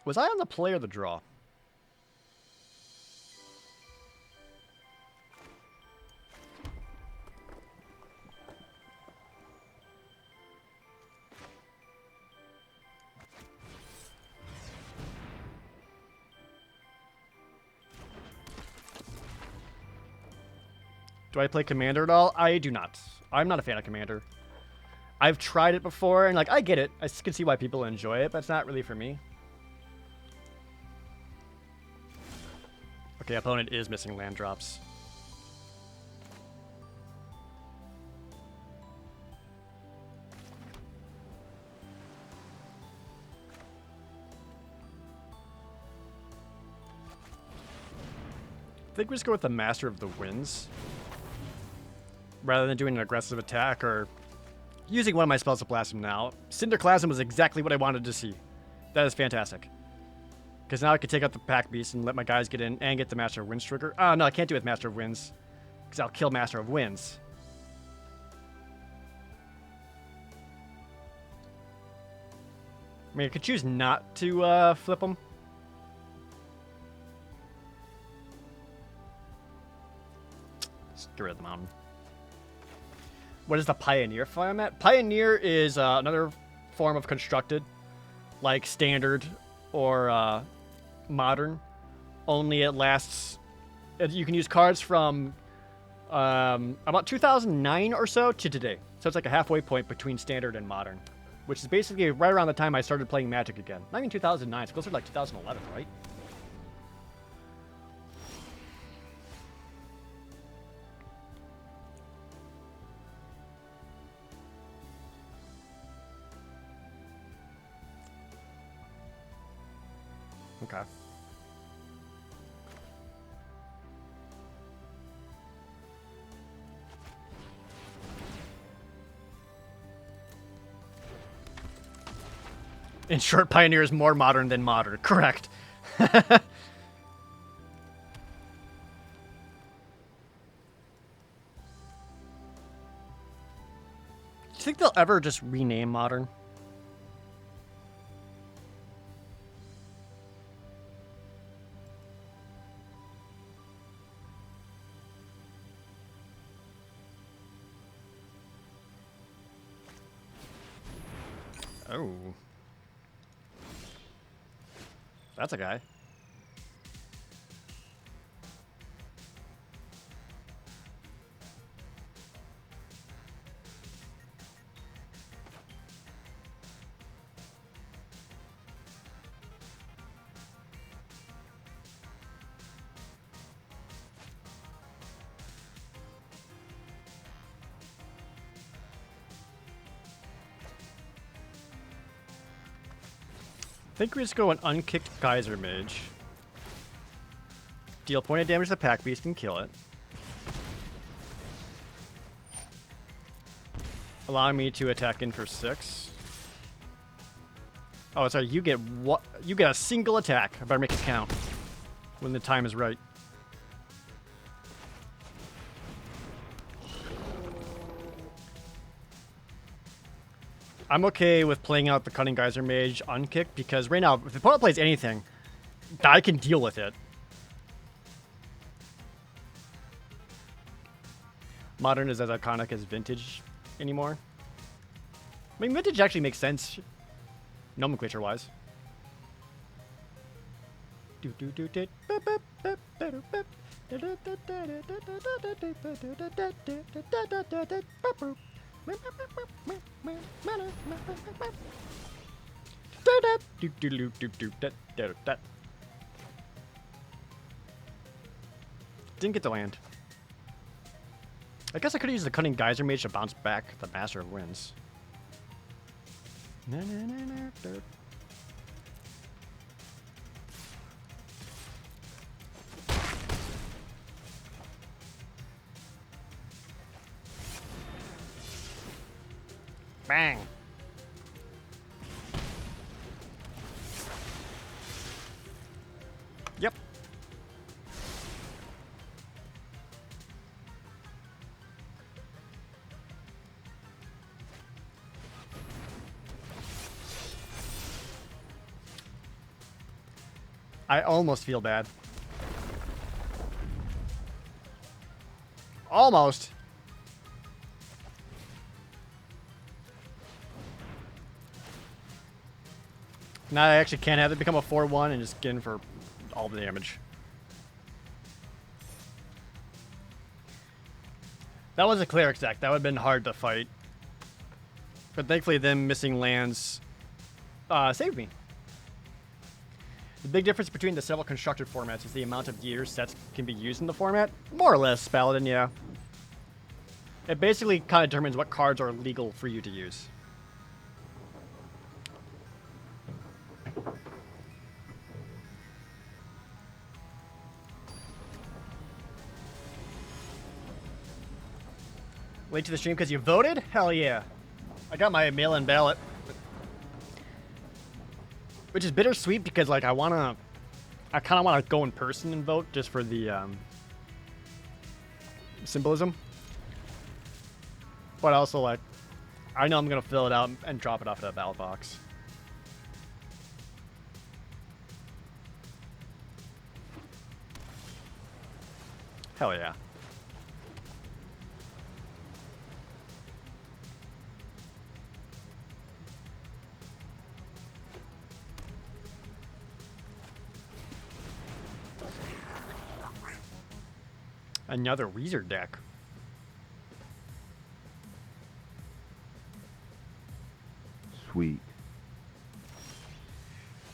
Was I on the play or the draw? Do I play Commander at all? I do not. I'm not a fan of Commander. I've tried it before, and like I get it. I can see why people enjoy it, but it's not really for me. Okay, opponent is missing land drops. I think we just go with the Master of the Winds. Rather than doing an aggressive attack or using one of my spells to blast him now. Cinderclasm was exactly what I wanted to see. That is fantastic. Because now I can take out the Pack Beast and let my guys get in and get the Master of Winds trigger. Oh, no, I can't do it with Master of Winds. Because I'll kill Master of Winds. I mean, I could choose not to flip them. Let's get rid of the mountain. What is the Pioneer format? Pioneer is another form of constructed, like Standard or Modern. Only it lasts. You can use cards from about 2009 or so to today. So it's like a halfway point between Standard and Modern, which is basically right around the time I started playing Magic again. Not even 2009. It's closer to like 2011, right? Okay. In short, Pioneer is more modern than modern. Correct. Do you think they'll ever just rename Modern? Oh. That's a guy. I think we just go an unkicked Geyser Mage. Deal point of damage to the Pack Beast and kill it. Allowing me to attack in for 6. Oh, sorry, you get what? You get a single attack. I better make it count when the time is right. I'm okay with playing out the Cunning Geyser Mage unkicked because right now, if the opponent plays anything, I can deal with it. Modern is as iconic as Vintage anymore. I mean, Vintage actually makes sense, nomenclature-wise. Didn't get the land. I guess I could have used the Cunning Geyser Mage to bounce back the Master of Winds. Bang! Yep. I almost feel bad. Almost. Now I actually can't have it become a 4-1 and just get in for all the damage. That was a cleric deck. That would have been hard to fight. But thankfully them missing lands saved me. The big difference between the several constructed formats is the amount of years sets can be used in the format. More or less, Paladin, yeah. It basically kind of determines what cards are legal for you to use. Late to the stream because you voted? Hell yeah. I got my mail-in ballot. Which is bittersweet because, like, I kind of want to go in person and vote just for the symbolism. But also, like, I know I'm going to fill it out and drop it off at the ballot box. Hell yeah. Another Weezer deck. Sweet.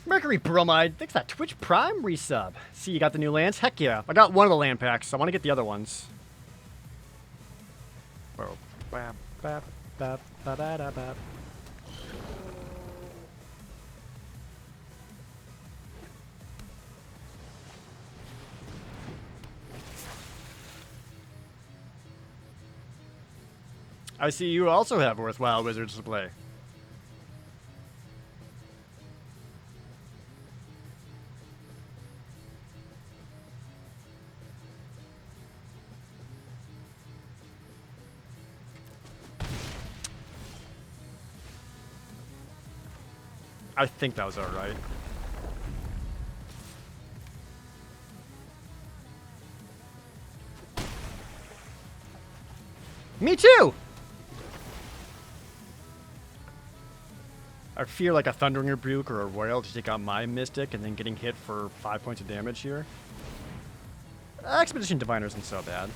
Mercury Bromide, thanks for that Twitch Prime resub. See, you got the new lands? Heck yeah. I got one of the land packs, so I want to get the other ones. I see you also have worthwhile wizards to play. I think that was alright. Me too! I fear like a Thundering Rebuke or a Royal to take out my Mystic and then getting hit for 5 points of damage here. Expedition Diviner isn't so bad.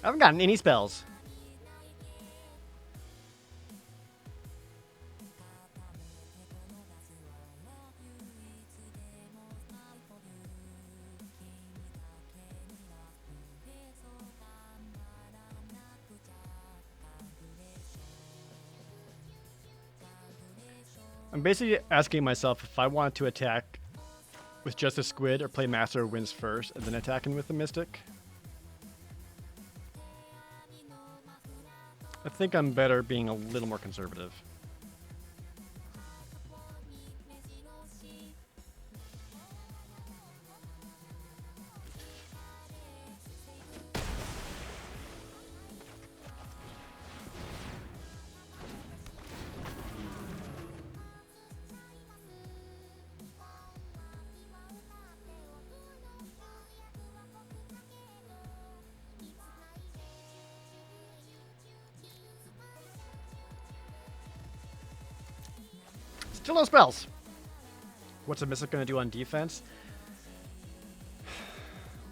I haven't gotten any spells. I'm basically asking myself if I want to attack with just a squid or play Master of Winds first and then attacking with the Mystic. I think I'm better being a little more conservative. Still no spells. What's a Mystic going to do on defense?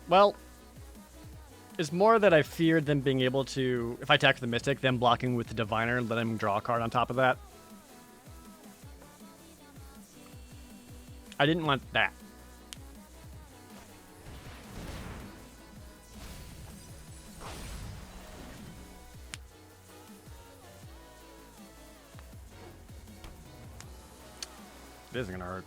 Well, it's more that I feared them being able to, if I attack the Mystic, them blocking with the Diviner and let him draw a card on top of that. I didn't want that. It isn't gonna hurt.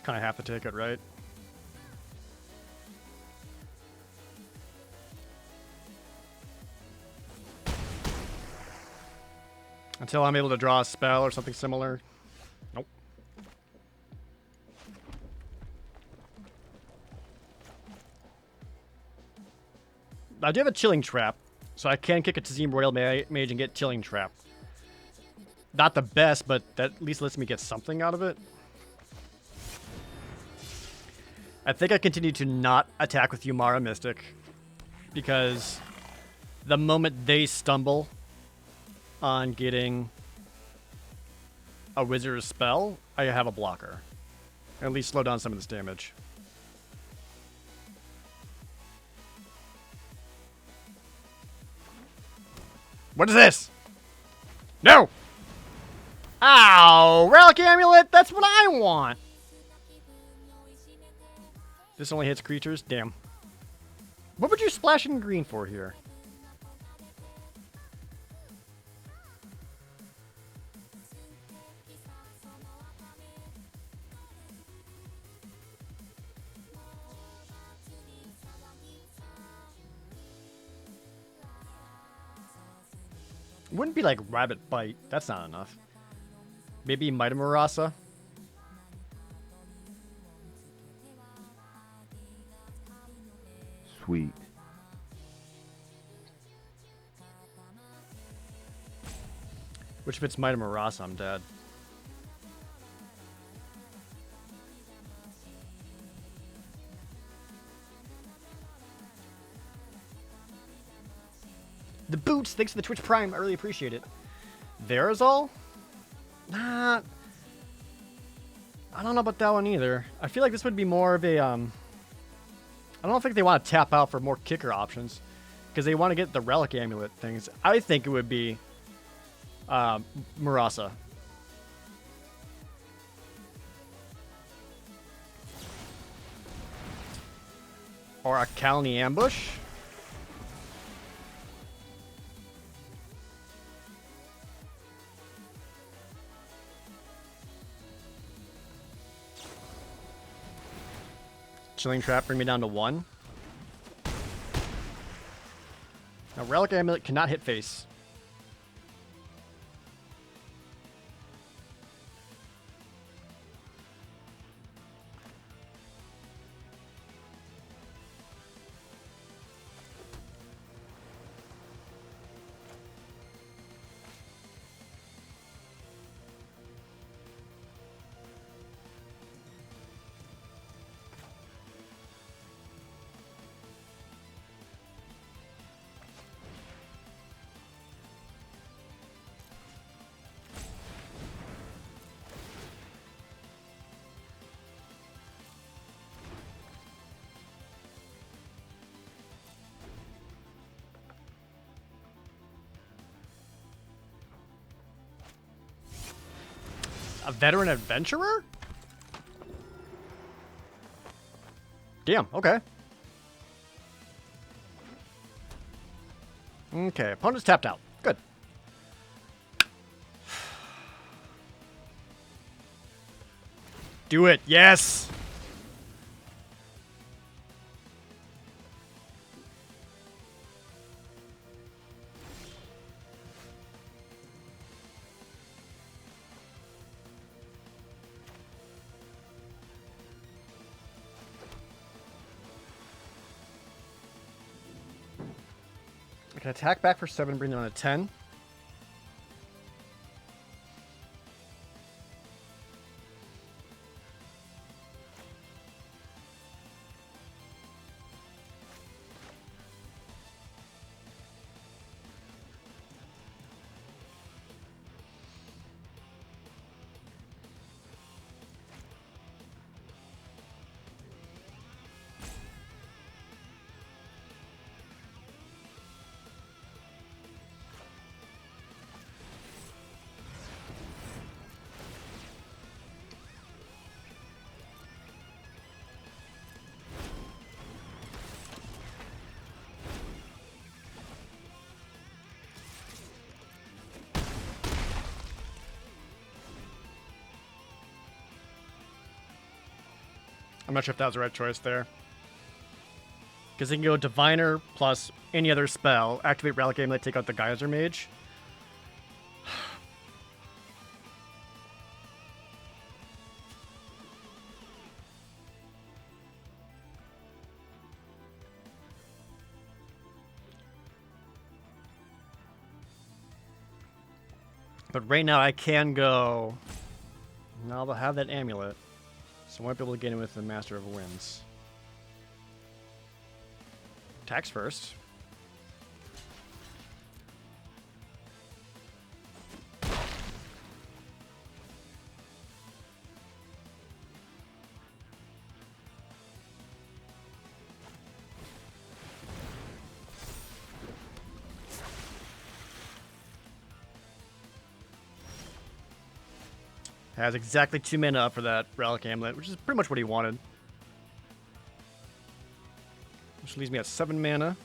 Kind of have to take it, right? until I'm able to draw a spell or something similar. Nope. I do have a Chilling Trap, so I can kick a Tazim Royal Mage and get Chilling Trap. Not the best, but that at least lets me get something out of it. I think I continue to not attack with Yumara Mystic, because the moment they stumble on getting a Wizard's spell, I have a blocker. At least slow down some of this damage. What is this? No! Ow! Relic Amulet! That's what I want! This only hits creatures? Damn. What would you splash in green for here? Wouldn't be like Rabbit Bite. That's not enough. Maybe Might Marasa. Sweet. Which if it's Might Marasa, I'm dead. The boots, thanks for the Twitch Prime. I really appreciate it. Verazol? Nah. I don't know about that one either. I feel like this would be more of a, I don't think they want to tap out for more kicker options, because they want to get the Relic Amulet things. I think it would be, Murasa. Or a Kalni Ambush. Chilling Trap, bring me down to 1. Now, Relic Amulet cannot hit face. A veteran adventurer? Damn, okay. Okay, opponent's tapped out. Good. Do it, yes! I can attack back for 7, bring them on to 10. I'm not sure if that was the right choice there. Because they can go Diviner plus any other spell, activate Relic Amulet, take out the Geyser Mage. But right now I can go. Now they'll have that amulet. So I won't be able to get in with the Master of Winds. Attacks first. Has exactly 2 mana up for that Relic Amulet, which is pretty much what he wanted. Which leaves me at 7 mana.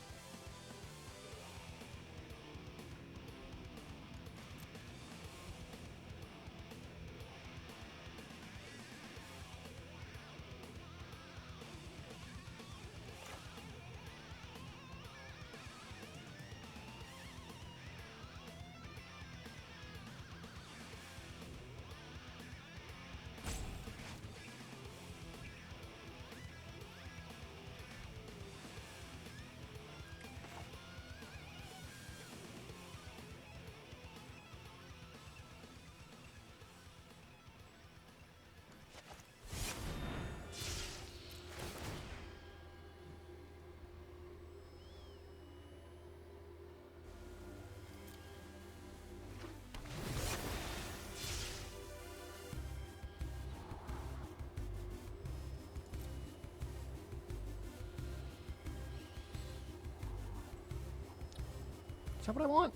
Is that what I want?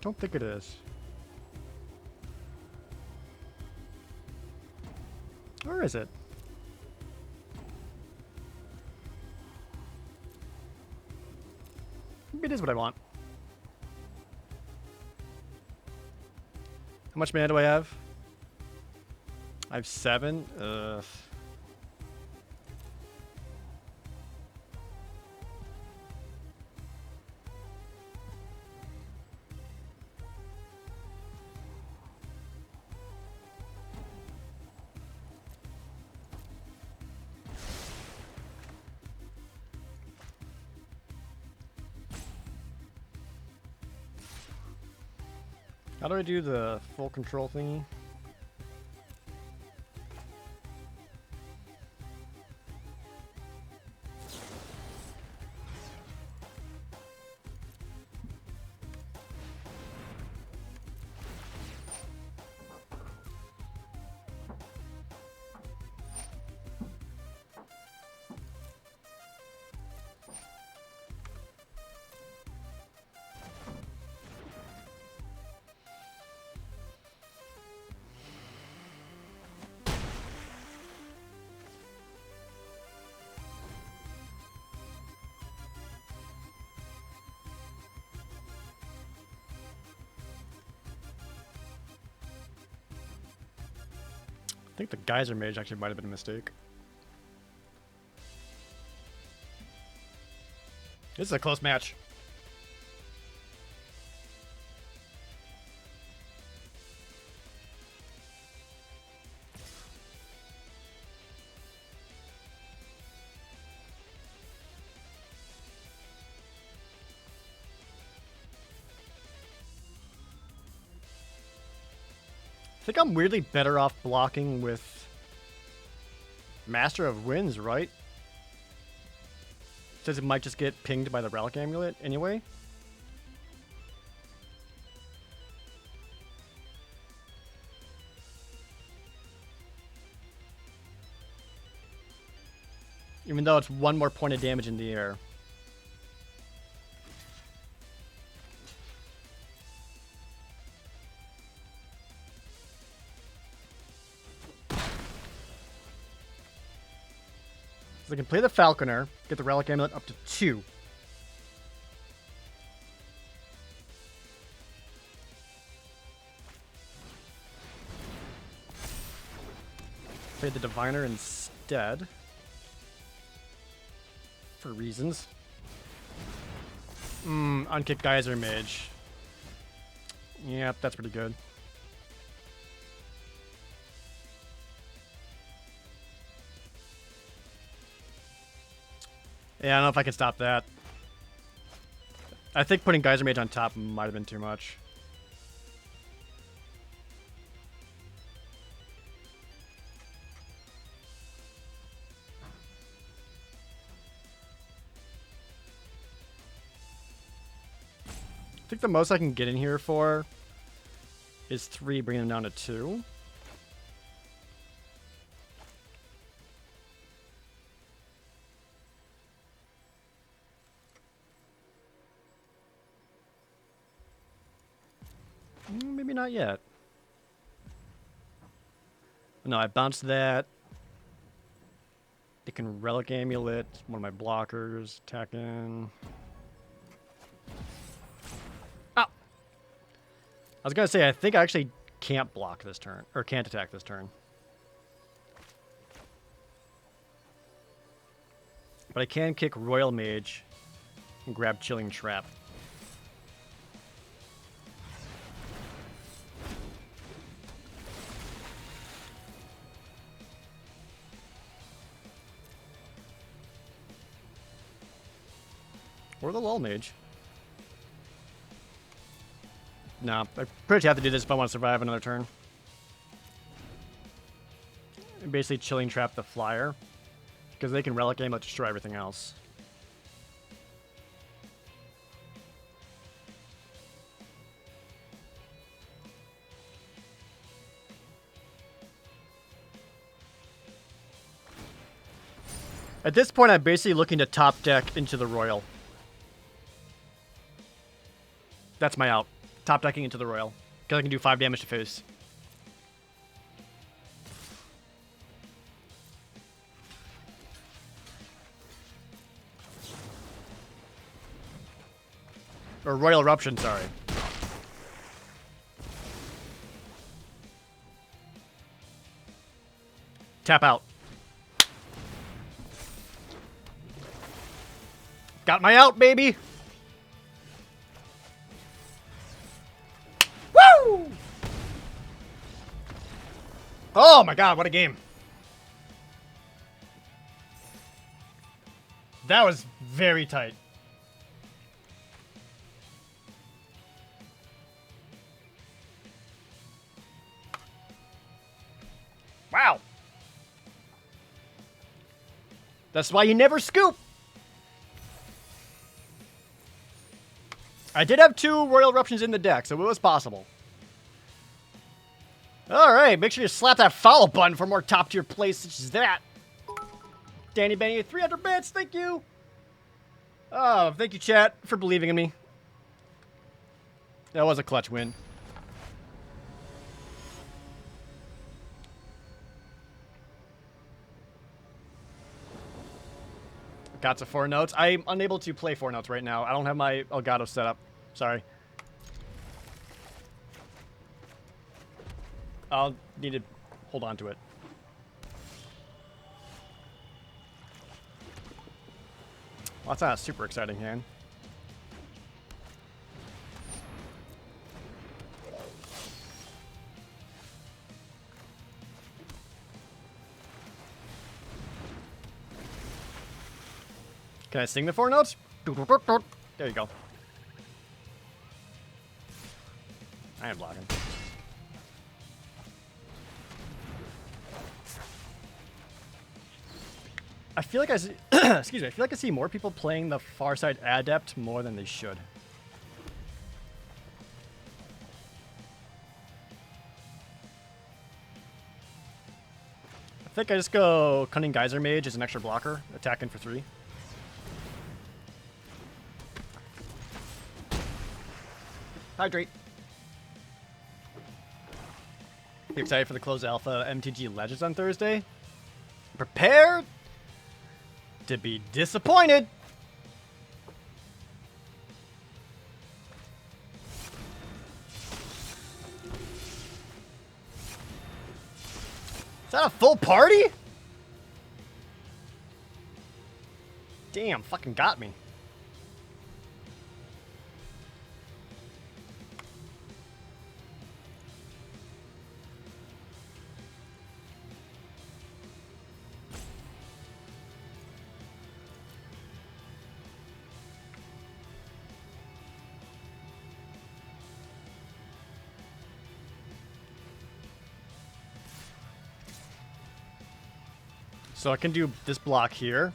Don't think it is. Or is it? Maybe it is what I want. How much mana do I have? I have 7. Ugh. How do I do the full control thingy? I think the Geyser Mage actually might have been a mistake. This is a close match. I think I'm weirdly better off blocking with Master of Winds, right? Says it might just get pinged by the Relic Amulet anyway. Even though it's 1 more point of damage in the air. So I can play the Falconer, get the Relic Amulet up to 2. Play the Diviner instead. For reasons. Unkick Geyser Mage. Yep, that's pretty good. Yeah, I don't know if I can stop that. I think putting Geyser Mage on top might have been too much. I think the most I can get in here for is 3, bringing them down to 2. Maybe not yet. No, I bounced that. It can Relic Amulet, one of my blockers, attack in. Oh! I was gonna say, I think I actually can't block this turn, or can't attack this turn. But I can kick Royal Mage and grab Chilling Trap. Or the Lull Mage. No, I pretty much have to do this if I want to survive another turn. And basically Chilling Trap the Flyer. Because they can Relic Amulet to destroy everything else. At this point, I'm basically looking to top deck into the Royal. That's my out. Top decking into the Royal. Because I can do 5 damage to face. Or Royal Eruption, sorry. Tap out. Got my out, baby! Woo! Oh my god, what a game. That was very tight. Wow. That's why you never scoop. I did have 2 Royal Eruptions in the deck, so it was possible. Alright, make sure you slap that follow button for more top tier plays such as that. Danny Benny, 300 bits, thank you. Oh, thank you, chat, for believing in me. That was a clutch win. Got to 4 notes. I'm unable to play 4 notes right now. I don't have my Elgato set up. Sorry. I'll need to hold on to it. Well, that's not a super exciting hand. Can I sing the 4 notes? There you go. I am blocking. I feel like I see, excuse me, I feel like I see more people playing the Farside Adept more than they should. I think I just go Cunning Geyser Mage as an extra blocker, attacking for 3. Hydrate. You excited for the closed alpha MTG Legends on Thursday? Prepare to be disappointed. Is that a full party? Damn, fucking got me. So I can do this block here,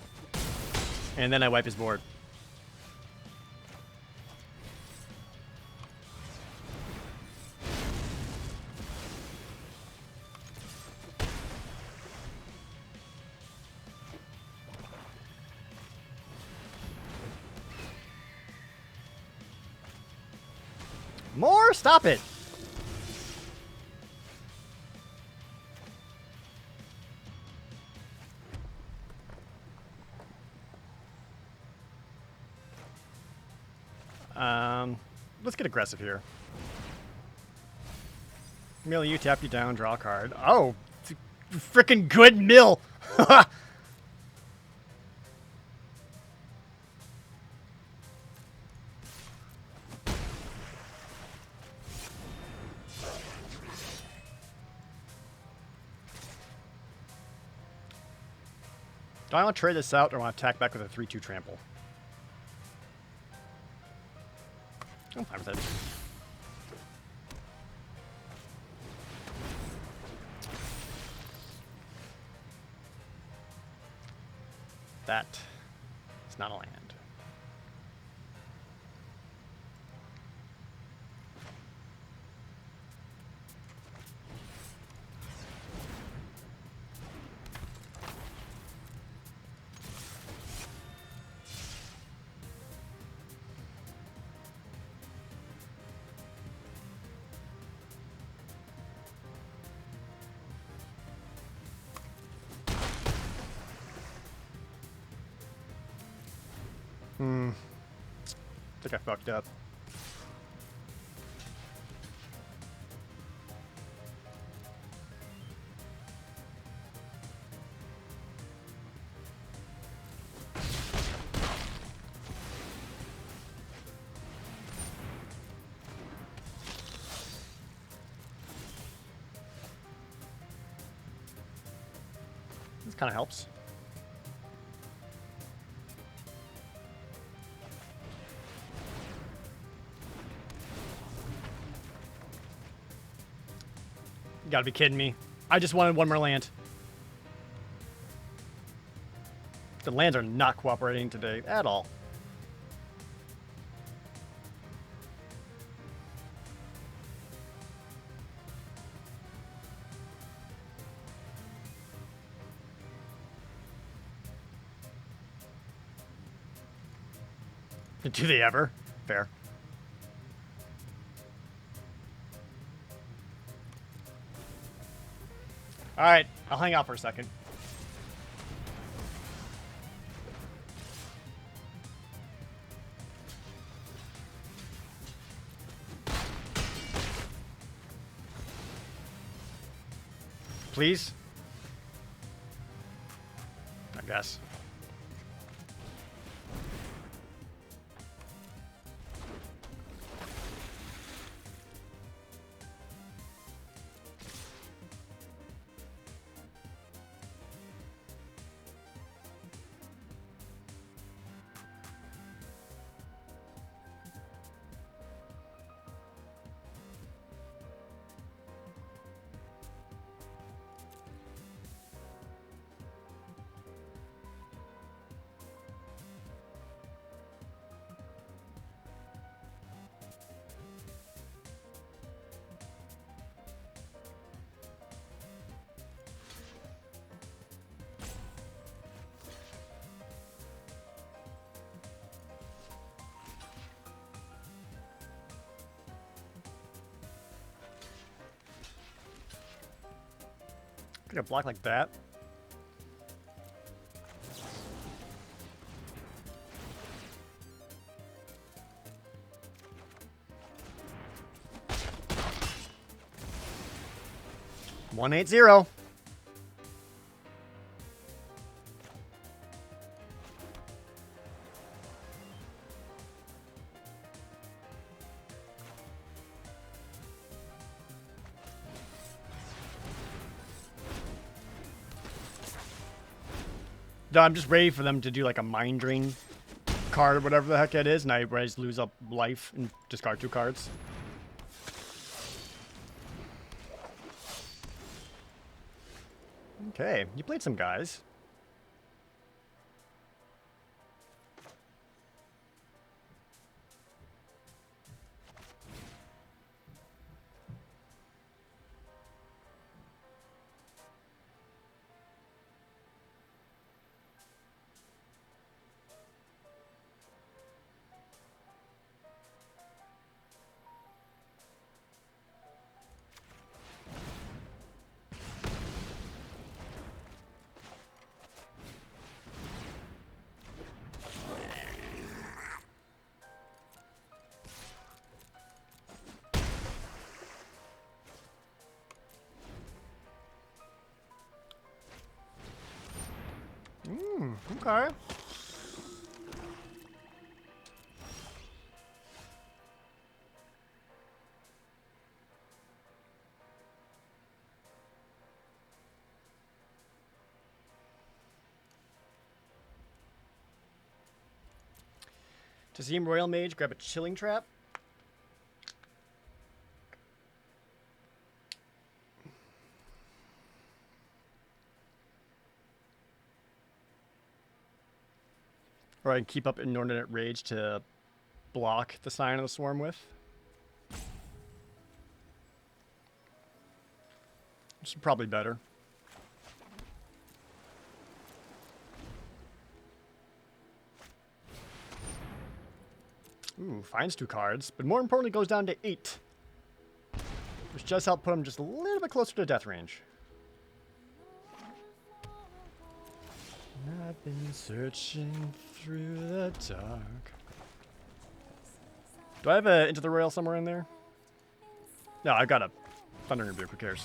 and then I wipe his board. More? Stop it! Let's get aggressive here. Mill you, tap you down, draw a card. Oh, freaking good mill! Do I want to trade this out or want to attack back with a 3-2 trample? I'm fine with it. That is not a land. I think I fucked up. This kind of helps. You gotta be kidding me. I just wanted one more land. The lands are not cooperating today at all. Do they ever? Fair. Alright, I'll hang out for a second. Please? I guess. Could I block like that? One 1-8-0. No, I'm just ready for them to do like a mind drain card or whatever the heck it is, and I just lose up life and discard 2 cards. Okay, you played some guys. Okay. To Team Royal Mage, grab a Chilling Trap. Or I can keep up Inordinate Rage to block the Sign of the Swarm with. Which is probably better. Ooh, finds 2 cards, but more importantly goes down to 8. Which does help put him just a little bit closer to death range. I've been searching through the dark. Do I have a Into the Royal somewhere in there? No, I've got a Thundering Rebuke, who cares?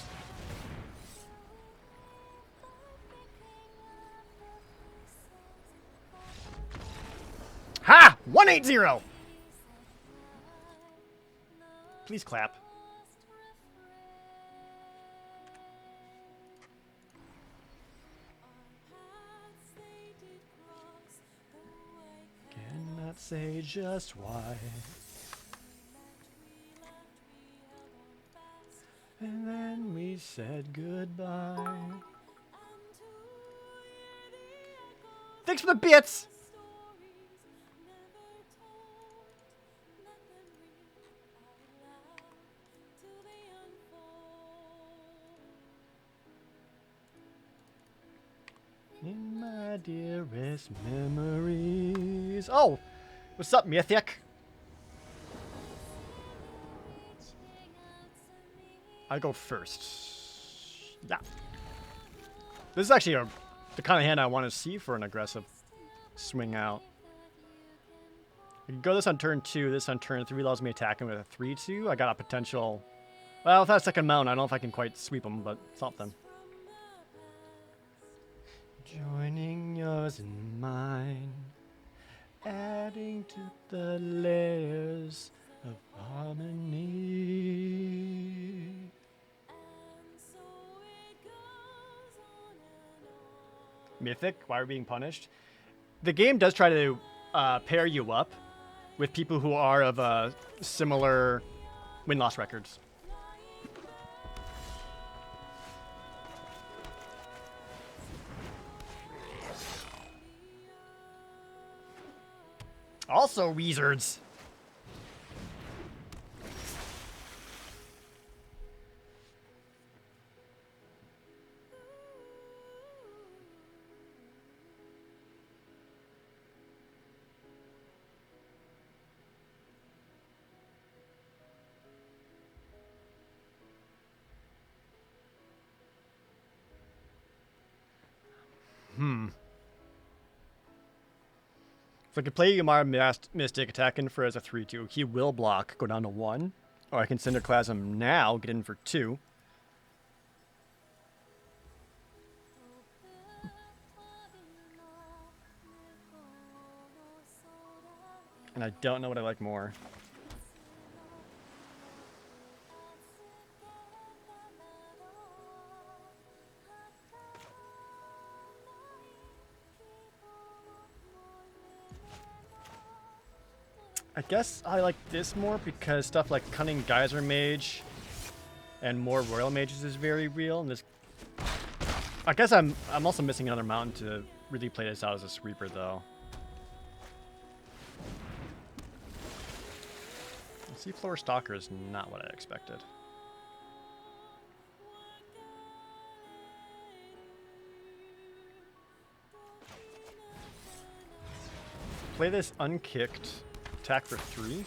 Ha! 180! Please clap. Cannot say just why. And then we said goodbye. Thanks for the bits! In my dearest memories. Oh! What's up, Mythic? I go first. Yeah. This is actually the kind of hand I want to see for an aggressive swing out. I can go this on turn 2, this on turn 3 allows me attacking with a 3-2. I got a potential... Well, without a second mount, I don't know if I can quite sweep them, but something. Joining yours and mine, adding to the layers of harmony. Mythic, why are we being punished? The game does try to pair you up with people who are of similar win-loss records. Also wizards. If I could play Yamar Mystic attacking for as a 3-2, he will block, go down to 1. Or I can Cinderclasm now, get in for 2. And I don't know what I like more. I guess I like this more because stuff like Cunning Geyser Mage and more Royal Mages is very real. And this, I guess I'm also missing another mountain to really play this out as a sweeper though. Seafloor Stalker is not what I expected. Play this unkicked. Attack for 3.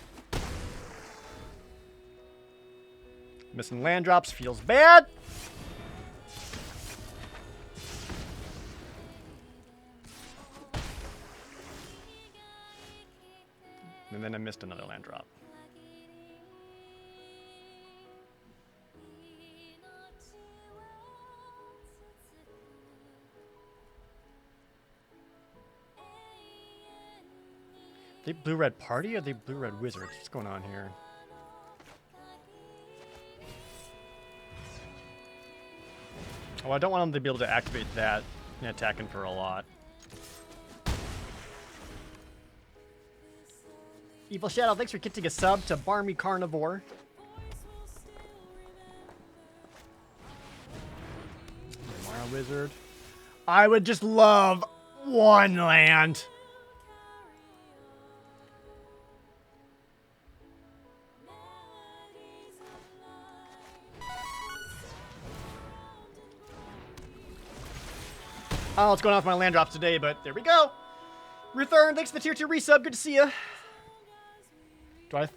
Missing land drops feels bad. And then I missed another land drop. They blue-red party or they blue-red wizards? What's going on here? Oh, I don't want them to be able to activate that and attacking for a lot. Evil Shadow, thanks for getting a sub to Barmy Carnivore. Mara Wizard. I would just love one land. I don't know what's going on with my land drops today, but there we go. Ruthern, thanks for the tier 2 resub. Good to see you. What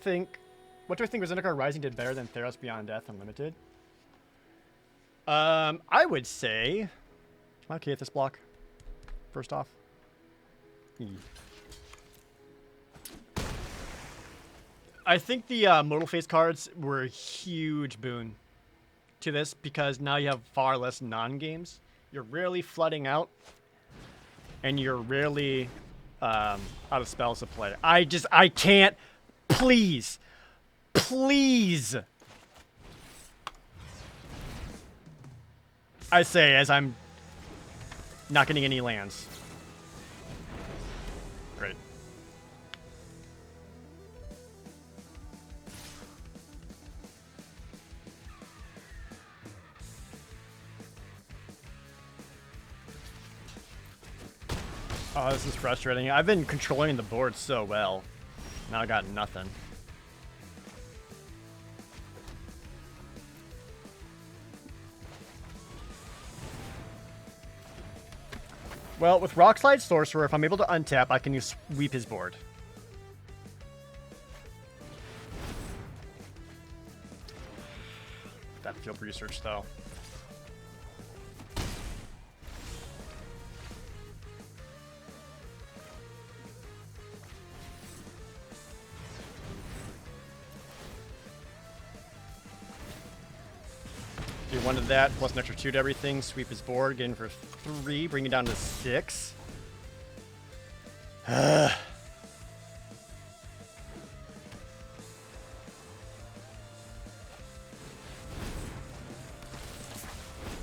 do I think was Zendikar Rising did better than Theros Beyond Death Unlimited? I would say... Am I okay at this block? First off. I think the modal phase cards were a huge boon to this because now you have far less non-games. You're rarely flooding out, and you're rarely out of spells to play. I can't. Please. Please. I say as I'm not getting any lands. Great. Oh, this is frustrating. I've been controlling the board so well. Now I got nothing. Well, with Rockslide Sorcerer, if I'm able to untap, I can use sweep his board. That field research, though. He wanted that, plus an extra 2 to everything. Sweep his board, get in for 3, bring it down to 6.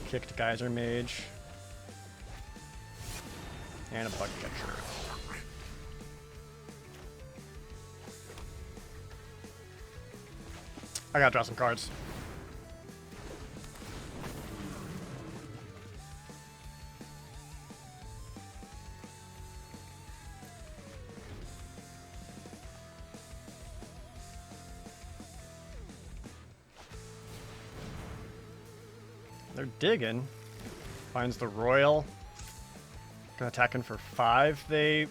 Kicked Geyser Mage. And a Bug Catcher. I gotta draw some cards. They're digging. Finds the Royal. Gonna attack in for 5. They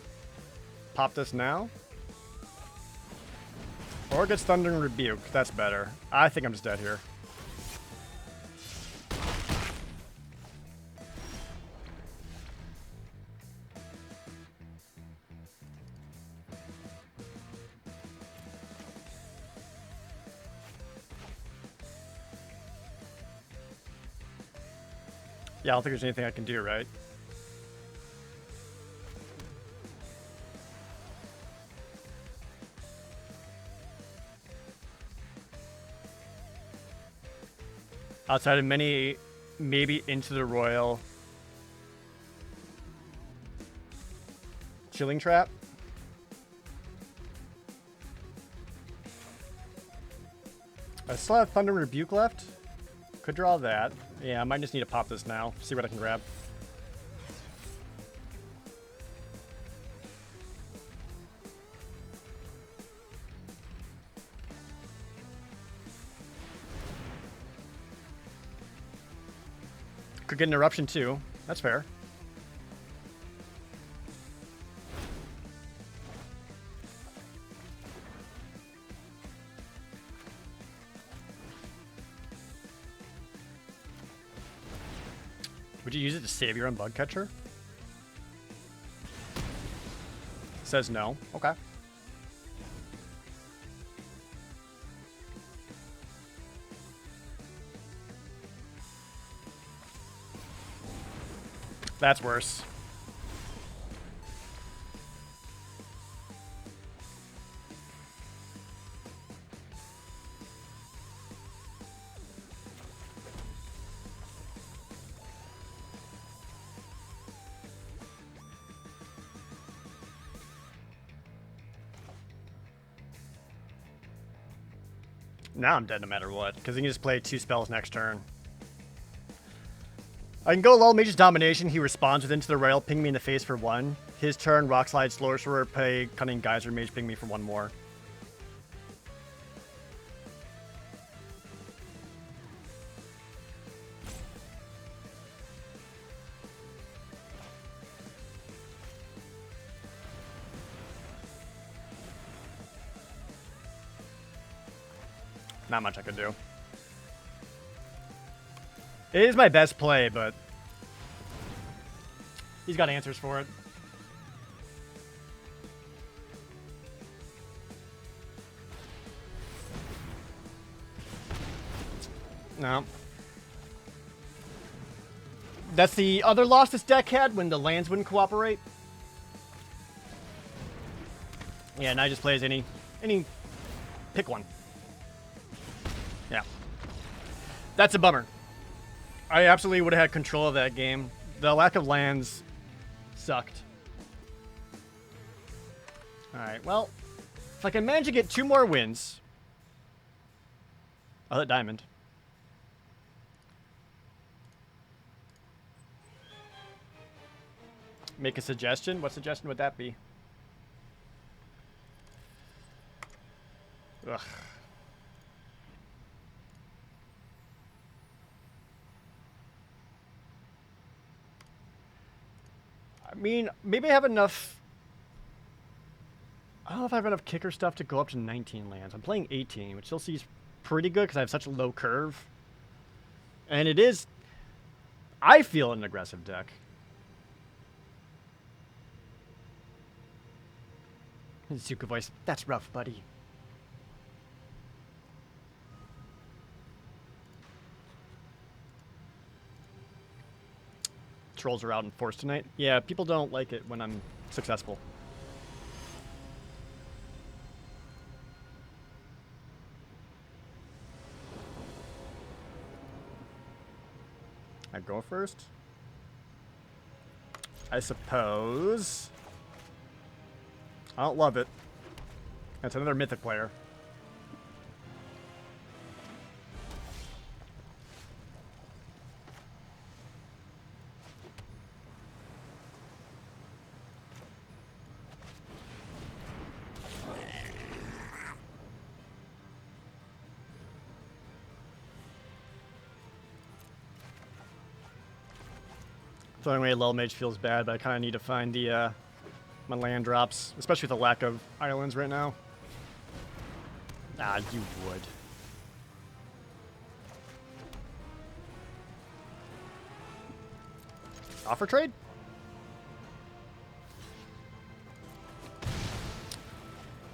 pop this now. Or gets Thundering Rebuke. That's better. I think I'm just dead here. Yeah, I don't think there's anything I can do, right? Outside of many, maybe into the Royal. Chilling Trap. I still have Thunder Rebuke left. Could draw that. Yeah, I might just need to pop this now. See what I can grab. Could get an Eruption too. That's fair. Would you use it to save your own Bug Catcher? Says no. Okay. That's worse. Now I'm dead no matter what, because he can just play 2 spells next turn. I can go Lull Mage's Domination. He responds with Into the Rail, ping me in the face for 1. His turn, Rock Slide, Slower Sorcerer, play Cunning Geyser Mage, ping me for 1 more. Not much I could do. It is my best play, but he's got answers for it. No. That's the other loss this deck had when the lands wouldn't cooperate. Yeah, now he just plays any pick one. Yeah. That's a bummer. I absolutely would have had control of that game. The lack of lands sucked. Alright, well, if I can manage to get 2 more wins, I'll hit Diamond. Make a suggestion? What suggestion would that be? Ugh. I mean, maybe I have enough... I don't know if I have enough kicker stuff to go up to 19 lands. I'm playing 18, which still seems pretty good because I have such a low curve. And it is, I feel, an aggressive deck. Zuka voice, that's rough, buddy. Trolls are out in force tonight. Yeah, people don't like it when I'm successful. I go first? I suppose. I don't love it. That's another Mythic player. Throwing away Lull Mage feels bad, but I kind of need to find the my land drops, especially with the lack of islands right now. Ah, you would. Offer trade?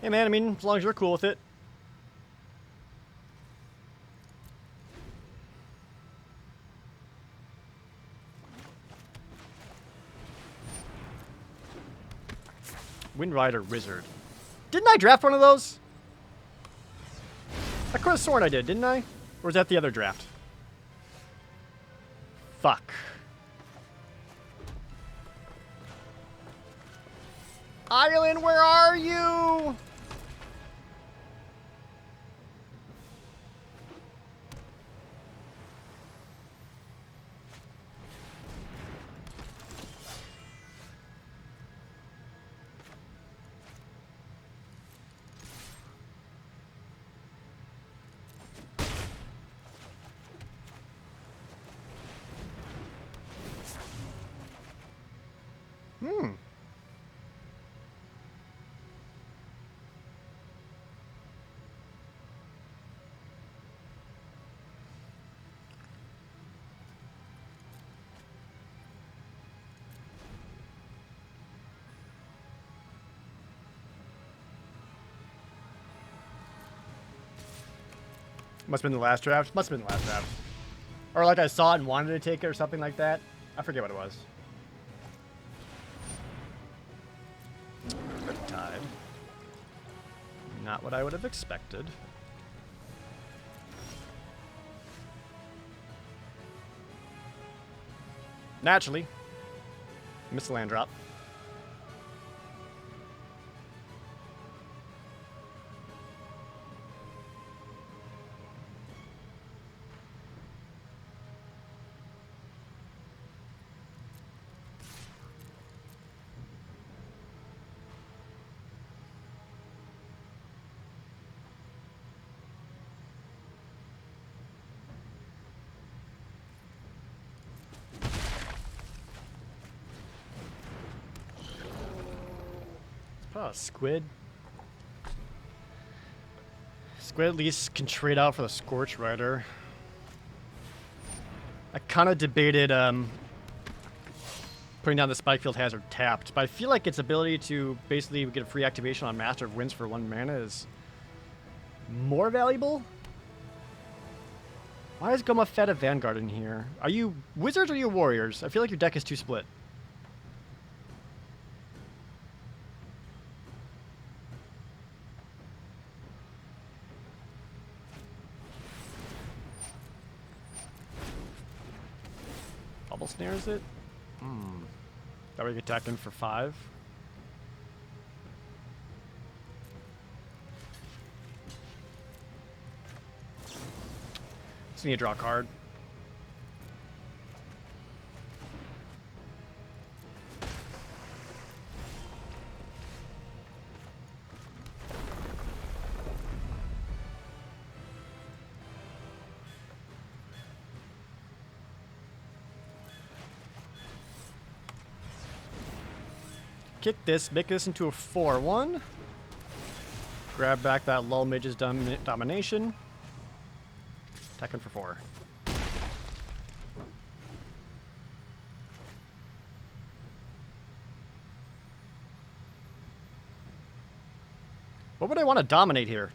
Hey man, I mean, as long as you're cool with it. Wind Rider Wizard. Didn't I draft one of those? I could have sworn I did, didn't I? Or was that the other draft? Fuck. Ireland, where are you? Must have been the last draft. Must have been the last draft. Or like I saw it and wanted to take it or something like that. I forget what it was. Riptide. Not what I would have expected. Naturally. Missed the land drop. Oh, Squid. Squid at least can trade out for the Scorch Rider. I kind of debated putting down the Spikefield Hazard tapped, but I feel like its ability to basically get a free activation on Master of Winds for 1 mana is more valuable. Why is Goma fed a Vanguard in here? Are you Wizards or are you Warriors? I feel like your deck is too split. Bubble snares it? That way you get tapped in for 5. Just need to draw a card. Kick this, make this into a 4-1. Grab back that Lull Mage's Domination. Attacking for 4. What would I want to dominate here?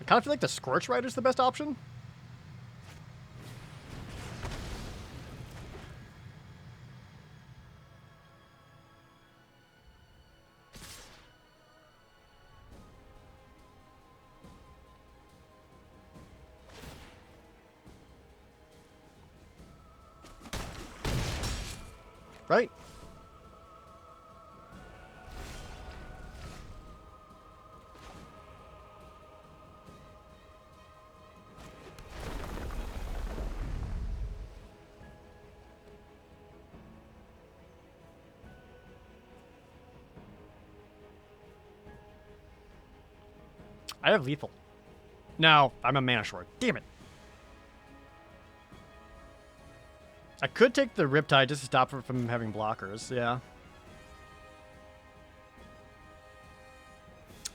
I kind of feel like the Scorch Rider's the best option. Right? I have lethal. No, I'm a mana short. Damn it. I could take the Riptide just to stop her from having blockers, yeah.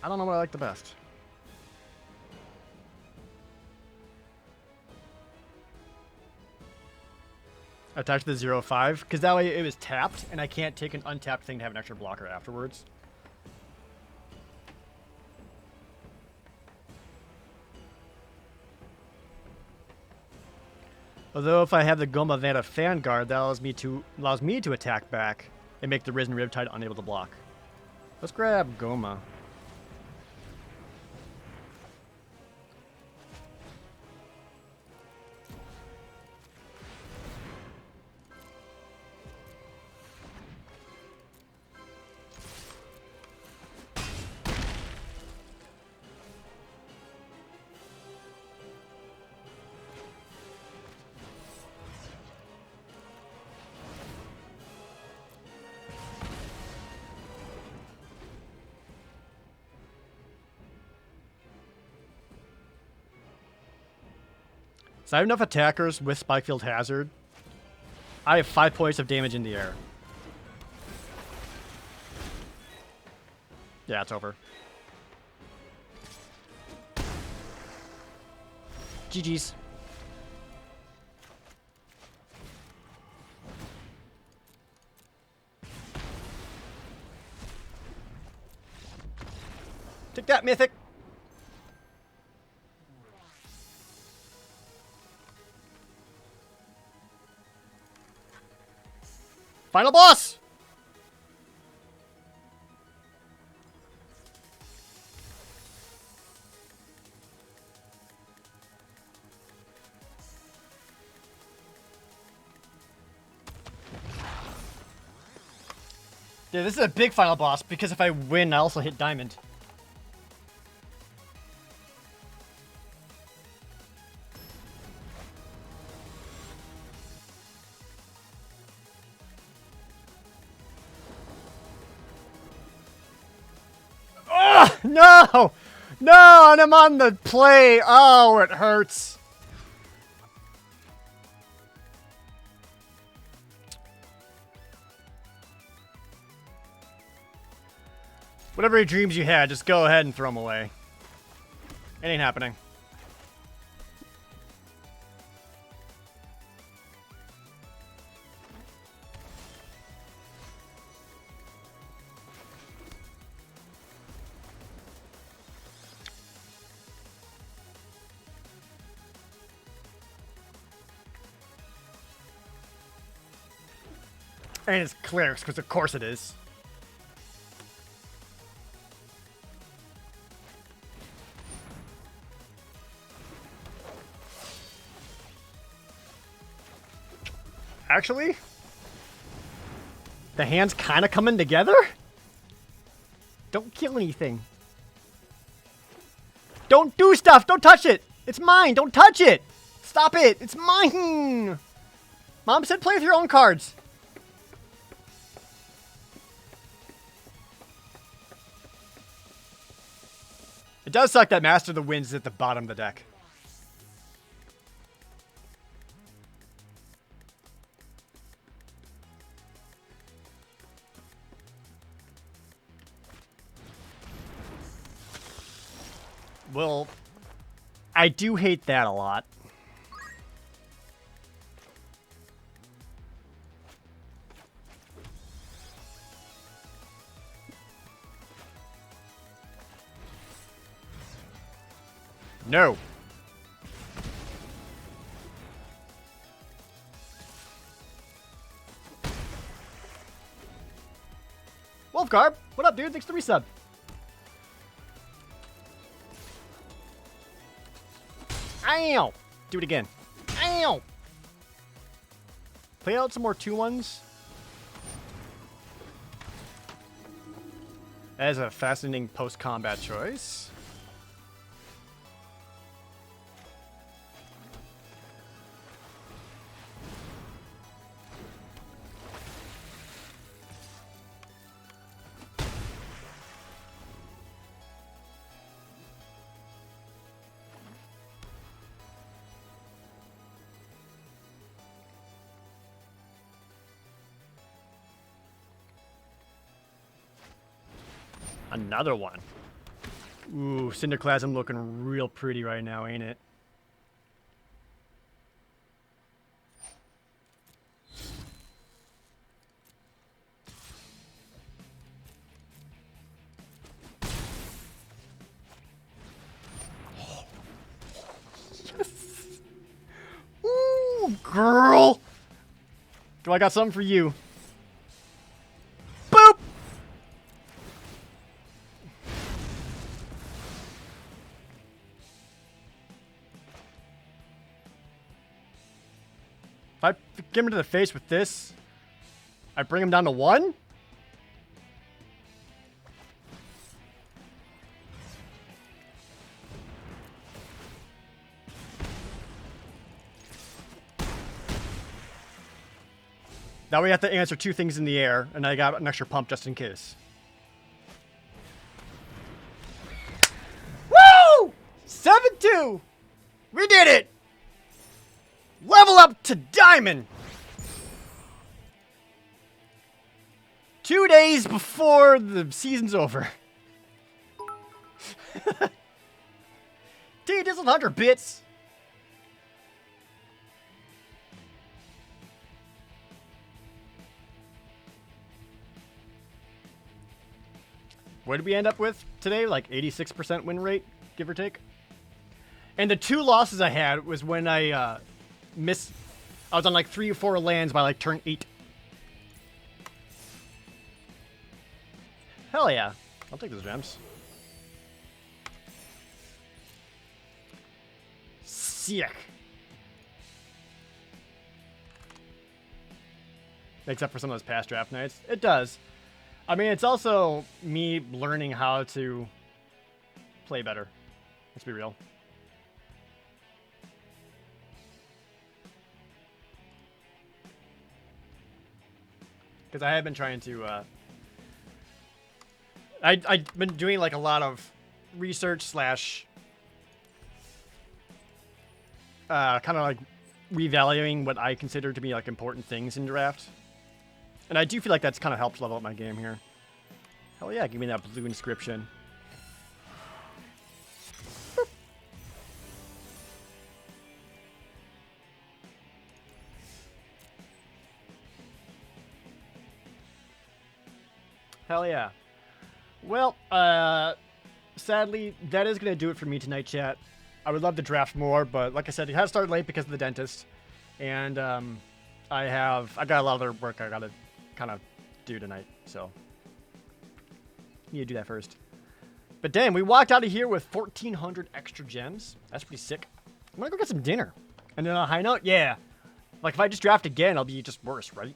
I don't know what I like the best. Attach the 0/5, because that way it was tapped, and I can't take an untapped thing to have an extra blocker afterwards. Although if I have the Goma Vanta Vanguard, that allows me to attack back and make the Risen Riptide unable to block. Let's grab Goma. So I have enough attackers with Spikefield Hazard. I have 5 points of damage in the air. Yeah, it's over. GG's. Take that, Mythic. Final boss! Yeah, this is a big final boss because if I win, I also hit diamond. No! No, and I'm on the play. Oh, it hurts. Whatever dreams you had, just go ahead and throw them away. It ain't happening. And it's clerics, because of course it is. Actually, the hand's kind of coming together. Don't kill anything. Don't do stuff. Don't touch it. It's mine. Don't touch it. Stop it. It's mine. Mom said play with your own cards. It does suck that Master of the Winds is at the bottom of the deck. Well, I do hate that a lot. No. Wolfgarb, what up, dude? Thanks for the resub. Ow! Do it again. Ow! Play out some more 2-1s. That is a fascinating post-combat choice. Another one. Ooh, Cinderclasm looking real pretty right now, ain't it? Yes. Ooh, girl. Do I got something for you? Boop. If I get him to the face with this, I bring him down to 1? Now we have to answer 2 things in the air, and I got an extra pump just in case. Woo! 7-2! We did it! Level up to Diamond! 2 days before the season's over. T Dizzled 100 bits. What did we end up with today? Like 86% win rate, give or take? And the 2 losses I had was when I I was on like 3 or 4 lands by like turn 8. Hell yeah. I'll take those gems. Sick. Except for some of those past draft nights. It does. I mean, it's also me learning how to play better. Let's be real. Because I have been trying to, I've been doing like a lot of research slash kind of like reevaluating what I consider to be like important things in draft. And I do feel like that's kind of helped level up my game here. Hell yeah, give me that blue inscription. Hell yeah. Well, sadly, that is going to do it for me tonight, chat. I would love to draft more, but like I said, it had to start late because of the dentist. And I got a lot of other work I got to kind of do tonight, so need to do that first. But damn, we walked out of here with 1,400 extra gems. That's pretty sick. I'm going to go get some dinner. And then on a high note, yeah. Like, if I just draft again, I'll be just worse, right?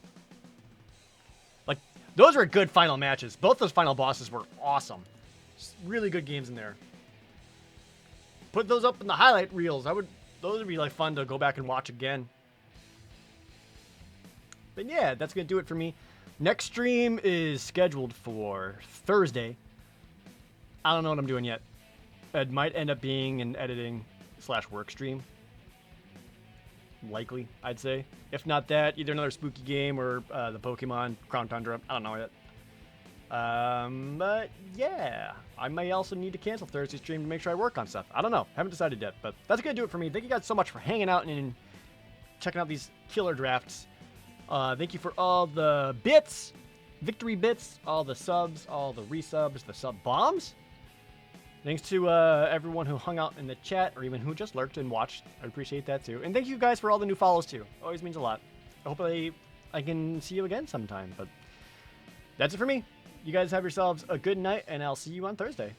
Like, those were good final matches. Both those final bosses were awesome. Just really good games in there. Put those up in the highlight reels. Those would be like fun to go back and watch again. But yeah, that's going to do it for me. Next stream is scheduled for Thursday. I don't know what I'm doing yet. It might end up being an editing / work stream. Likely, I'd say. If not that, either another spooky game or the Pokemon Crown Tundra. I don't know yet. But yeah, I may also need to cancel Thursday stream to make sure I work on stuff. I don't know. Haven't decided yet, but that's going to do it for me. Thank you guys so much for hanging out and checking out these killer drafts. Thank you for all the bits, victory bits, all the subs, all the resubs, the sub bombs. Thanks to everyone who hung out in the chat or even who just lurked and watched. I appreciate that too. And thank you guys for all the new follows too. Always means a lot. Hopefully I can see you again sometime. But that's it for me. You guys have yourselves a good night, and I'll see you on Thursday.